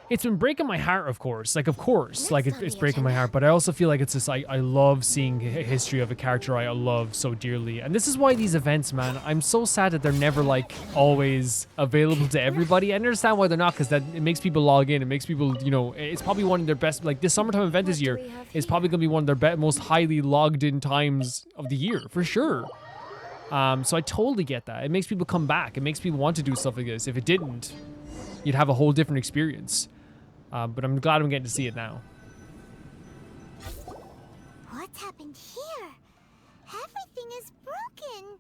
it's been breaking my heart, of course. It's breaking my heart, but I also feel like it's just, I love seeing a history of a character I love so dearly. And this is why these events, man, I'm so sad that they're never, always available to everybody. I understand why they're not, because it makes people log in. It makes people, it's probably one of their best, this summertime event this year is probably going to be one of their most highly logged in times of the year, for sure. So I totally get that. It makes people come back. It makes people want to do stuff like this. If it didn't, you'd have a whole different experience. But I'm glad I'm getting to see it now. What's happened here? Everything is broken.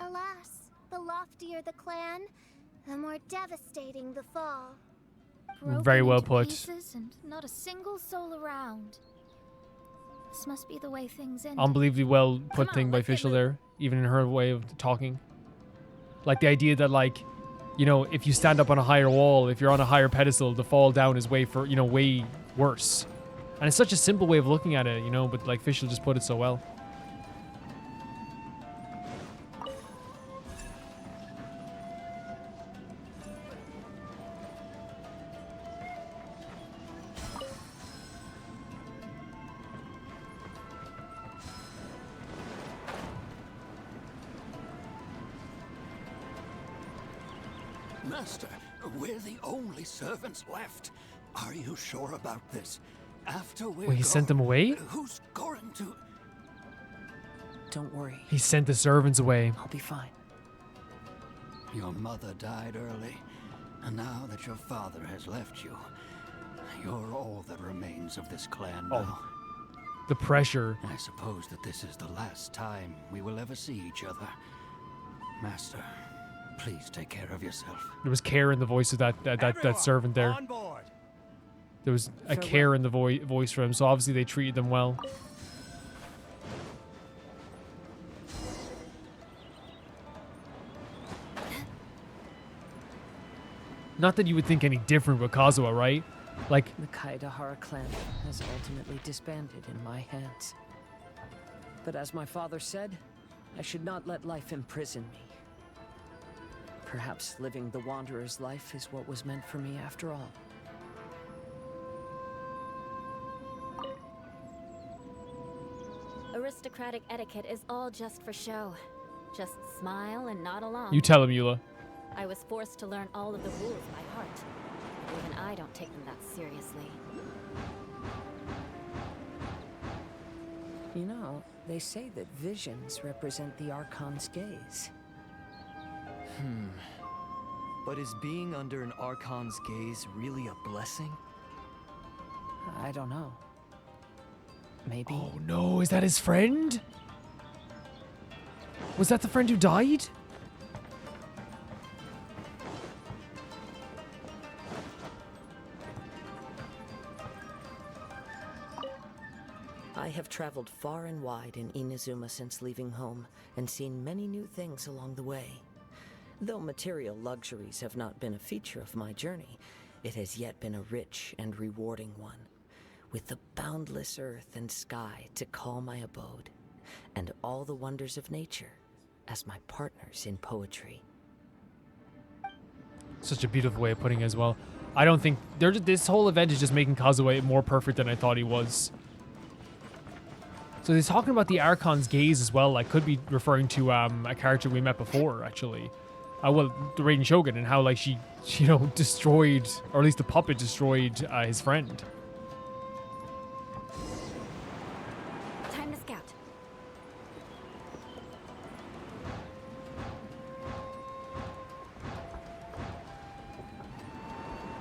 Alas, the loftier the clan, the more devastating the fall. Very well into put. Pieces and not a single soul around. This must be the way things end. Unbelievably well put thing by Fischl there, even in her way of talking. Like the idea that, like, you know, if you stand up on a higher wall, if you're on a higher pedestal, the fall down is way worse. And it's such a simple way of looking at it, you know, but like Fischl just put it so well. Master, we're the only servants left. Are you sure about this? After we're Wait, he sent them away? Who's going to... Don't worry. He sent the servants away. I'll be fine. Your mother died early, and now that your father has left you, you're all that remains of this clan now. The pressure. I suppose that this is the last time we will ever see each other. Master, please take care of yourself. There was care in the voice of that servant there. On board. There was a care in the voice for him, so obviously they treated them well. Not that you would think any different with Kazuha, right? Like, the Kaidahara clan has ultimately disbanded in my hands. But as my father said, I should not let life imprison me. Perhaps living the wanderer's life is what was meant for me after all. Aristocratic etiquette is all just for show. Just smile and nod along. you tell him, Eula. I was forced to learn all of the rules by heart. Even I don't take them that seriously. You know, they say that visions represent the Archon's gaze. But is being under an Archon's gaze really a blessing? I don't know. Maybe. Oh no, is that his friend? Was that the friend who died? I have traveled far and wide in Inazuma since leaving home, and seen many new things along the way. Though material luxuries have not been a feature of my journey, it has yet been a rich and rewarding one, with the boundless earth and sky to call my abode, and all the wonders of nature as my partners in poetry. Such a beautiful way of putting it as well. I don't think... this whole event is just making Kazuha more perfect than I thought he was. So he's talking about the Archon's gaze as well. I could be referring to a character we met before, actually. Well, the Raiden Shogun, and how, like, she you know, destroyed, or at least the puppet destroyed his friend. Time to scout.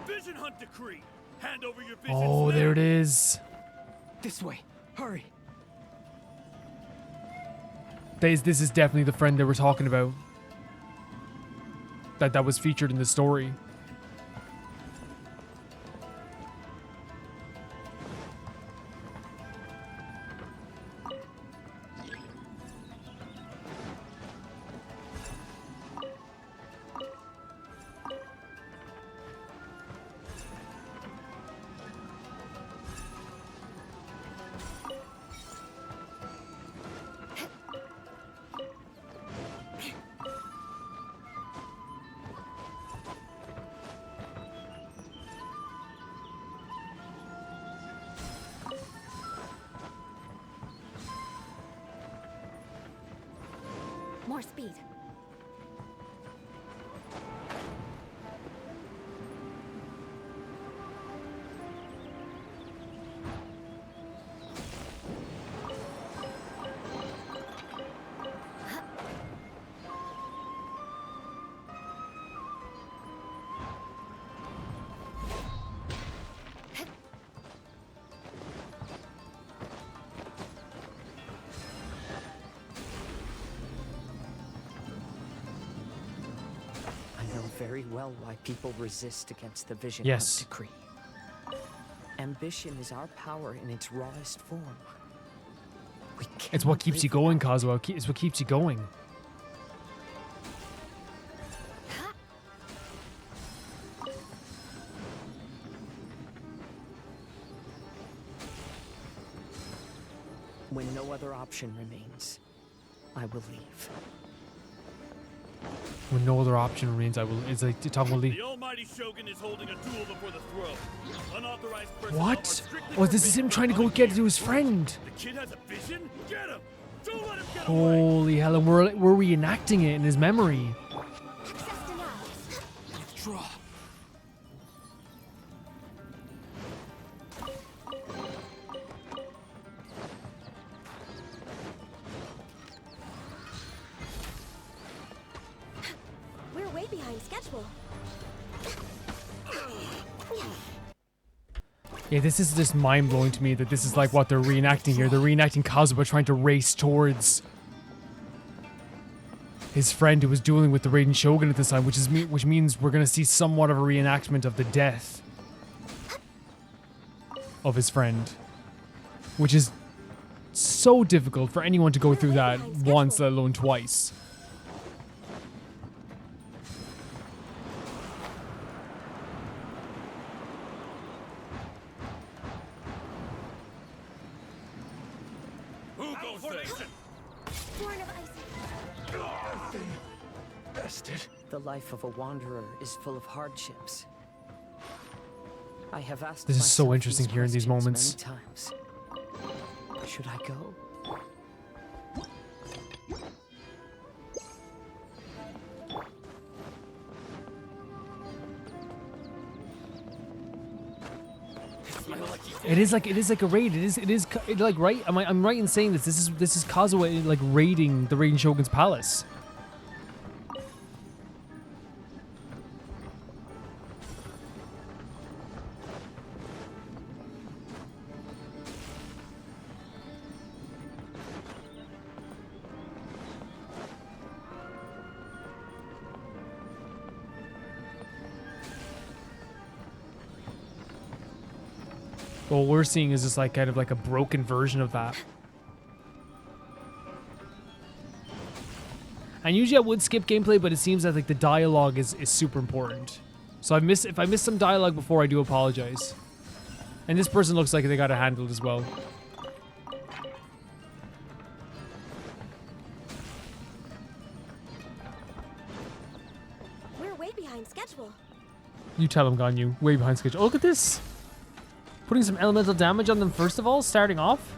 Vision hunt decree. Hand over your vision. Oh, there it is. This way. Hurry. This is definitely the friend that we're talking about. That was featured in the story. More speed. very well why people resist against the Vision Yes. Hunt decree. Ambition is our power in its rawest form. It's what keeps you going, Kazuha. It's what keeps you going. When no other option remains, I will leave. When no other option remains, I will. It's like talking about leave. The Almighty Shogun is holding a duel before the throne. Unauthorized personnel What? are strictly Oh, this is him trying to go get to his friend. The kid has a vision? Get him! Don't let him get away! Holy hell! And we're reenacting it in his memory. Withdraw. We're way behind schedule. Yeah, this is just mind-blowing to me that this is like what they're reenacting here. They're reenacting Kazuha trying to race towards his friend who was dueling with the Raiden Shogun at this time, which means we're gonna see somewhat of a reenactment of the death of his friend, which is so difficult for anyone to go through that once, let alone twice. Who goes there? Born of ice. Bested. The life of a wanderer is full of hardships. I have asked This is so myself interesting these here in these questions moments. many times. Should I go? It is like a raid. It is like, right? I'm right in saying this. This is Kazuha like raiding the Raiden Shogun's palace. What we're seeing is just like kind of like a broken version of that. And usually I would skip gameplay, but it seems that like the dialogue is super important. So if I missed some dialogue before, I do apologize. And this person looks like they got it handled as well. We're way behind schedule. You tell him, Ganyu. Way behind schedule. Oh, look at this. Putting some elemental damage on them first of all, starting off.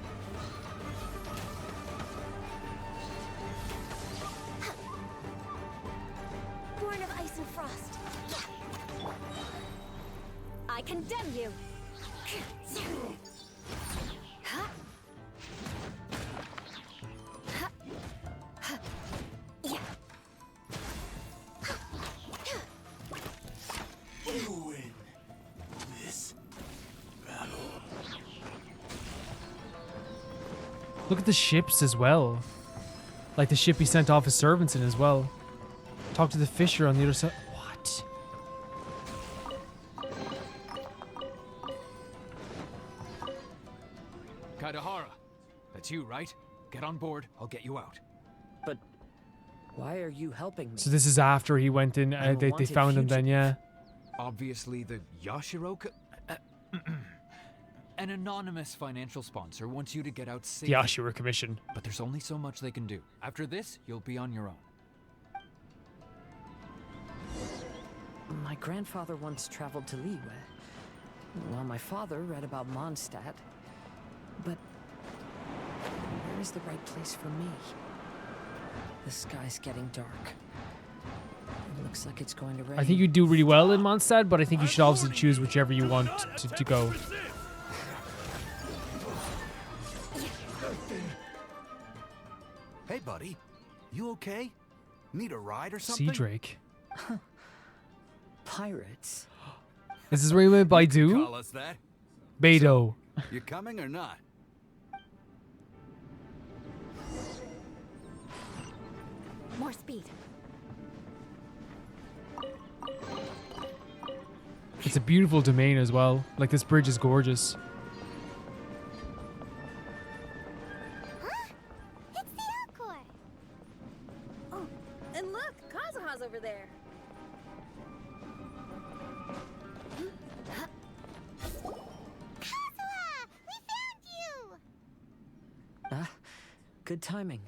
Born of ice and frost. I condemn you. You win this battle. Look at the ships as well. Like the ship he sent off his servants in as well. Talk to the Fischl on the other side. What? Kazuha, that's you, right? Get on board, I'll get you out. But why are you helping me? So this is after he went in. They found him then, yeah. Obviously, the Yashiroka. An anonymous financial sponsor wants you to get out safely. The Ashura Commission. But there's only so much they can do. After this, you'll be on your own. My grandfather once traveled to Liyue, while my father read about Mondstadt. But where is the right place for me? The sky's getting dark. It looks like it's going to rain. I think you do really well in Mondstadt, but I think you should obviously choose whichever you want to go. Hey, buddy. You okay? Need a ride or something? Sea Drake. Pirates. Is this where you went by Call Do? us that. Beto. You coming or not? More speed. It's a beautiful domain as well. Like, this bridge is gorgeous. It's the Alcor. Oh, and look, Kazuha's over there. Kazuha! We found you! Ah, good timing.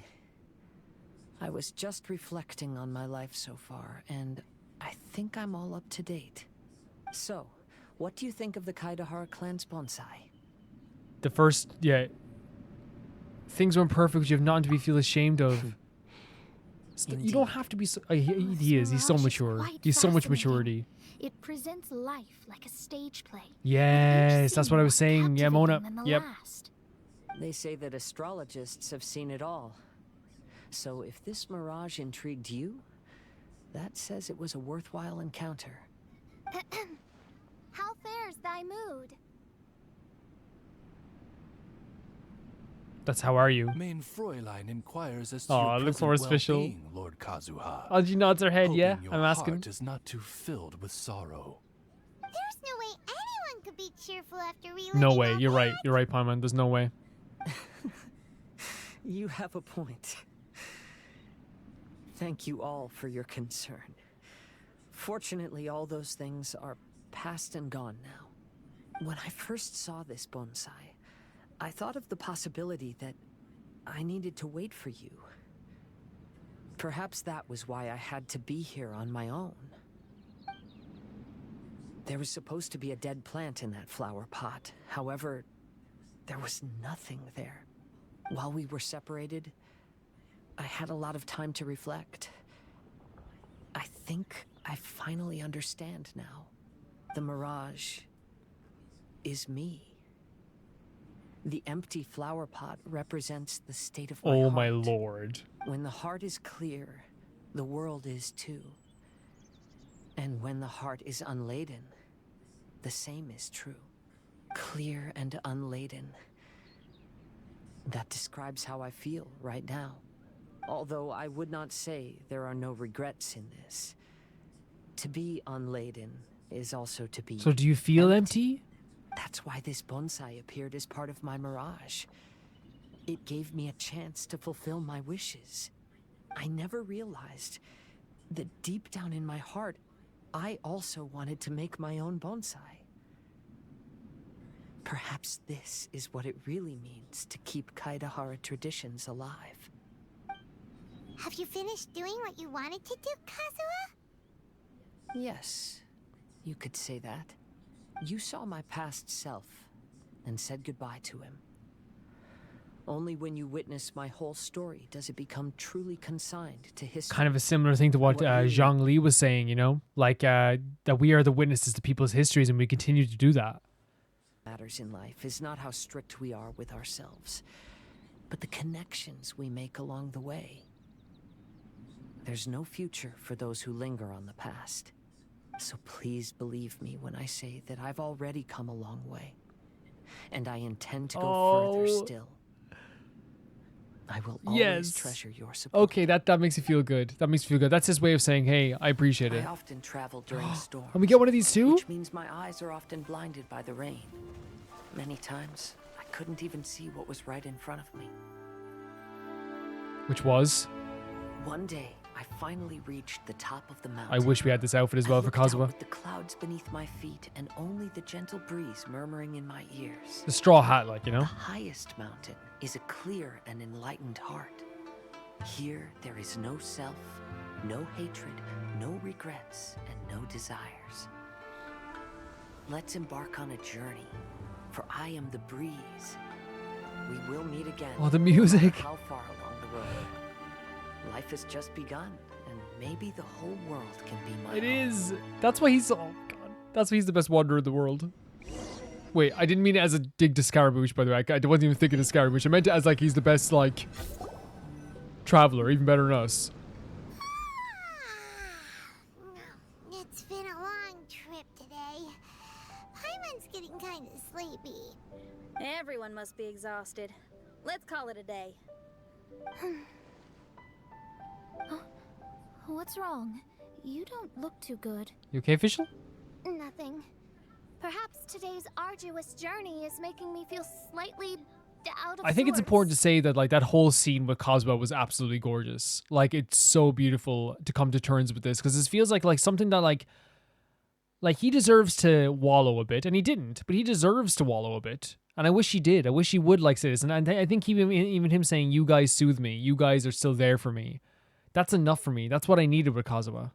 I was just reflecting on my life so far, and I think I'm all up to date. So, what do you think of the Kaidahara clan's bonsai? The first, yeah. Things went perfect, you have nothing to be feel ashamed of. You don't have to be so... he is. He's so mature. He's so much maturity. It presents life like a stage play. Yes, that's what I was saying. Yeah, Mona. Yep. They say that astrologists have seen it all. So if this mirage intrigued you, that says it was a worthwhile encounter. How fares thy mood? That's how are you? Main Fräulein inquires as to Oh, your look for present his Fischl. well-being, Lord Kazuha. Oh, she nods her head, yeah? Hoping your I'm asking. heart is not too filled with sorrow. There's no way anyone could be cheerful after reliving No way. all You're right. that. You're right, Paimon. There's no way. You have a point. Thank you all for your concern. Fortunately, all those things are past and gone now. When I first saw this bonsai, I thought of the possibility that I needed to wait for you. Perhaps that was why I had to be here on my own. There was supposed to be a dead plant in that flower pot. However, there was nothing there. While we were separated, I had a lot of time to reflect. I think I finally understand now. The mirage is me. The empty flower pot represents the state of my heart. Oh my lord. When the heart is clear, the world is too. And when the heart is unladen, the same is true. Clear and unladen. That describes how I feel right now. Although I would not say there are no regrets in this. To be unladen is also to be... So do you feel empty? That's why this bonsai appeared as part of my mirage. It gave me a chance to fulfill my wishes. I never realized that deep down in my heart, I also wanted to make my own bonsai. Perhaps this is what it really means to keep Kaidahara traditions alive. Have you finished doing what you wanted to do, Kazuha? Yes, you could say that. You saw my past self and said goodbye to him. Only when you witness my whole story does it become truly consigned to history. Kind of a similar thing to what Zhang Li was saying, you know? Like, that we are the witnesses to people's histories and we continue to do that. Matters in life is not how strict we are with ourselves, but the connections we make along the way. There's no future for those who linger on the past. So please believe me when I say that I've already come a long way. And I intend to go further still. I will always treasure your support. Okay, that makes you feel good. That makes you feel good. That's his way of saying, hey, I appreciate it. I often travel during storms. Can we get one of these too? Which means my eyes are often blinded by the rain. Many times, I couldn't even see what was right in front of me. Which was? One day, I finally reached the top of the mountain. I wish we had this outfit as well for Kazuha. With the clouds beneath my feet and only the gentle breeze murmuring in my ears. The straw hat, like, you know? The highest mountain is a clear and enlightened heart. Here, there is no self, no hatred, no regrets, and no desires. Let's embark on a journey, for I am the breeze. We will meet again. Oh, the music. No matter how far along the road. Life has just begun, and maybe the whole world can be my own. It is. That's why he's... Oh, God. That's why he's the best wanderer in the world. Wait, I didn't mean it as a dig to Scaramouche, by the way. I wasn't even thinking of Scaramouche. I meant it as, like, he's the best, like, traveler, even better than us. It's been a long trip today. Paimon's getting kind of sleepy. Everyone must be exhausted. Let's call it a day. What's wrong? You don't look too good. You okay, Fischl? Nothing. Perhaps today's arduous journey is making me feel slightly out of I think it's sorts. important to say that like that whole scene with Kazuha was absolutely gorgeous. Like it's so beautiful to come to terms with this because this feels like something that like he deserves to wallow a bit, and he didn't, but he deserves to wallow a bit. And I wish he did. I wish he would like say this. And I think even him saying, "You guys soothe me. You guys are still there for me." That's enough for me. That's what I needed with Kazuha.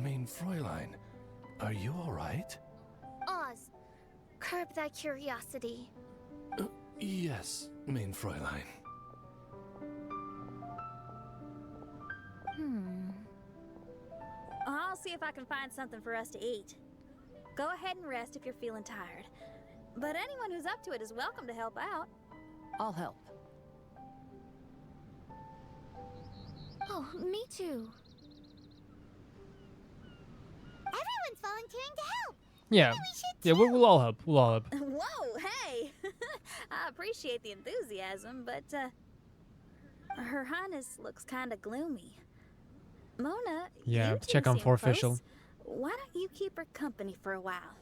Main Fräulein, are you all right? Oz, curb thy curiosity. Yes, Main Fräulein. I'll see if I can find something for us to eat. Go ahead and rest if you're feeling tired. But anyone who's up to it is welcome to help out. I'll help. Oh, me too. Everyone's volunteering to help. Yeah. Maybe we should Yeah, we'll all help. We'll all help. Whoa, hey! I appreciate the enthusiasm, but, Her Highness looks kinda gloomy. Mona, Yeah, you check two on seem poor close. Fischl. Why don't you keep her company for a while?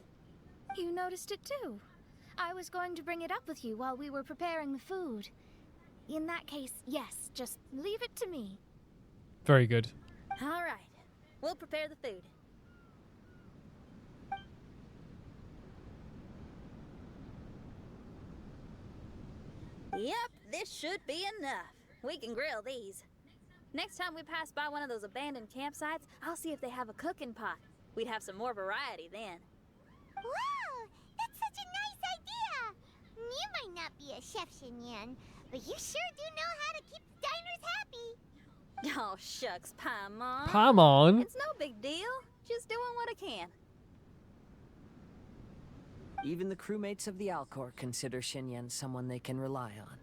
You noticed it too. I was going to bring it up with you while we were preparing the food. In that case, yes, just leave it to me. Very good. All right, we'll prepare the food. Yep, this should be enough. We can grill these. Next time we pass by one of those abandoned campsites, I'll see if they have a cooking pot. We'd have some more variety then. Wow, that's such a nice idea. You might not be a chef, Xinyan, but you sure do know how to keep the diners happy. Oh, shucks, Paimon. Paimon? It's no big deal. Just doing what I can. Even the crewmates of the Alcor consider Xinyan someone they can rely on.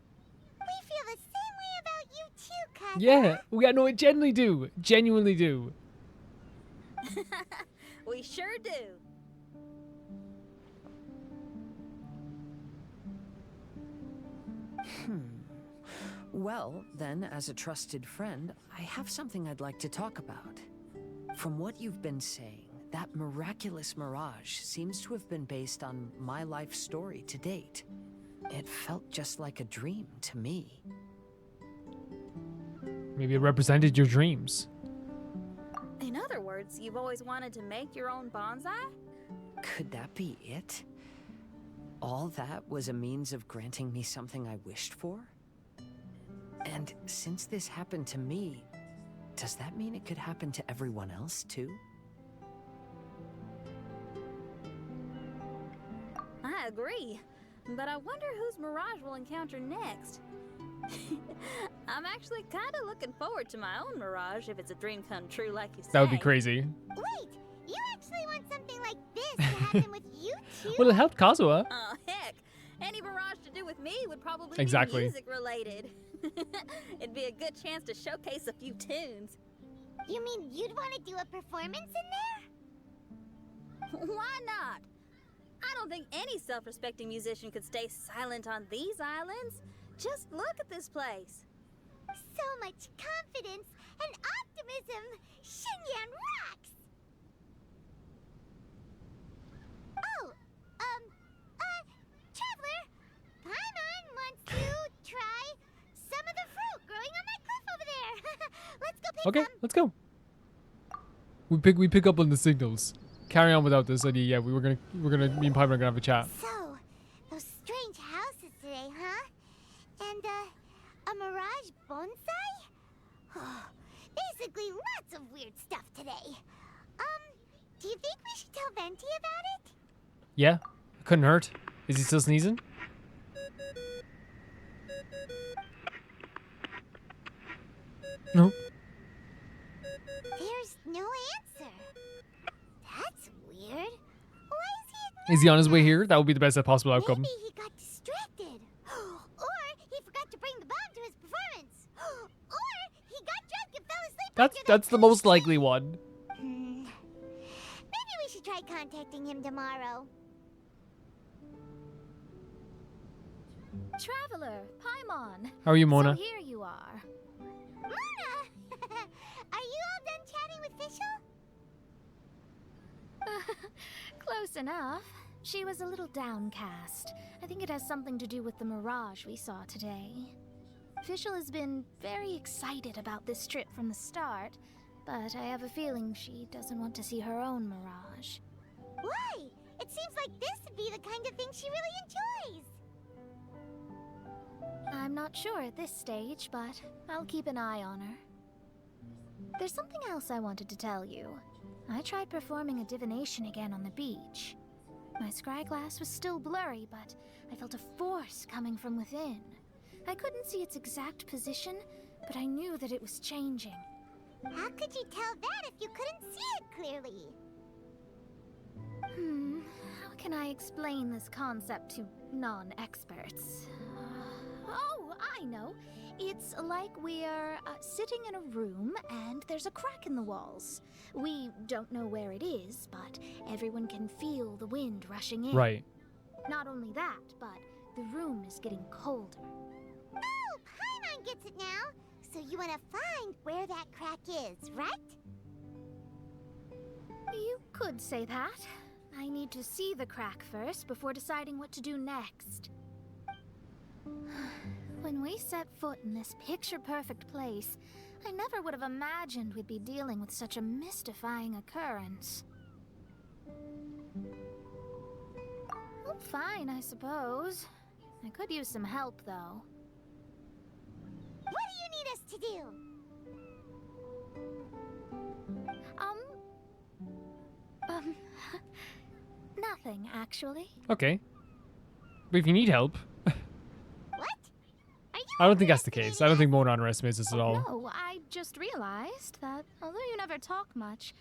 We feel the same way about you too, Kazuha. Yeah, no, I genuinely do. Genuinely do. We sure do. Well, then, as a trusted friend, I have something I'd like to talk about. From what you've been saying, that miraculous mirage seems to have been based on my life story to date. It felt just like a dream to me. Maybe it represented your dreams. In other words, you've always wanted to make your own bonsai? Could that be it? All that was a means of granting me something I wished for? And since this happened to me, does that mean it could happen to everyone else too? I agree, but I wonder whose mirage we'll encounter next. I'm actually kind of looking forward to my own mirage if it's a dream come true like you say. That would be crazy. Wait, you actually want something like this to happen with you too? Well, it helped Kazuha. Oh, heck. Any mirage to do with me would probably Exactly. be music related. It'd be a good chance to showcase a few tunes. You mean you'd want to do a performance in there? Why not? I don't think any self-respecting musician could stay silent on these islands. Just look at this place. So much confidence and optimism. Xinyan rocks! Oh, Traveler, Paimon wants to try some of the fruit growing on that cliff over there. Let's go pick Okay, some. let's go. We pick up on the signals. Carry on without this idea. Yeah, me and Piper are gonna have a chat. So, those strange houses today, huh? And, a mirage bonsai? Oh, basically lots of weird stuff today. Do you think we should tell Venti about it? Yeah, couldn't hurt. Is he still sneezing? No. There's no answer. That's weird. Why is he Is he on his way here? That would be the best possible outcome. Maybe he got distracted. Or he forgot to bring the bomb to his performance. Or he got drunk and fell asleep. That's the most likely one. Maybe we should try contacting him tomorrow. Traveler, Paimon. How are you, Mona? So here you are. Mona! Are you all done chatting with Fischl? Close enough. She was a little downcast. I think it has something to do with the mirage we saw today. Fischl has been very excited about this trip from the start, but I have a feeling she doesn't want to see her own mirage. Why? It seems like this would be the kind of thing she really enjoys. I'm not sure at this stage, but I'll keep an eye on her. There's something else I wanted to tell you. I tried performing a divination again on the beach. My scryglass was still blurry, but I felt a force coming from within. I couldn't see its exact position, but I knew that it was changing. How could you tell that if you couldn't see it clearly? How can I explain this concept to non-experts? Oh, I know. It's like we're sitting in a room and there's a crack in the walls. We don't know where it is, but everyone can feel the wind rushing in. Right. Not only that, but the room is getting colder. Oh, Paimon gets it now. So you want to find where that crack is, right? You could say that. I need to see the crack first before deciding what to do next. When we set foot in this picture-perfect place, I never would have imagined we'd be dealing with such a mystifying occurrence. Oh, fine, I suppose. I could use some help, though. What do you need us to do? Nothing, actually. Okay. But if you need help... What? I don't think that's the case. I don't think Mona underestimates us at all. No, I just realized that although you never talk much,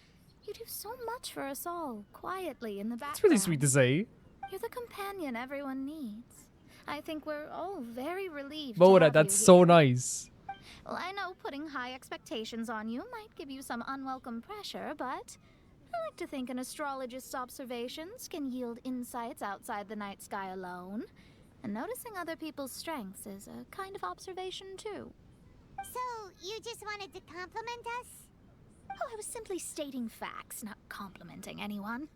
you do so much for us all, quietly in the background. That's really sweet to say. You're the companion everyone needs. I think we're all very relieved Mona, to have that's you so here. nice. Well, I know putting high expectations on you might give you some unwelcome pressure, but I like to think an astrologist's observations can yield insights outside the night sky alone. And noticing other people's strengths is a kind of observation, too. So, you just wanted to compliment us? Oh, I was simply stating facts, not complimenting anyone.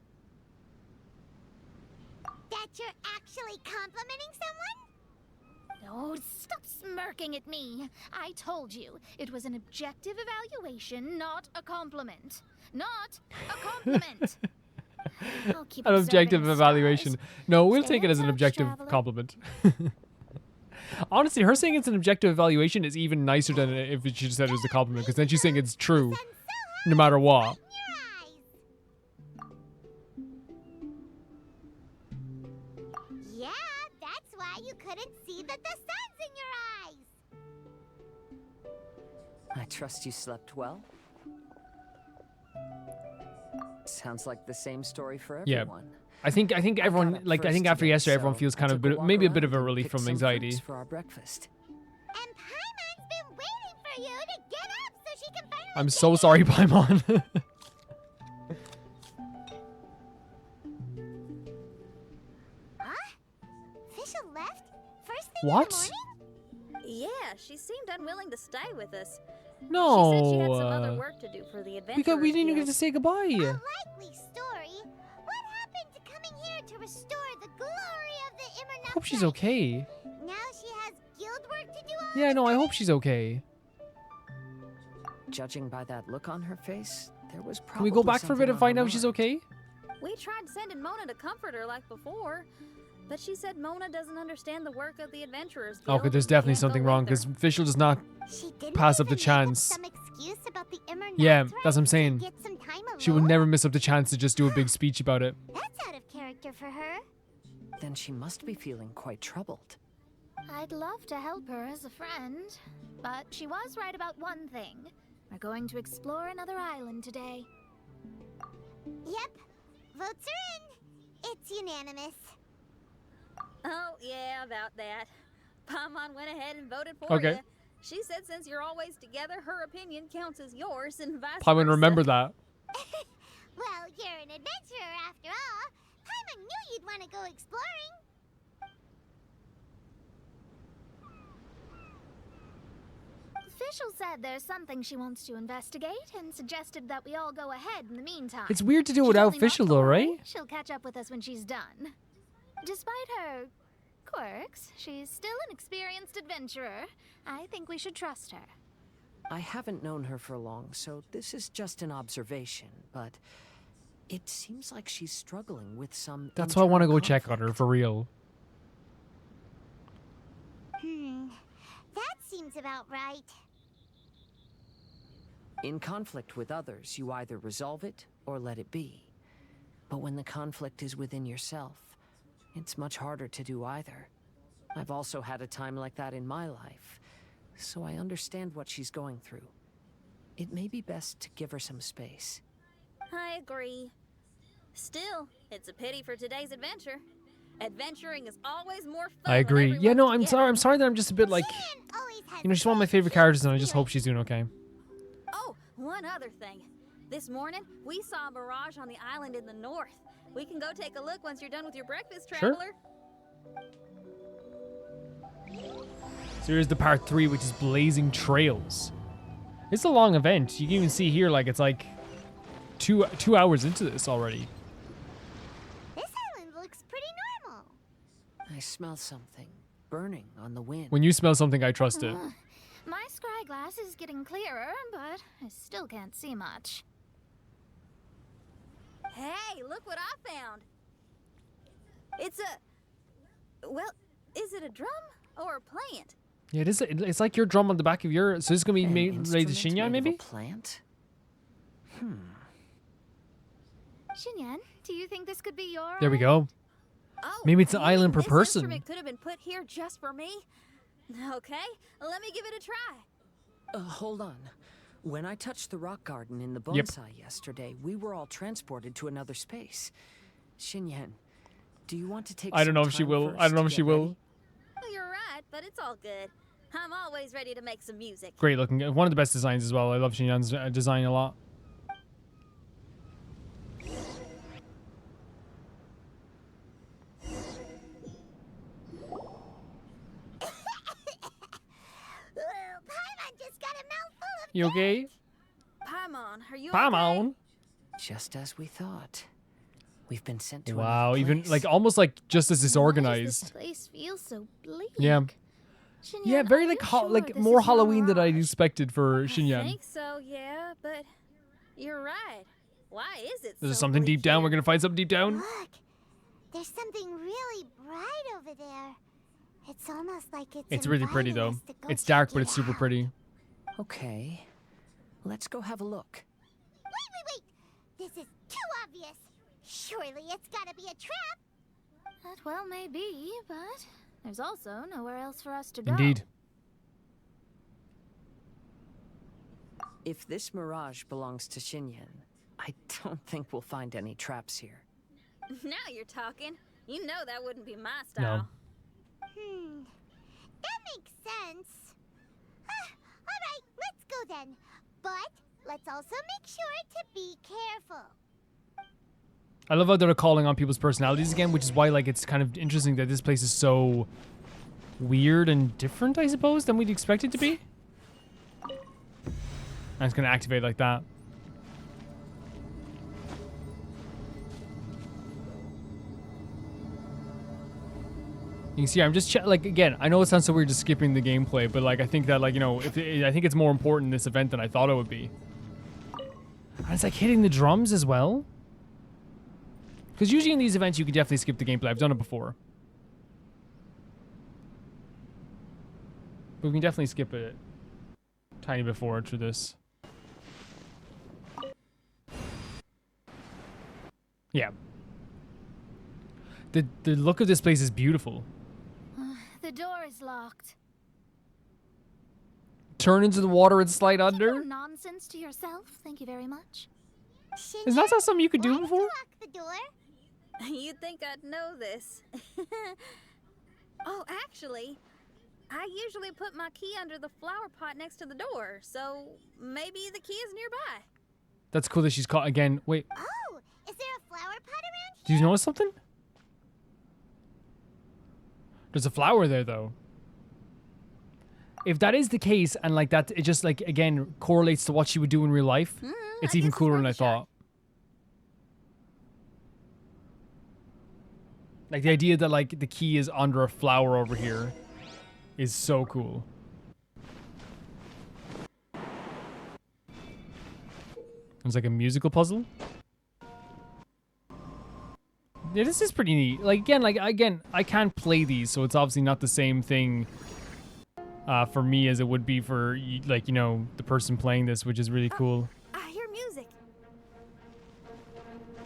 That you're actually complimenting someone? Oh, stop smirking at me. I told you, it was an objective evaluation, not a compliment. Not a compliment! I'll keep An objective observing evaluation. stars. No, we'll Stay take it in as an touch, objective traveler. compliment. Honestly, her saying it's an objective evaluation is even nicer than if she just said it was a compliment, because then she's saying it's true, no matter what. Yeah, that's why you couldn't see that the sun's in your eyes. I trust you slept well. Sounds like the same story for Yeah. everyone. I think everyone, like, I think after yesterday, everyone feels kind of maybe a bit of a relief from anxiety. For our breakfast. And Paimon's been waiting for you to get up so she can finally I'm so sorry, Paimon. Huh? Fischl left? First thing What? in the morning? Yeah, she seemed unwilling to stay with us. No. She said she had some other work to do for the adventure. We didn't even get to say goodbye. Likely story. What happened to coming here to restore the glory of the I hope she's okay. Now she has guild work to do all Yeah, no, I hope she's okay. Judging by that look on her face, there was probably Can we go back for a bit and find out if she's okay? We tried sending Mona to comfort her like before, but she said Mona doesn't understand the work of the Adventurers Guild. Okay, there's and definitely can't go something with wrong, her. because Fischl does not She didn't pass up the even make up chance. some excuse about the Immer Yeah, Nights, that's what I'm right? saying. Get some time She would alone? never miss up the chance to just do a big speech about it. That's out of character for her. Then she must be feeling quite troubled. I'd love to help her as a friend, but she was right about one thing. We're going to explore another island today. Yep. Votes are in. It's unanimous. Oh, yeah, about that. Paimon went ahead and voted for Okay. you. She said since you're always together, her opinion counts as yours and vice Paimon, versa. remember that. Well, you're an adventurer after all. Paimon knew you'd want to go exploring. Fischl said there's something she wants to investigate and suggested that we all go ahead in the meantime. It's weird to do She without told me not Fischl to though, worry. right? She'll catch up with us when she's done. Despite her quirks, she's still an experienced adventurer. I think we should trust her. I haven't known her for long, so this is just an observation, but it seems like she's struggling with some. That's why I want to go internal check on her for real. That seems about right. In conflict with others, you either resolve it or let it be. But when the conflict is within yourself, it's much harder to do either. I've also had a time like that in my life, so I understand what she's going through. It may be best to give her some space. I agree. Still, it's a pity for today's adventure. Adventuring is always more fun. I agree. Yeah, no, I'm sorry. I'm sorry that I'm just a bit like, you know, she's one of my favorite characters, and I just hope she's doing okay. Oh, one other thing. This morning, we saw a mirage on the island in the north. We can go take a look once you're done with your breakfast, Sure. traveler. So here's the part 3, which is Blazing Trails. It's a long event. You can even see here, like, it's like two hours into this already. This island looks pretty normal. I smell something burning on the wind. When you smell something, I trust it. My scry glass is getting clearer, but I still can't see much. Hey, look what I found. It's a... Well, is it a drum or a plant? Yeah, it is. It's like your drum on the back of your. So this is gonna be made to Xinyan, maybe. Plant. Xinyan, do you think this could be your? There we go. Oh, Maybe it's an you island mean per this person. instrument could have been put here just for me? Okay, let me give it a try. Hold on. When I touched the rock garden in the Yep. bonsai yesterday, we were all transported to another space. Xinyan, do you want to take I don't some know if she time will. I first don't know to if she get will. ready? Well, you're right, but it's all good. I'm always ready to make some music. Great looking. One of the best designs as well. I love Xinyan's design a lot. Paimon just got a mouthful of You okay? Paimon, are you Paimon. Just as we thought. We've been sent to Wow, another even place. like almost like just as This disorganized. place feels so bleak. Yeah. Xinyan, Yeah, very are like you sure like this more is Halloween your than I'd mirage? expected for I Xinyan. think so, yeah, but you're right. Why is it There's so something bleak deep down. here? We're gonna find something deep down. Look, there's something really bright over there. It's almost like it's It's really pretty inviting though. us to go It's dark, check but it it's super out. pretty. Okay. Let's go have a look. Wait! This is too obvious. Surely it's gotta be a trap. That well may be, but there's also nowhere else for us to go. Indeed. If this mirage belongs to Xinyan, I don't think we'll find any traps here. Now you're talking. You know that wouldn't be my No. style. That makes sense. All right, let's go then. But let's also make sure to be careful. I love how they're calling on people's personalities again, which is why like it's kind of interesting that this place is so weird and different, I suppose, than we'd expect it to be. And it's gonna activate like that. You can see I'm just like again. I know it sounds so weird just skipping the gameplay, but like I think that like you know I think it's more important in this event than I thought it would be. And it's like hitting the drums as well. Because usually in these events you can definitely skip the gameplay. I've done it before. But we can definitely skip it tiny bit forward through this. Yeah. The look of this place is beautiful. The door is locked. Turn into the water and slide Keep under? your nonsense to yourself. Thank you very much. Is that something you could do before? Lock the door. You'd think I'd know this. Oh, actually, I usually put my key under the flower pot next to the door, so maybe the key is nearby. That's cool that she's caught again. Wait, Oh, is there a flower pot around do you notice something? There's a flower there though. if that is the case, and like that, it just like again correlates to what she would do in real life. It's even cooler than I thought. Like the idea that like the key is under a flower over here is so cool. It's like a musical puzzle. Yeah, this is pretty neat. Like again, I can't play these, so it's obviously not the same thing for me as it would be for like, you know, the person playing this, which is really cool. I hear music.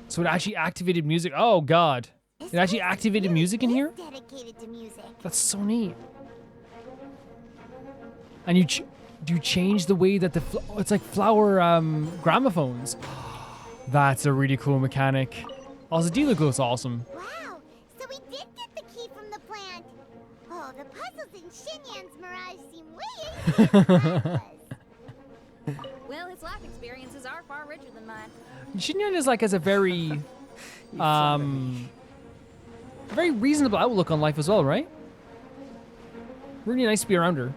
So it actually activated music. Oh god. It actually activated music in here? Dedicated to music. That's so neat. And you change the way that it's like flower gramophones. That's a really cool mechanic. Also, Dealer looks awesome. Wow, so we did get the key from the plant. Oh, the puzzles in Xinyan's Mirage seem way easier than Well, his life experiences are far richer than mine. Xinyan is like has a very very reasonable outlook on life as well, right? Really nice to be around her.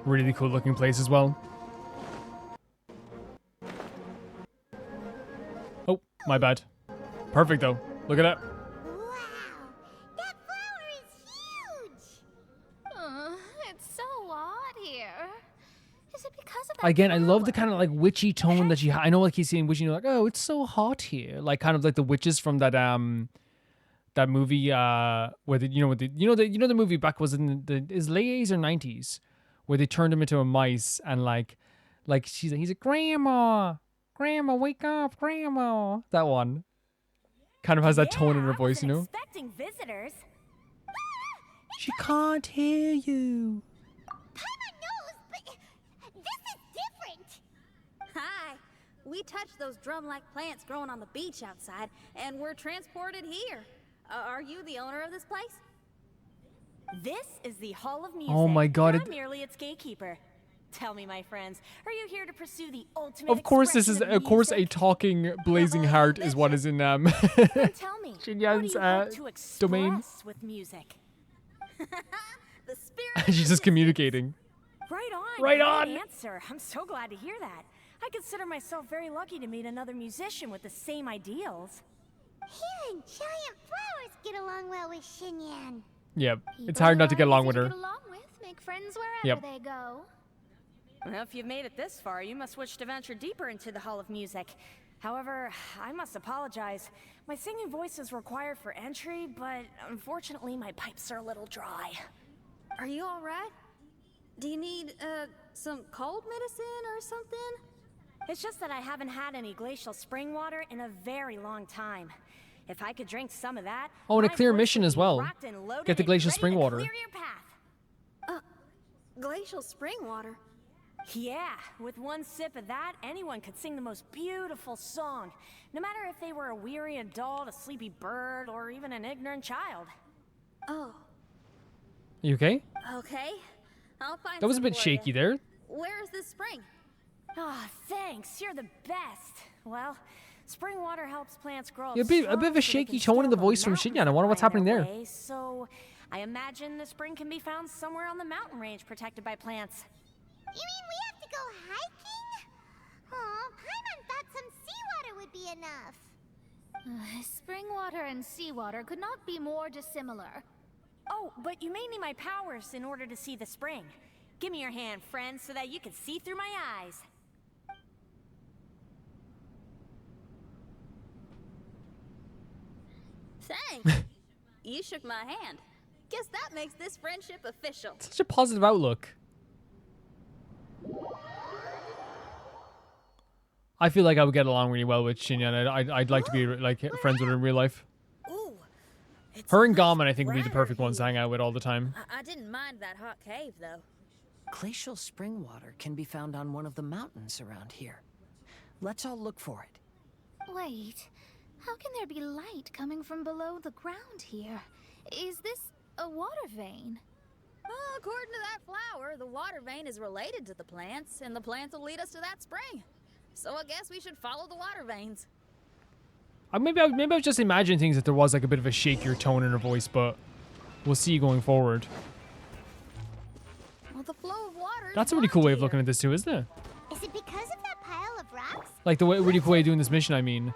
Really cool looking place as well. Oh, my bad. Perfect though. Look at that. It's so hot here. Is it because of that? Again, I love the kind of like witchy tone that she I know like he's saying witchy, like, oh, it's so hot here. Like kind of like the witches from that that movie where the the movie back was in the is late 80s or 90s where they turned him into a mice and like he's a grandma, wake up, grandma. That one kind of has that tone in her voice, you know. Expecting visitors. She can't hear you. Paimon knows, but this is different. Hi. We touched those drum-like plants growing on the beach outside, and we're transported here. Are you the owner of this place? This is the Hall of Music. Oh my god. I'm merely its gatekeeper. Tell me, my friends, are you here to pursue the ultimate Of course, this is expression of course a talking blazing heart is what is in Then tell me, what do Xinyan's you hope to express domain. with music? The spirit. She's just communicating. Right on. Right great on. answer. I'm so glad to hear that. I consider myself very lucky to meet another musician with the same ideals. Here and giant flowers get along well with Xinyan. Yep, it's hard not to get along with her. Get along with, make friends wherever Yep. they go. Well, if you've made it this far, you must wish to venture deeper into the Hall of Music. However, I must apologize. My singing voice is required for entry, but unfortunately my pipes are a little dry. Are you all right? Do you need some cold medicine or something? It's just that I haven't had any glacial spring water in a very long time. If I could drink some of that. Oh, and a my clear voice mission would as be well. rocked and loaded Get the and glacial ready spring to water. clear your path. Glacial spring water? Yeah, with one sip of that, anyone could sing the most beautiful song. No matter if they were a weary adult, a sleepy bird, or even an ignorant child. Oh, You okay? okay. I'll find That was a some bit for shaky ya. there. Where is this spring? Ah, thanks. You're the best. Well, spring water helps plants grow. Yeah, a bit of a strong so they shaky can tone in the scale voice from mountains Xinyan. I wonder what's that find happening their there. way, so I imagine the spring can be found somewhere on the mountain range protected by plants. You mean we have to go hiking? Oh, Paimon thought some seawater would be enough. Spring water and seawater could not be more dissimilar. Oh, but you may need my powers in order to see the spring. Give me your hand, friend, so that you can see through my eyes. Thanks. You shook my hand. Guess that makes this friendship official. Such a positive outlook. I feel like I would get along really well with Xinyan. I'd like to be like friends with her in real life. Ooh, Her and Gaman, I think, would be the perfect ones to hang out with all the time. I didn't mind that hot cave, though. Glacial spring water can be found on one of the mountains around here. Let's all look for it. Wait, How can there be light coming from below the ground here? Is this a water vein? Well, according to that flower, the water vein is related to the plants, and the plants will lead us to that spring. So I guess we should follow the water veins. Maybe I was just imagining things that there was like a bit of a shakier tone in her voice, but we'll see going forward. Well, the flow of water. That's a really cool way of looking at this too, isn't it? Is it because of that pile of rocks? Like the way, really cool way of doing this mission, I mean.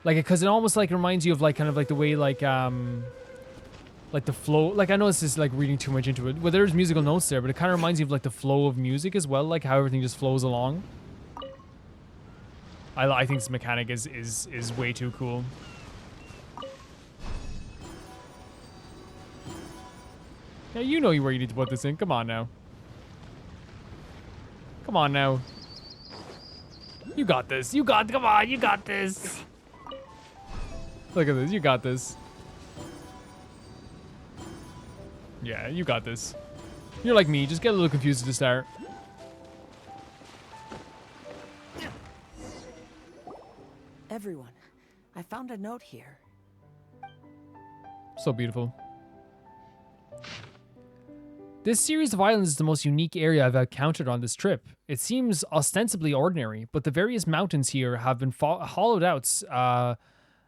Like, because it almost like reminds you of like kind of like the way like the flow. Like I know this is like reading too much into it. Well, there's musical notes there, but it kind of reminds you of like the flow of music as well, like how everything just flows along. I think this mechanic is way too cool. Yeah, you know where you need to put this in. Come on now. Come on now. You got this. Come on, you got this. Look at this. You got this. Yeah, you got this. You're like me. Just get a little confused at the start. Everyone, I found a note here. So beautiful. This series of islands is the most unique area I've encountered on this trip. It seems ostensibly ordinary, but the various mountains here have been hollowed out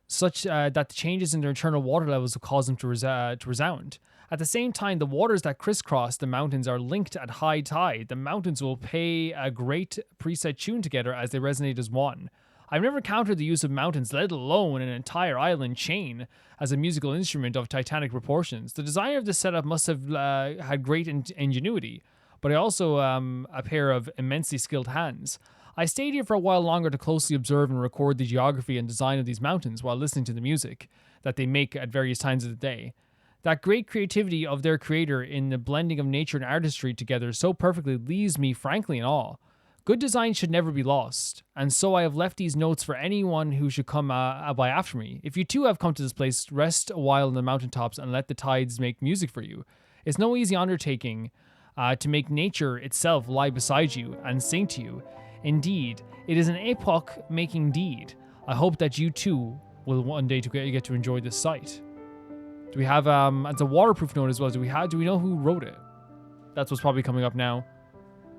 such that the changes in their internal water levels will cause them to resound. At the same time, the waters that crisscross the mountains are linked at high tide. The mountains will play a great preset tune together as they resonate as one. I've never encountered the use of mountains, let alone an entire island chain, as a musical instrument of titanic proportions. The designer of this setup must have had great ingenuity, but also a pair of immensely skilled hands. I stayed here for a while longer to closely observe and record the geography and design of these mountains while listening to the music that they make at various times of the day. That great creativity of their creator in the blending of nature and artistry together so perfectly leaves me frankly in awe. Good design should never be lost, and so I have left these notes for anyone who should come by after me. If you too have come to this place, rest a while on the mountaintops and let the tides make music for you. It's no easy undertaking to make nature itself lie beside you and sing to you. Indeed, it is an epoch-making deed. I hope that you too will one day get to enjoy this sight. Do we have it's a waterproof note as well? Do we know who wrote it? That's what's probably coming up now.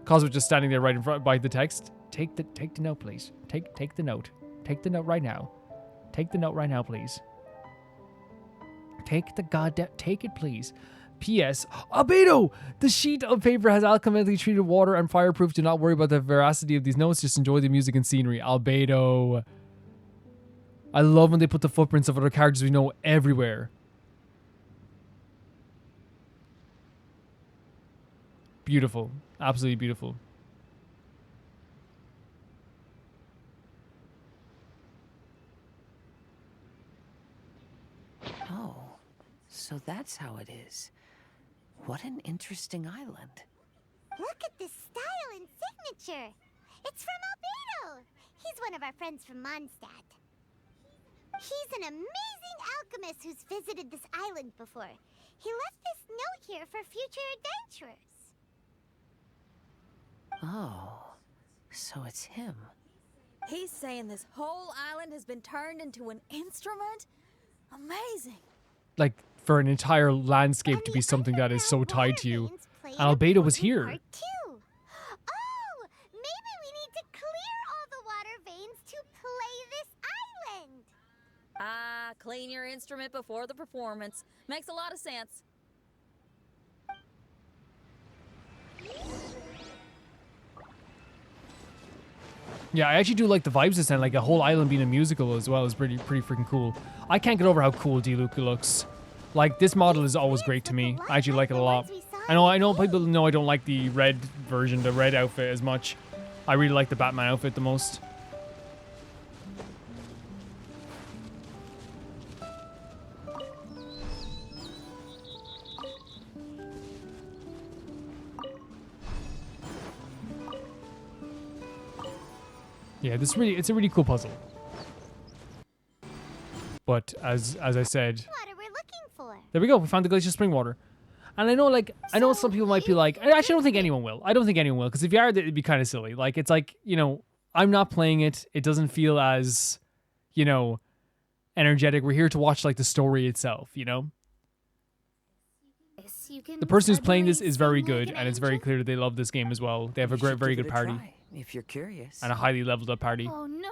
Kazuha just standing there right in front by the text. Take the note, please. Take the note. Take the note right now. Take the note right now, please. Take it, please. P.S. Albedo! The sheet of paper has alchemically treated water and fireproof. Do not worry about the veracity of these notes. Just enjoy the music and scenery. Albedo. I love when they put the footprints of other characters we know everywhere. Beautiful. Absolutely beautiful. Oh, so that's how it is. What an interesting island. Look at this style and signature. It's from Albedo. He's one of our friends from Mondstadt. He's an amazing alchemist who's visited this island before. He left this note here for future adventurers. Oh, so it's him. He's saying this whole island has been turned into an instrument? Amazing. Like, for an entire landscape to be something that is so tied to you. And Albedo was here. Oh, maybe we need to clear all the water veins to play this island. Ah, clean your instrument before the performance. Makes a lot of sense. Yeah, I actually do like the vibes this time. Like a whole island being a musical as well is pretty freaking cool. I can't get over how cool DeLuca looks. Like, this model is always great to me. I actually like it a lot. I know people know I don't like the red version, the red outfit as much. I really like the Batman outfit the most. Yeah, it's a really cool puzzle. But as I said, What are we looking for? there we go. We found the glacial spring water. And I know some people might be like, I actually don't think anyone will. I don't think anyone will, because if you are, it'd be kind of silly. Like, it's like, you know, I'm not playing it. It doesn't feel as, you know, energetic. We're here to watch like the story itself, you know? Yes, you can The person who's playing this suddenly is very sing like good, an and it's very angel. clear that they love this game as well. They have a You should very give good it a party. try, if you're curious. And a highly leveled up party. Oh, no.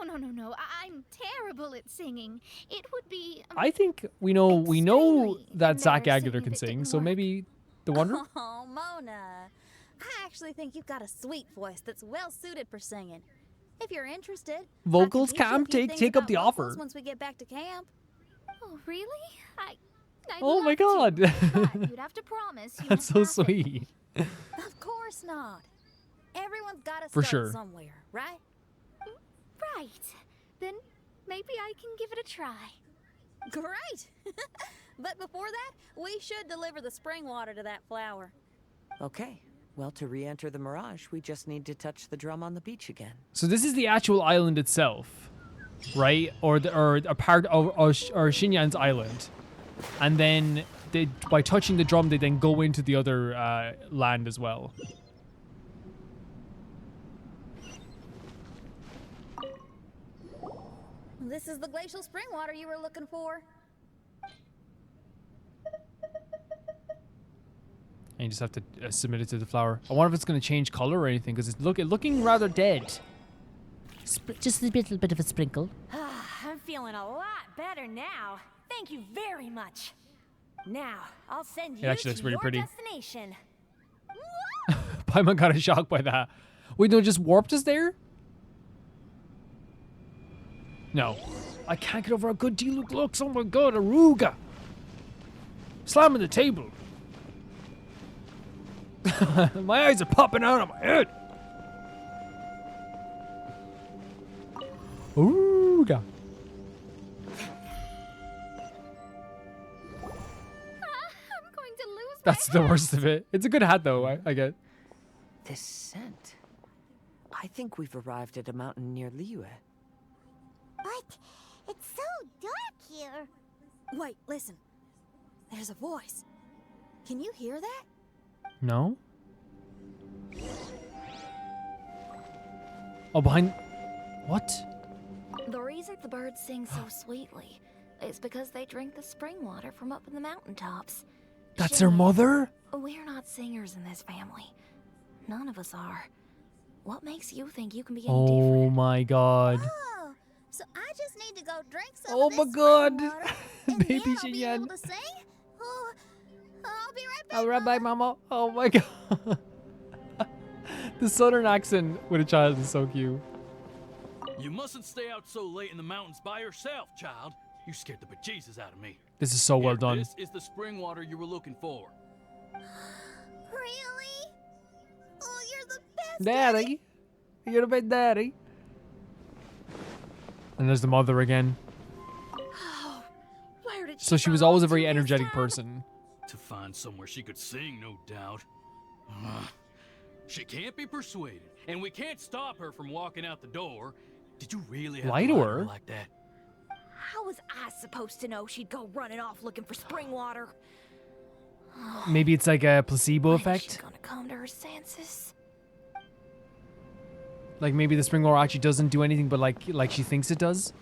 I'm terrible at singing. It would be... I think we know that Zach Aguilar embarrassing can if it sing, didn't so work. maybe the Wonder? Oh, Mona. I actually think you've got a sweet voice that's well suited for singing. If you're interested, Vocals, I can teach you a Cam? few Take things up the about vocals offer. once we get back to camp. Oh, really? I'd Oh my love to, god. but you'd have to promise you That's so won't have it. sweet. Of course not. Everyone's got to For start sure. somewhere, right? Right. Then maybe I can give it a try. Great. But before that, we should deliver the spring water to that flower. Okay. Well, to re-enter the Mirage, we just need to touch the drum on the beach again. So this is the actual island itself, right? Or a part of or Xinyan's island. And then by touching the drum, they then go into the other land as well. This is the glacial spring water you were looking for. And you just have to submit it to the flower. I wonder if it's going to change color or anything, because it's looking rather dead. Just a little bit of a sprinkle. I'm feeling a lot better now. Thank you very much. Now, I'll send you actually looks to pretty your pretty. destination. Paimon got a shock by that. Wait, no, just warped us there? No. I can't get over how good D-Luke looks. Oh my god, Aruga. Slamming the table. My eyes are popping out of my head. Aruga. I'm going to lose That's the worst of it. It's a good hat though, I get. This scent. I think we've arrived at a mountain near Liyue. But it's so dark here. Wait, listen. There's a voice. Can you hear that? No? Oh, behind... What? The reason the birds sing so sweetly is because they drink the spring water from up in the mountaintops. That's their mother? We're not singers in this family. None of us are. What makes you think you can be any Oh my god. Oh, so I just need to go drink some Oh of my this god. spring water, and Baby then I'll be Xinyan. able to sing? Oh, I'll be right back. I'll right back, Mama. Oh my god. The southern accent with a child is so cute. You mustn't stay out so late in the mountains by yourself, child. You scared the bejesus out of me. This is so well Here, done. This is the spring water you were looking for. Really? Oh, you're the best. Daddy. You're the big daddy. And there's the mother again. Where did So she was always a very energetic person. To find somewhere she could sing, no doubt. Ugh. She can't be persuaded, and we can't stop her from walking out the door. Did you really have Lie to to lie her? like that? How was I supposed to know she'd go running off looking for spring water? Maybe it's like a placebo effect. gonna come to her senses? Like maybe the spring water actually doesn't do anything, but like she thinks it does.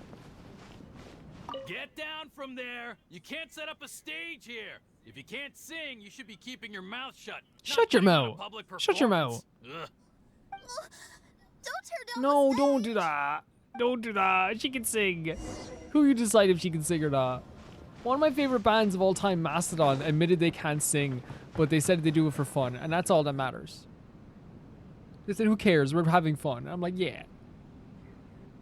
Get down from there! You can't set up a stage here! If you can't sing, you should be keeping your mouth shut. Shut your mouth. Shut your mouth. Ugh. Don't turn down No, don't do that. Don't do that. She can sing. Who you decide if she can sing or not? One of my favorite bands of all time, Mastodon, admitted they can't sing, but they said they do it for fun, and that's all that matters. They said, who cares? We're having fun. I'm like, yeah.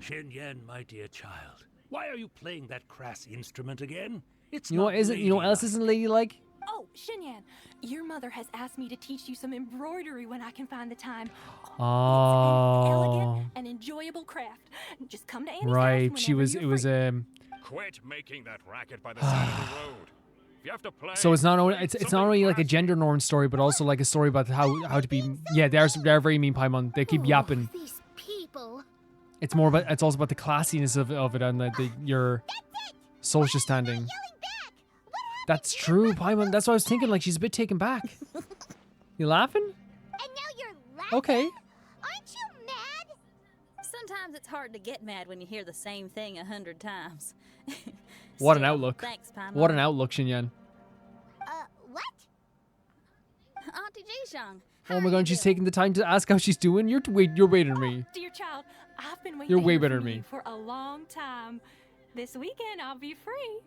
Xinyan, my dear child, why are you playing that crass instrument again? It's You know what not isn't? You know what else isn't ladylike? Oh, Xinyan, your mother has asked me to teach you some embroidery when I can find the time. Oh, An enjoyable craft. Just come to Annie's right. house She was. whenever It was. Quit making that racket by the side of the road. If you have to play. So it's not only it's not only like a gender norm story, but also like a story about how to be. Yeah, they're very mean, Paimon. They keep yapping. These people. It's more about. It's also about the classiness of it and your social standing. That's true, Paimon. That's what I was thinking. Like she's a bit taken back. You laughing? And now you're laughing? Okay. Aren't you mad? Sometimes it's hard to get mad when you hear the same thing 100 times. What an Still, outlook. Thanks, Paimon. What an outlook, Xinyan. What? Auntie Jishang. Oh my god, she's taking the time to ask how she's doing. You're way better than me. Dear child, I've been waiting You're to way hear better from than you me. for a long time. This weekend I'll be free.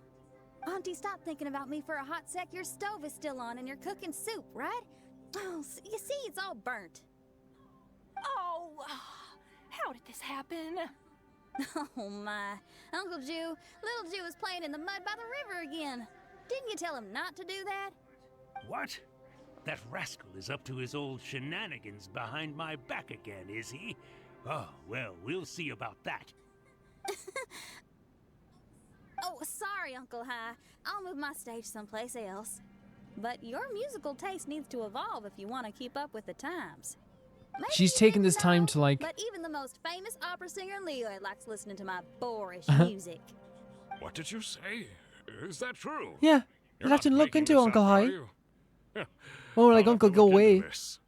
Auntie, stop thinking about me for a hot sec. Your stove is still on and you're cooking soup, right? Oh, you see, it's all burnt. Oh, how did this happen? Oh my. Uncle Jew, little Jew is playing in the mud by the river again. Didn't you tell him not to do that? What? That rascal is up to his old shenanigans behind my back again, is he? Oh, well, we'll see about that. Oh, sorry, Uncle High. I'll move my stage someplace else. But your musical taste needs to evolve if you want to keep up with the times. Maybe She's you taking didn't this time know, to like... But even the most famous opera singer Leo likes listening to my boorish Uh-huh. music. What did you say? Is that true? Yeah, You're you'll have to not look making into this Uncle up, are High. you? Oh, like I'll have to Uncle, go look into away. this.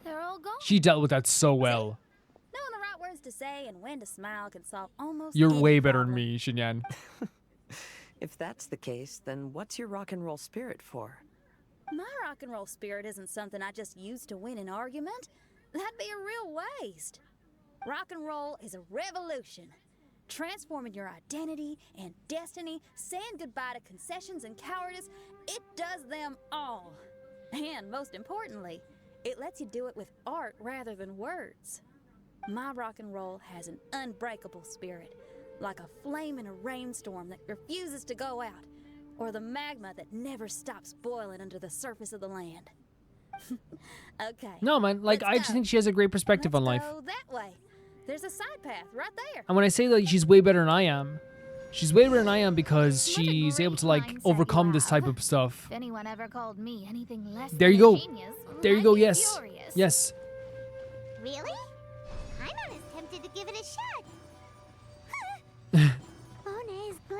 They're all gone. She dealt with that so well. Knowing the right words to say and when to smile can solve almost You're any way better than problem. me, Xinyan. If that's the case, then what's your rock and roll spirit for? My rock and roll spirit isn't something I just use to win an argument. That'd be a real waste. Rock and roll is a revolution. Transforming your identity and destiny, saying goodbye to concessions and cowardice, it does them all. And most importantly, it lets you do it with art rather than words. My rock and roll has an unbreakable spirit, like a flame in a rainstorm that refuses to go out, or the magma that never stops boiling under the surface of the land. Okay. No, man, like, I just think she has a great perspective on life. Go that way. There's a side path right there. And when I say that she's way better than I am, she's way better than I am because she's able to, like, overcome this type of stuff. If anyone ever called me anything less There you than go. a genius, There you I'd go, be yes. furious. Yes. Really? I'm not as tempted to give it a shot.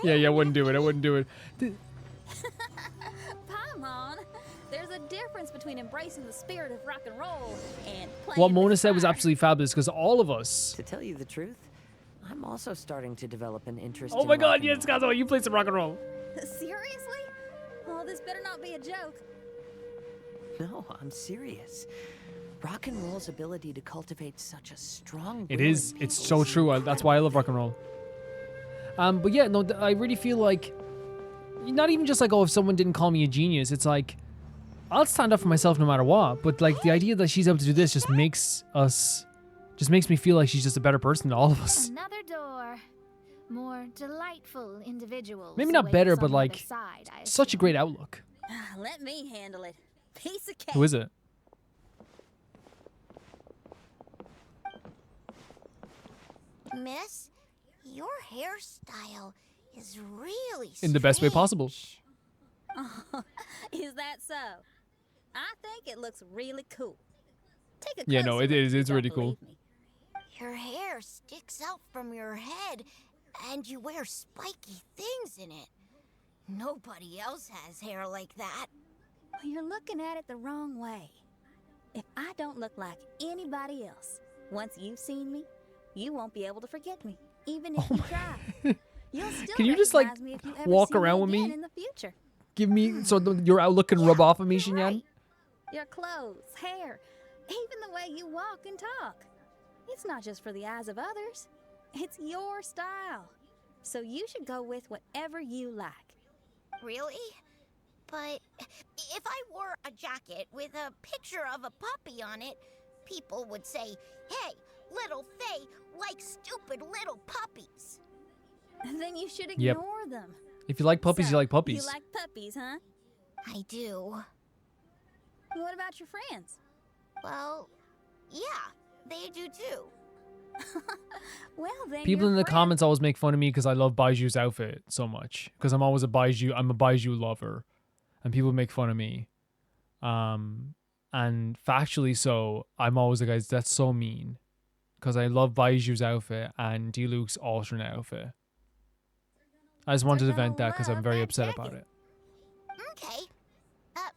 Yeah, I wouldn't do it. I wouldn't do it. Paimon, there's a difference between embracing the spirit of rock and roll and playing What with Mona said was fire. absolutely fabulous because all of us... To tell you the truth, I'm also starting to develop an interest Oh in my rock god, and yes, roll. Kazuha, you play some rock and roll. Seriously? Oh, this better not be a joke. No, I'm serious. Rock and roll's ability to cultivate such a strong It will in is. It's so true. That's why I love rock and roll. But yeah, no, I really feel like... Not even just like, oh, if someone didn't call me a genius, it's like... I'll stand up for myself no matter what. But like, the idea that she's able to do this just makes us... Just makes me feel like she's just a better person than all of us. Another door. More delightful individuals. Maybe not awaits better, on but the like... other side, I Such a great outlook. Let me handle it. Piece of cake. Who is it? Miss, your hairstyle is really In the best way strange. possible. Is that so? I think it looks really cool. Take a Yeah, no, closer it look if is. you It's don't really cool. believe me. Your hair sticks out from your head, and you wear spiky things in it. Nobody else has hair like that. Well, you're looking at it the wrong way. If I don't look like anybody else, once you've seen me, you won't be able to forget me, even if you try. You'll still Can you just, like, recognize me if you ever walk see around me with me? again in the future. Give me... So your outlook can rub off of me, Xinyan? Your clothes, hair, even the way you walk and talk. It's not just for the eyes of others. It's your style. So you should go with whatever you like. Really? But if I wore a jacket with a picture of a puppy on it, people would say, "Hey, little Faye likes stupid little puppies." Then you should Yep. ignore them. If you like puppies, you like You puppies. like puppies, huh? I do. What about your friends? Well, yeah, they do too. Well, then People your in the friends- comments always make fun of me because I love Baiju's outfit so much. Because I'm always a Baiju lover. And people make fun of me. And factually so, I'm always like, guys, that's so mean. Because I love Baiju's outfit and Diluc's alternate outfit. I just wanted to vent that because I'm very upset about it. Okay.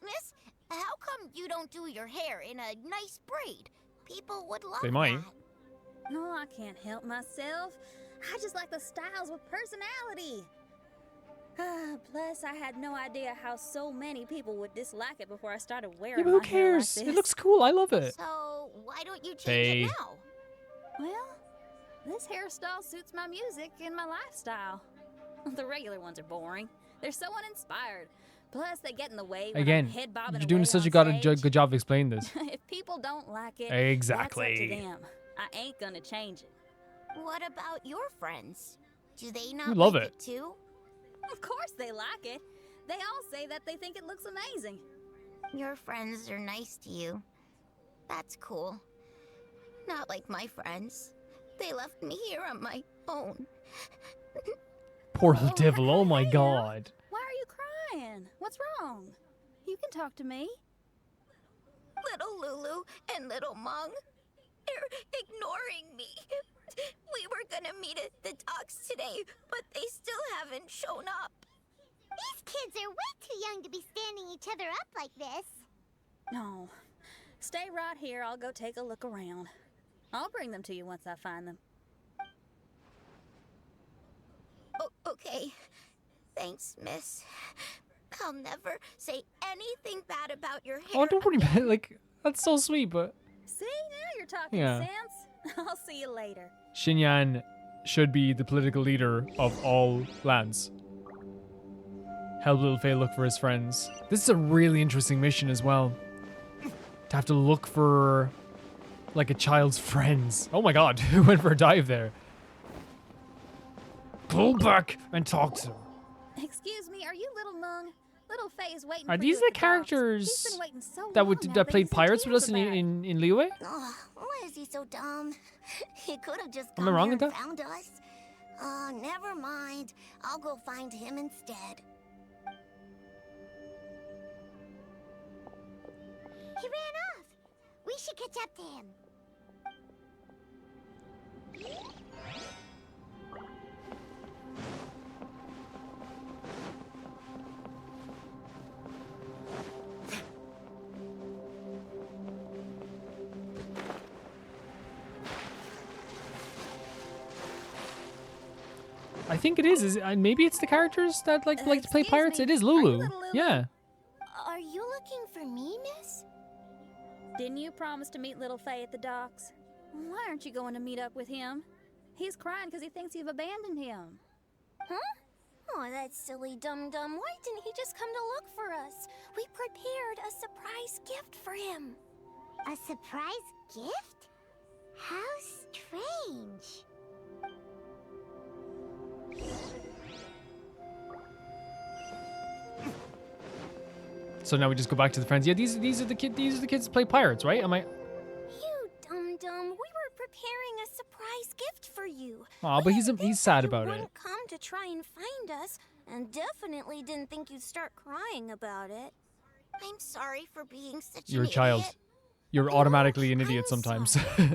Miss, how come you don't do your hair in a nice braid? People would love They might. that. No, I can't help myself. I just like the styles with personality. Plus, I had no idea how so many people would dislike it before I started wearing Yeah, but who my hair like cares? this. It looks cool. I love it. So, why don't you change Hey. it now? Well, this hairstyle suits my music and my lifestyle. The regular ones are boring. They're so uninspired. Plus, they get in the way when Again, I'm head bobbing you're doing away such on a stage. good job of explaining this. If people don't like it, Exactly. that's up to them. I ain't gonna change it. What about your friends? Do they not We love like it. it too? Of course they like it. They all say that they think it looks amazing. Your friends are nice to you. That's cool. Not like my friends. They left me here on my own. Poor little devil. Oh my god. Why are you crying? What's wrong? You can talk to me. Little Lulu and little Mung, they're ignoring me. We were gonna meet at the docks today, but they still haven't shown up. These kids are way too young to be standing each other up like this. No. Stay right here. I'll go take a look around. I'll bring them to you once I find them. Oh, okay. Thanks, miss. I'll never say anything bad about your hair. Oh, don't worry about it. Like, that's so sweet, but See, now you're talking Yeah. sense. I'll see you later. Xinyan should be the political leader of all lands. Help little Faye look for his friends. This is a really interesting mission as well. To have to look for, like, a child's friends. Oh my god, who went for a dive there? Pull back and talk to her. Excuse me, are you Little Mung? Little Faye's waiting Are for these you the at the docks. He's characters been waiting so that long would now that played he's in pirates with tears us in about it. in Liyue? Oh, why is he so dumb? He could have just Am I come wrong here with and that? found us. Never mind. I'll go find him instead. He ran off. We should catch up to him. I think it is maybe it's the characters that like to play Excuse pirates. me, It is are you Lulu. little Lulu? Yeah. Are you looking for me, miss? Didn't you promise to meet Little Faye at the docks? Why aren't you going to meet up with him? He's crying because he thinks you've abandoned him. Huh? Oh, that silly dum-dum. Why didn't he just come to look for us? We prepared a surprise gift for him. A surprise gift? How strange. So now we just go back to the friends. Yeah, these are the kids that play pirates, right? Am I? You dum-dum. We were preparing a surprise gift for you. Aw, but he's sad about You it. wouldn't come to try and find us, and definitely didn't think you'd start crying about it. I'm sorry for being such You're a an child. idiot. You're automatically an idiot sometimes. You're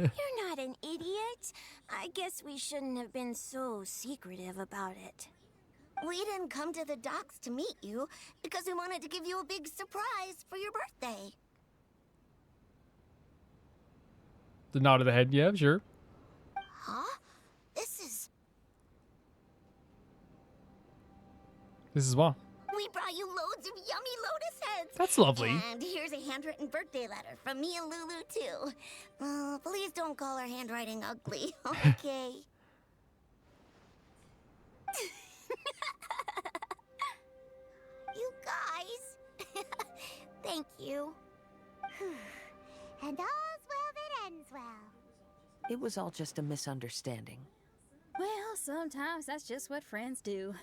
not an idiot. I guess we shouldn't have been so secretive about it. We didn't come to the docks to meet you because we wanted to give you a big surprise for your birthday. The nod of the head. Yeah, sure. Huh? This This is what? We brought you loads of yummy lotus heads. That's lovely. And here's a handwritten birthday letter from me and Lulu, too. Please don't call our handwriting ugly, okay? You guys. Thank you. And all's well that ends well. It was all just a misunderstanding. Well, sometimes that's just what friends do.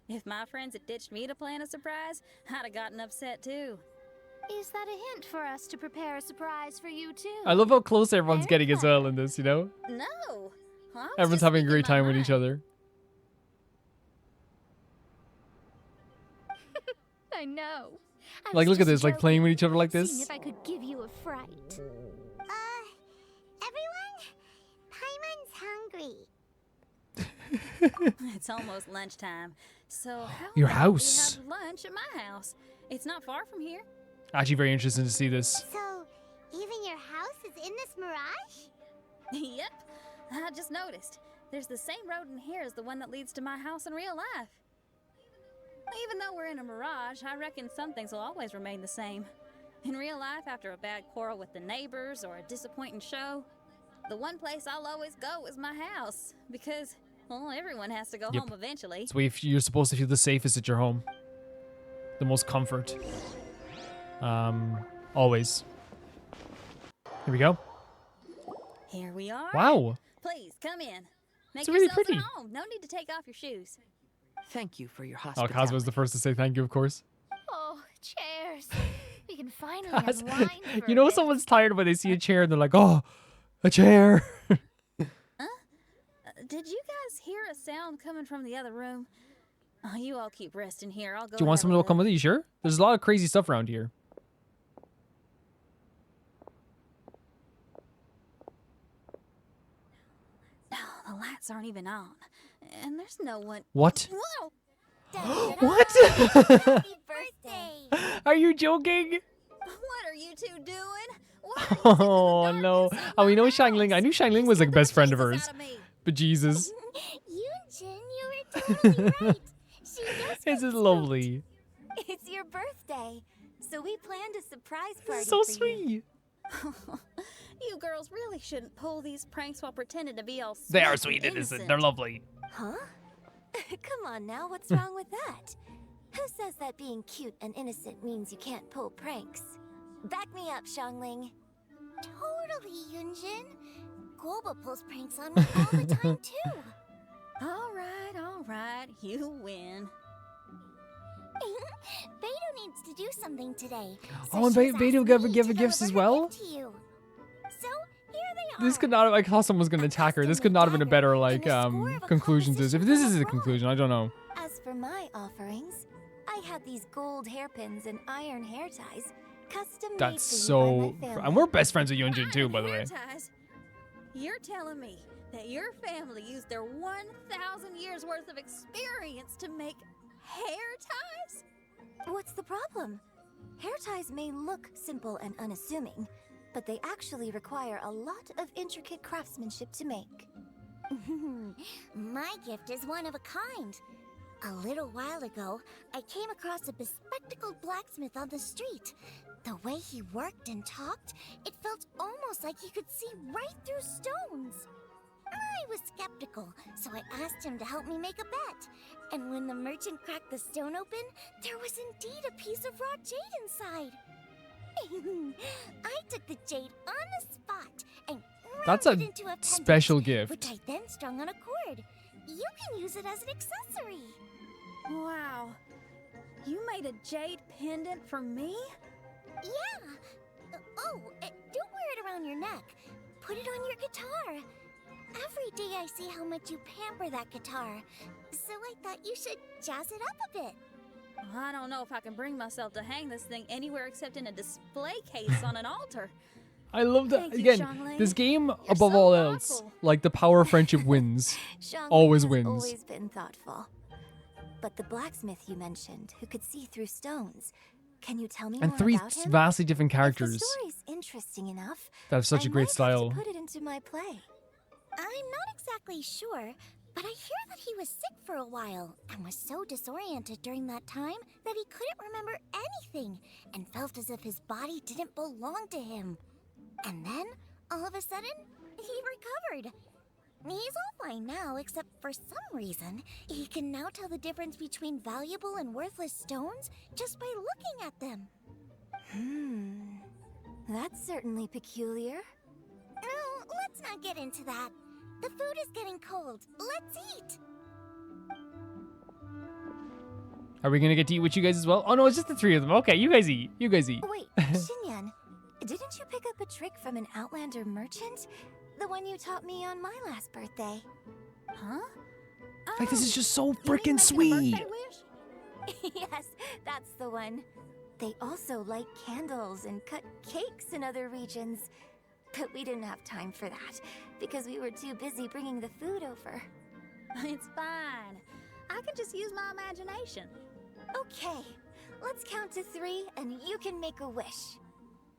If my friends had ditched me to plan a surprise, I'd have gotten upset too. Is that a hint for us to prepare a surprise for you too? I love how close everyone's getting as well in this, you know? No. I was Everyone's just having a great speaking my time with mind. each other. I know. I Like, was look at just this, like playing joking, with each other like seeing this. if I could give you a fright. Everyone? Paimon's hungry. It's almost lunchtime. So how Your about house. we have lunch at my house? It's not far from here. Actually, very interesting to see this. So, even your house is in this mirage? Yep. I just noticed. There's the same road in here as the one that leads to my house in real life. Even though we're in a mirage, I reckon some things will always remain the same. In real life, after a bad quarrel with the neighbors or a disappointing show, the one place I'll always go is my house. Because, well, everyone has to go home eventually. It's where you're supposed to feel the safest at your home. The most comfort. Always. Here we go. Here we are. Wow. Please, come in. Make It's really yourselves pretty. at home. No need to take off your shoes. Thank you for your Oh, hospitality. Kaz was the first to say thank you, of course. Oh, chairs. We can finally unwind for You know a bit. someone's tired when they see a chair and they're like, oh, a chair. Did you guys hear a sound coming from the other room? Oh, you all keep resting here. I'll go. Do you want someone to come with you? Sure. There's a lot of crazy stuff around here. No, the lights aren't even on, and there's no one. What? Whoa! What? Happy birthday! Are you joking? What are you two doing? Oh no. Oh, we know Shangling. I knew Shangling was like best friend of hers. But Jesus. Yunjin, you were totally right. She does This is lovely. It's your birthday, so we planned a surprise party. This is so for sweet. You. You girls really shouldn't pull these pranks while pretending to be all sweet. They are and sweet and innocent. They're lovely. Huh? Come on now, what's wrong with that? Who says that being cute and innocent means you can't pull pranks? Back me up, Xiangling. Totally, Yunjin. Guoba pulls pranks on me all the time, too. All right, you win. Beidou needs to do something today. Oh, and Beidou gave gifts as well? To you. So, here they are. This could not have, I thought someone was going to attack her. This could not have been a better, like, conclusion to this. If this is a conclusion, I don't know. As for my offerings, I had these gold hairpins and iron hair ties, custom made That's for you so... by my family. And we're best friends with Yunjin too, by the way. Ties? You're telling me that your family used their 1,000 years worth of experience to make hair ties? What's the problem? Hair ties may look simple and unassuming, but they actually require a lot of intricate craftsmanship to make. My gift is one of a kind. A little while ago, I came across a bespectacled blacksmith on the street. The way he worked and talked, it felt almost like he could see right through stones. I was skeptical, so I asked him to help me make a bet. And when the merchant cracked the stone open, there was indeed a piece of raw jade inside. I took the jade on the spot and That's ground a it into a pendant, special gift. which I then strung on a cord. You can use it as an accessory. Wow. You made a jade pendant for me? Yeah. Don't wear it around your neck. Put it on your guitar. Every day I see how much you pamper that guitar, so I thought you should jazz it up a bit. I don't know if I can bring myself to hang this thing anywhere except in a display case on an altar. I love that. Thank you, Again, Xiangling. this game, You're above so all else, thoughtful. like the power of friendship wins. Xiangling Always has wins. always been thoughtful. But the blacksmith you mentioned, who could see through stones, can you tell me And more three about him? vastly different If characters the story's interesting enough, that have such I a great might style. have to put it into my play. I'm not exactly sure, but I hear that he was sick for a while and was so disoriented during that time that he couldn't remember anything and felt as if his body didn't belong to him. And then, all of a sudden, he recovered. He's all fine now, except for some reason, he can now tell the difference between valuable and worthless stones just by looking at them. That's certainly peculiar. No, let's not get into that. The food is getting cold. Let's eat. Are we gonna get to eat with you guys as well? Oh no, it's just the three of them. Okay, you guys eat. You guys eat. Wait, Xinyan, didn't you pick up a trick from an Outlander merchant? The one you taught me on my last birthday. Huh? Like, this is just so freaking sweet. Yes, that's the one. They also light candles and cut cakes in other regions. But we didn't have time for that, because we were too busy bringing the food over. It's fine. I can just use my imagination. Okay, let's count to 3 and you can make a wish.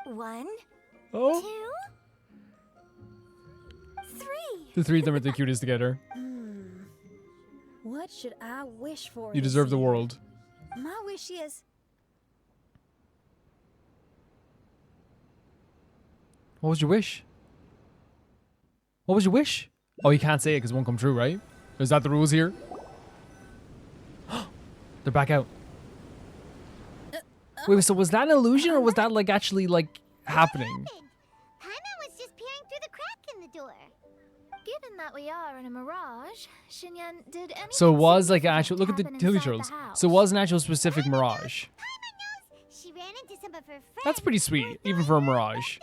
1, Oh. 2, 3. The three of them are the cutest together. What should I wish for? You deserve the world. My wish is... What was your wish? What was your wish? Oh, you can't say it because it won't come true, right? Is that the rules here? They're back out. Wait, so was that an illusion or was that like actually like happening? Paimon was just peering through the crack in the door. Given that we are in a mirage, Xinyan, did anything So it was like an actual, look at the happen Tilly inside the Turtles. house? So it was an actual specific mirage. She ran into some of her friends. That's pretty sweet, even for a mirage.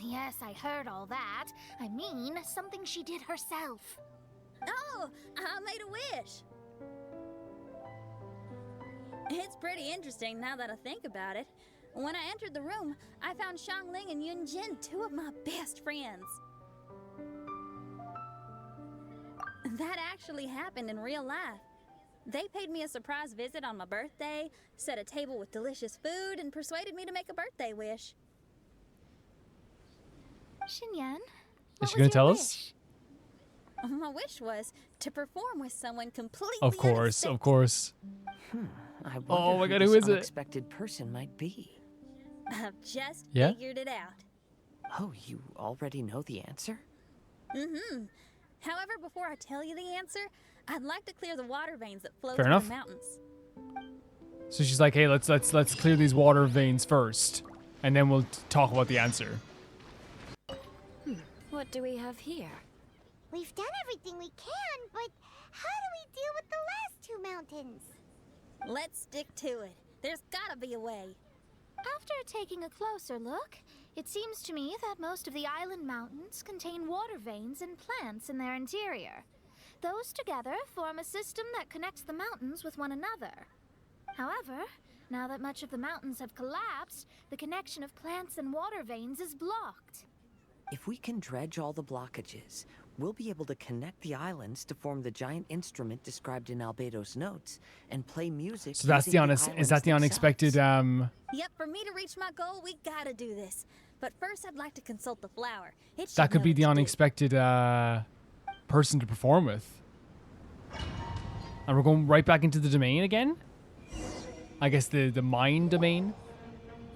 Yes, I heard all that. I mean, something she did herself. Oh, I made a wish. It's pretty interesting now that I think about it. When I entered the room, I found Xiangling and Yunjin, two of my best friends. That actually happened in real life. They paid me a surprise visit on my birthday, set a table with delicious food, and persuaded me to make a birthday wish. Xinyan, Is she gonna tell us? My wish was to perform with someone completely Of course, of course. I wonder Oh my who God, this who is it? unexpected person might be. I've just Yeah? figured it out. Oh, you already know the answer? Mm-hmm. However, before I tell you the answer, I'd like to clear the water veins that flow Fair through enough. the mountains. So she's like, hey, let's clear these water veins first, and then we'll talk about the answer. What do we have here? We've done everything we can, but how do we deal with the last 2 mountains? Let's stick to it. There's gotta be a way. After taking a closer look, it seems to me that most of the island mountains contain water veins and plants in their interior. Those together form a system that connects the mountains with one another. However, now that much of the mountains have collapsed, the connection of plants and water veins is blocked. If we can dredge all the blockages, we'll be able to connect the islands to form the giant instrument described in Albedo's notes and play music. So that's using the is that the islands unexpected Yep, for me to reach my goal, we gotta do this. But first, I'd like to consult the flower. It should that could know be what the to do. unexpected person to perform with. And we're going right back into the domain again? I guess the mine domain?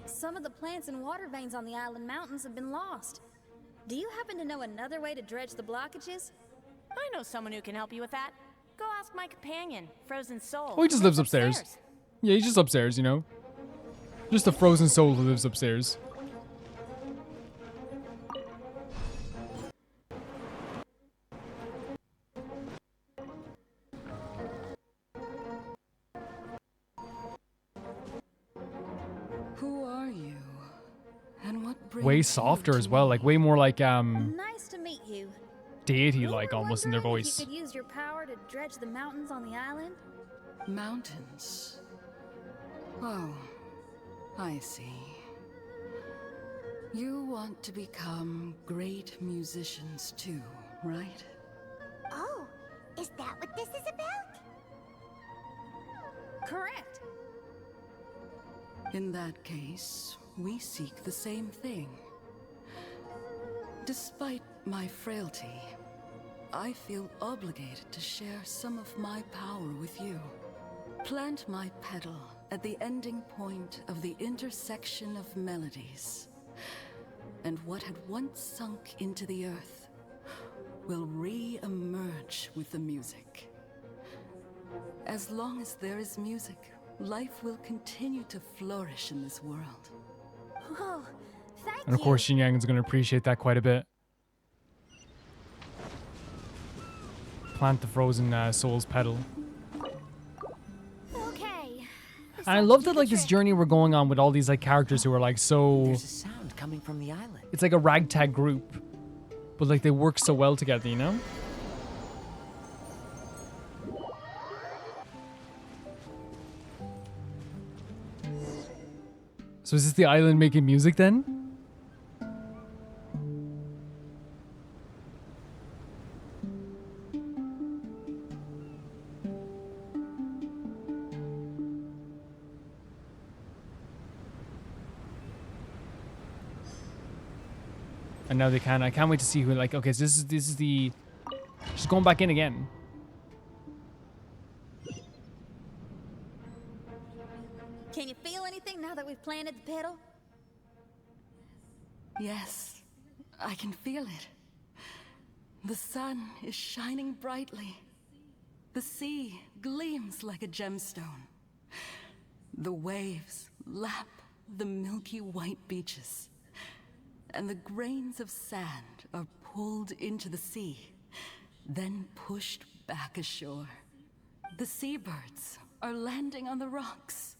Some of the plants and water veins on the island mountains have been lost. Do you happen to know another way to dredge the blockages? I know someone who can help you with that. Go ask my companion, Frozen Soul. Oh, he just lives upstairs. Yeah, he's just upstairs, you know? Just a frozen soul who lives upstairs. Who are you? And what brings Way you softer to as well, like way more like Nice to meet you. deity-like almost in their If voice. you could use your power to dredge the mountains on the island? Mountains. Oh, I see. You want to become great musicians too, right? Oh, is that what this is about? Correct. In that case, we seek the same thing. Despite my frailty, I feel obligated to share some of my power with you. Plant my petal at the ending point of the intersection of melodies. And what had once sunk into the earth will re-emerge with the music. As long as there is music, life will continue to flourish in this world. Whoa, thank And of course, Xinyan is going to appreciate that quite a bit. Plant the frozen soul's petal. Okay. And I love that like this journey we're going on with all these like characters who are like so. There's a sound coming from the island. It's like a ragtag group, but like they work so well together, you know? So is this the island making music then? And now they can. I can't wait to see who, like, okay, so this is the... She's going back in again. Can you feel anything now that we've planted the petal? Yes, I can feel it. The sun is shining brightly. The sea gleams like a gemstone. The waves lap the milky white beaches. And the grains of sand are pulled into the sea, then pushed back ashore. The seabirds are landing on the rocks,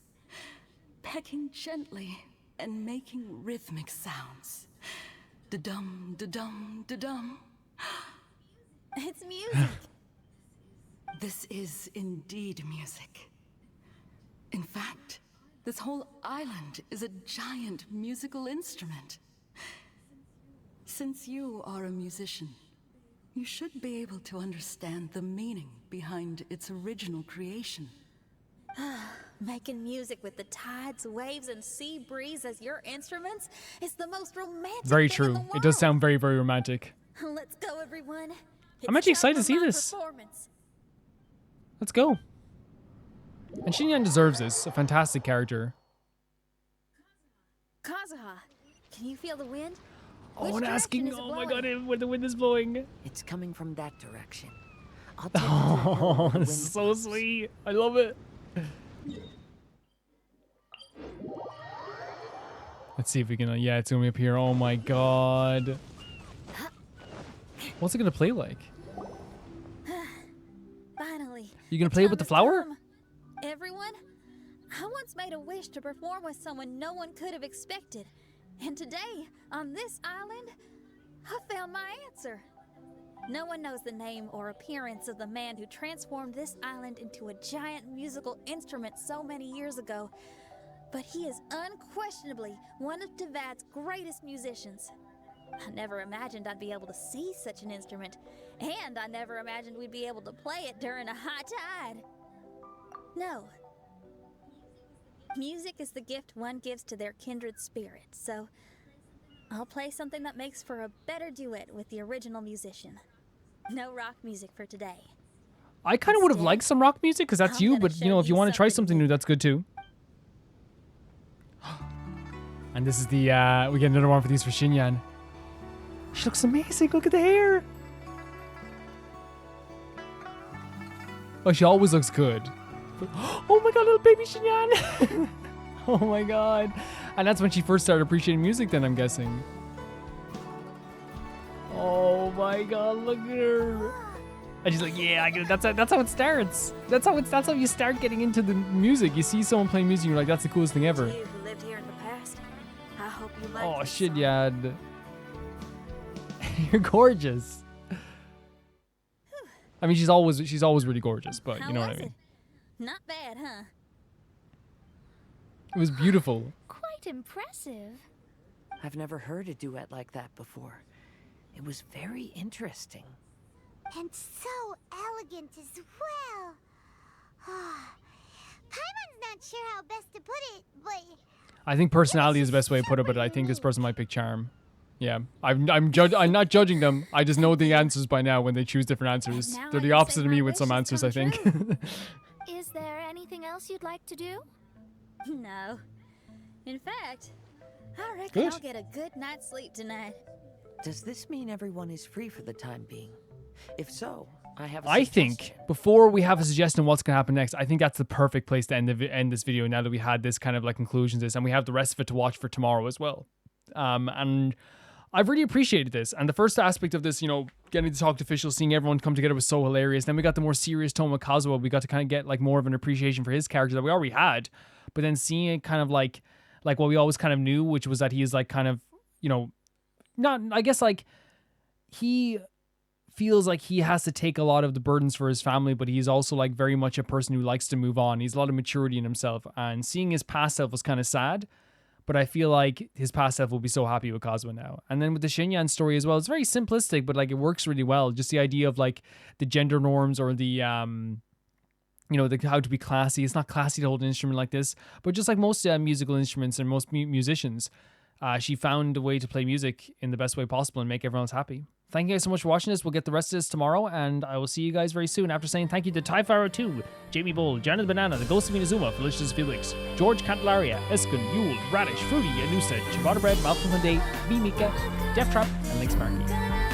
pecking gently and making rhythmic sounds. Da-dum, da-dum, da-dum. It's music. This is indeed music. In fact, this whole island is a giant musical instrument. Since you are a musician, you should be able to understand the meaning behind its original creation. Making music with the tides, waves, and sea breeze as your instruments is the most romantic Very thing in true. the world. It does sound very, very romantic. Let's go, everyone. I'm actually excited to see this. Let's go. And Xinyan deserves this. A fantastic character. Kazuha, can you feel the wind? Oh, and asking, oh my god, where the wind is blowing. It's coming from that direction. Oh, this is so sweet. I love it. Let's see if we can, yeah, it's gonna be up here. Oh my god. What's it gonna play like? Finally. You gonna play it with the flower? Everyone, I once made a wish to perform with someone no one could have expected. And today, on this island, I found my answer. No one knows the name or appearance of the man who transformed this island into a giant musical instrument so many years ago, but he is unquestionably one of Teyvat's greatest musicians. I never imagined I'd be able to see such an instrument, and I never imagined we'd be able to play it during a high tide. No. Music is the gift one gives to their kindred spirit, so I'll play something that makes for a better duet with the original musician. No rock music for today. I kind of would have liked some rock music because that's you, but you know, if you want to try something new, that's good too. And this is the, we get another one for these for Xinyan. She looks amazing. Look at the hair. Oh, she always looks good. Oh my god, little baby Xinyan. Oh my god. And that's when she first started appreciating music then, I'm guessing. Oh my god, look at her. And she's like, yeah, I get it. That's how it starts. That's how you start getting into the music. You see someone playing music, you're like, that's the coolest thing ever. To you who lived here in the past, I hope you like Oh this shit, song. yeah. You're gorgeous. I mean, she's always really gorgeous, but you know what I mean. Not bad, huh? It was beautiful. Quite impressive. I've never heard a duet like that before. It was very interesting. And so elegant as well. Paimon's not sure how best to put it, but I think personality is the best way to put it, but I think this person might pick charm. Yeah, I'm not judging them. I just know the answers by now when they choose different answers. They're the opposite of me with some answers, I think. Is there anything else you'd like to do? No. In fact, I reckon Good. I'll get a good night's sleep tonight. Does this mean everyone is free for the time being? If so, I have a I suggestion. think before we have a suggestion of what's going to happen next, I think that's the perfect place to end this video now that we had this kind of like conclusions and we have the rest of it to watch for tomorrow as well. And I've really appreciated this. And the first aspect of this, you know, getting to talk to Fischl, seeing everyone come together was so hilarious. Then we got the more serious tone with Kazuha. We got to kind of get like more of an appreciation for his character that we already had. But then seeing it kind of like what we always kind of knew, which was that he is like kind of, you know, not, I guess like he feels like he has to take a lot of the burdens for his family, but he's also like very much a person who likes to move on. He's a lot of maturity in himself, and seeing his past self was kind of sad, but I feel like his past self will be so happy with Kazuha now. And then with the Xinyan story as well, it's very simplistic, but like it works really well. Just the idea of like the gender norms or the, you know, the how to be classy. It's not classy to hold an instrument like this, but just like most musical instruments and most musicians, she found a way to play music in the best way possible and make everyone else happy. Thank you guys so much for watching this. We'll get the rest of this tomorrow, and I will see you guys very soon. After saying thank you to Typharo2, Jamie Bull, Janet Banana, The Ghost of Inazuma, Felicitas Felix, George Cantalaria, Eskin, Yule, Radish, Fruity, Anusa, Ciabatta Bread, Malcolm Day, V Mika, Death Trap, and Lynx Markey.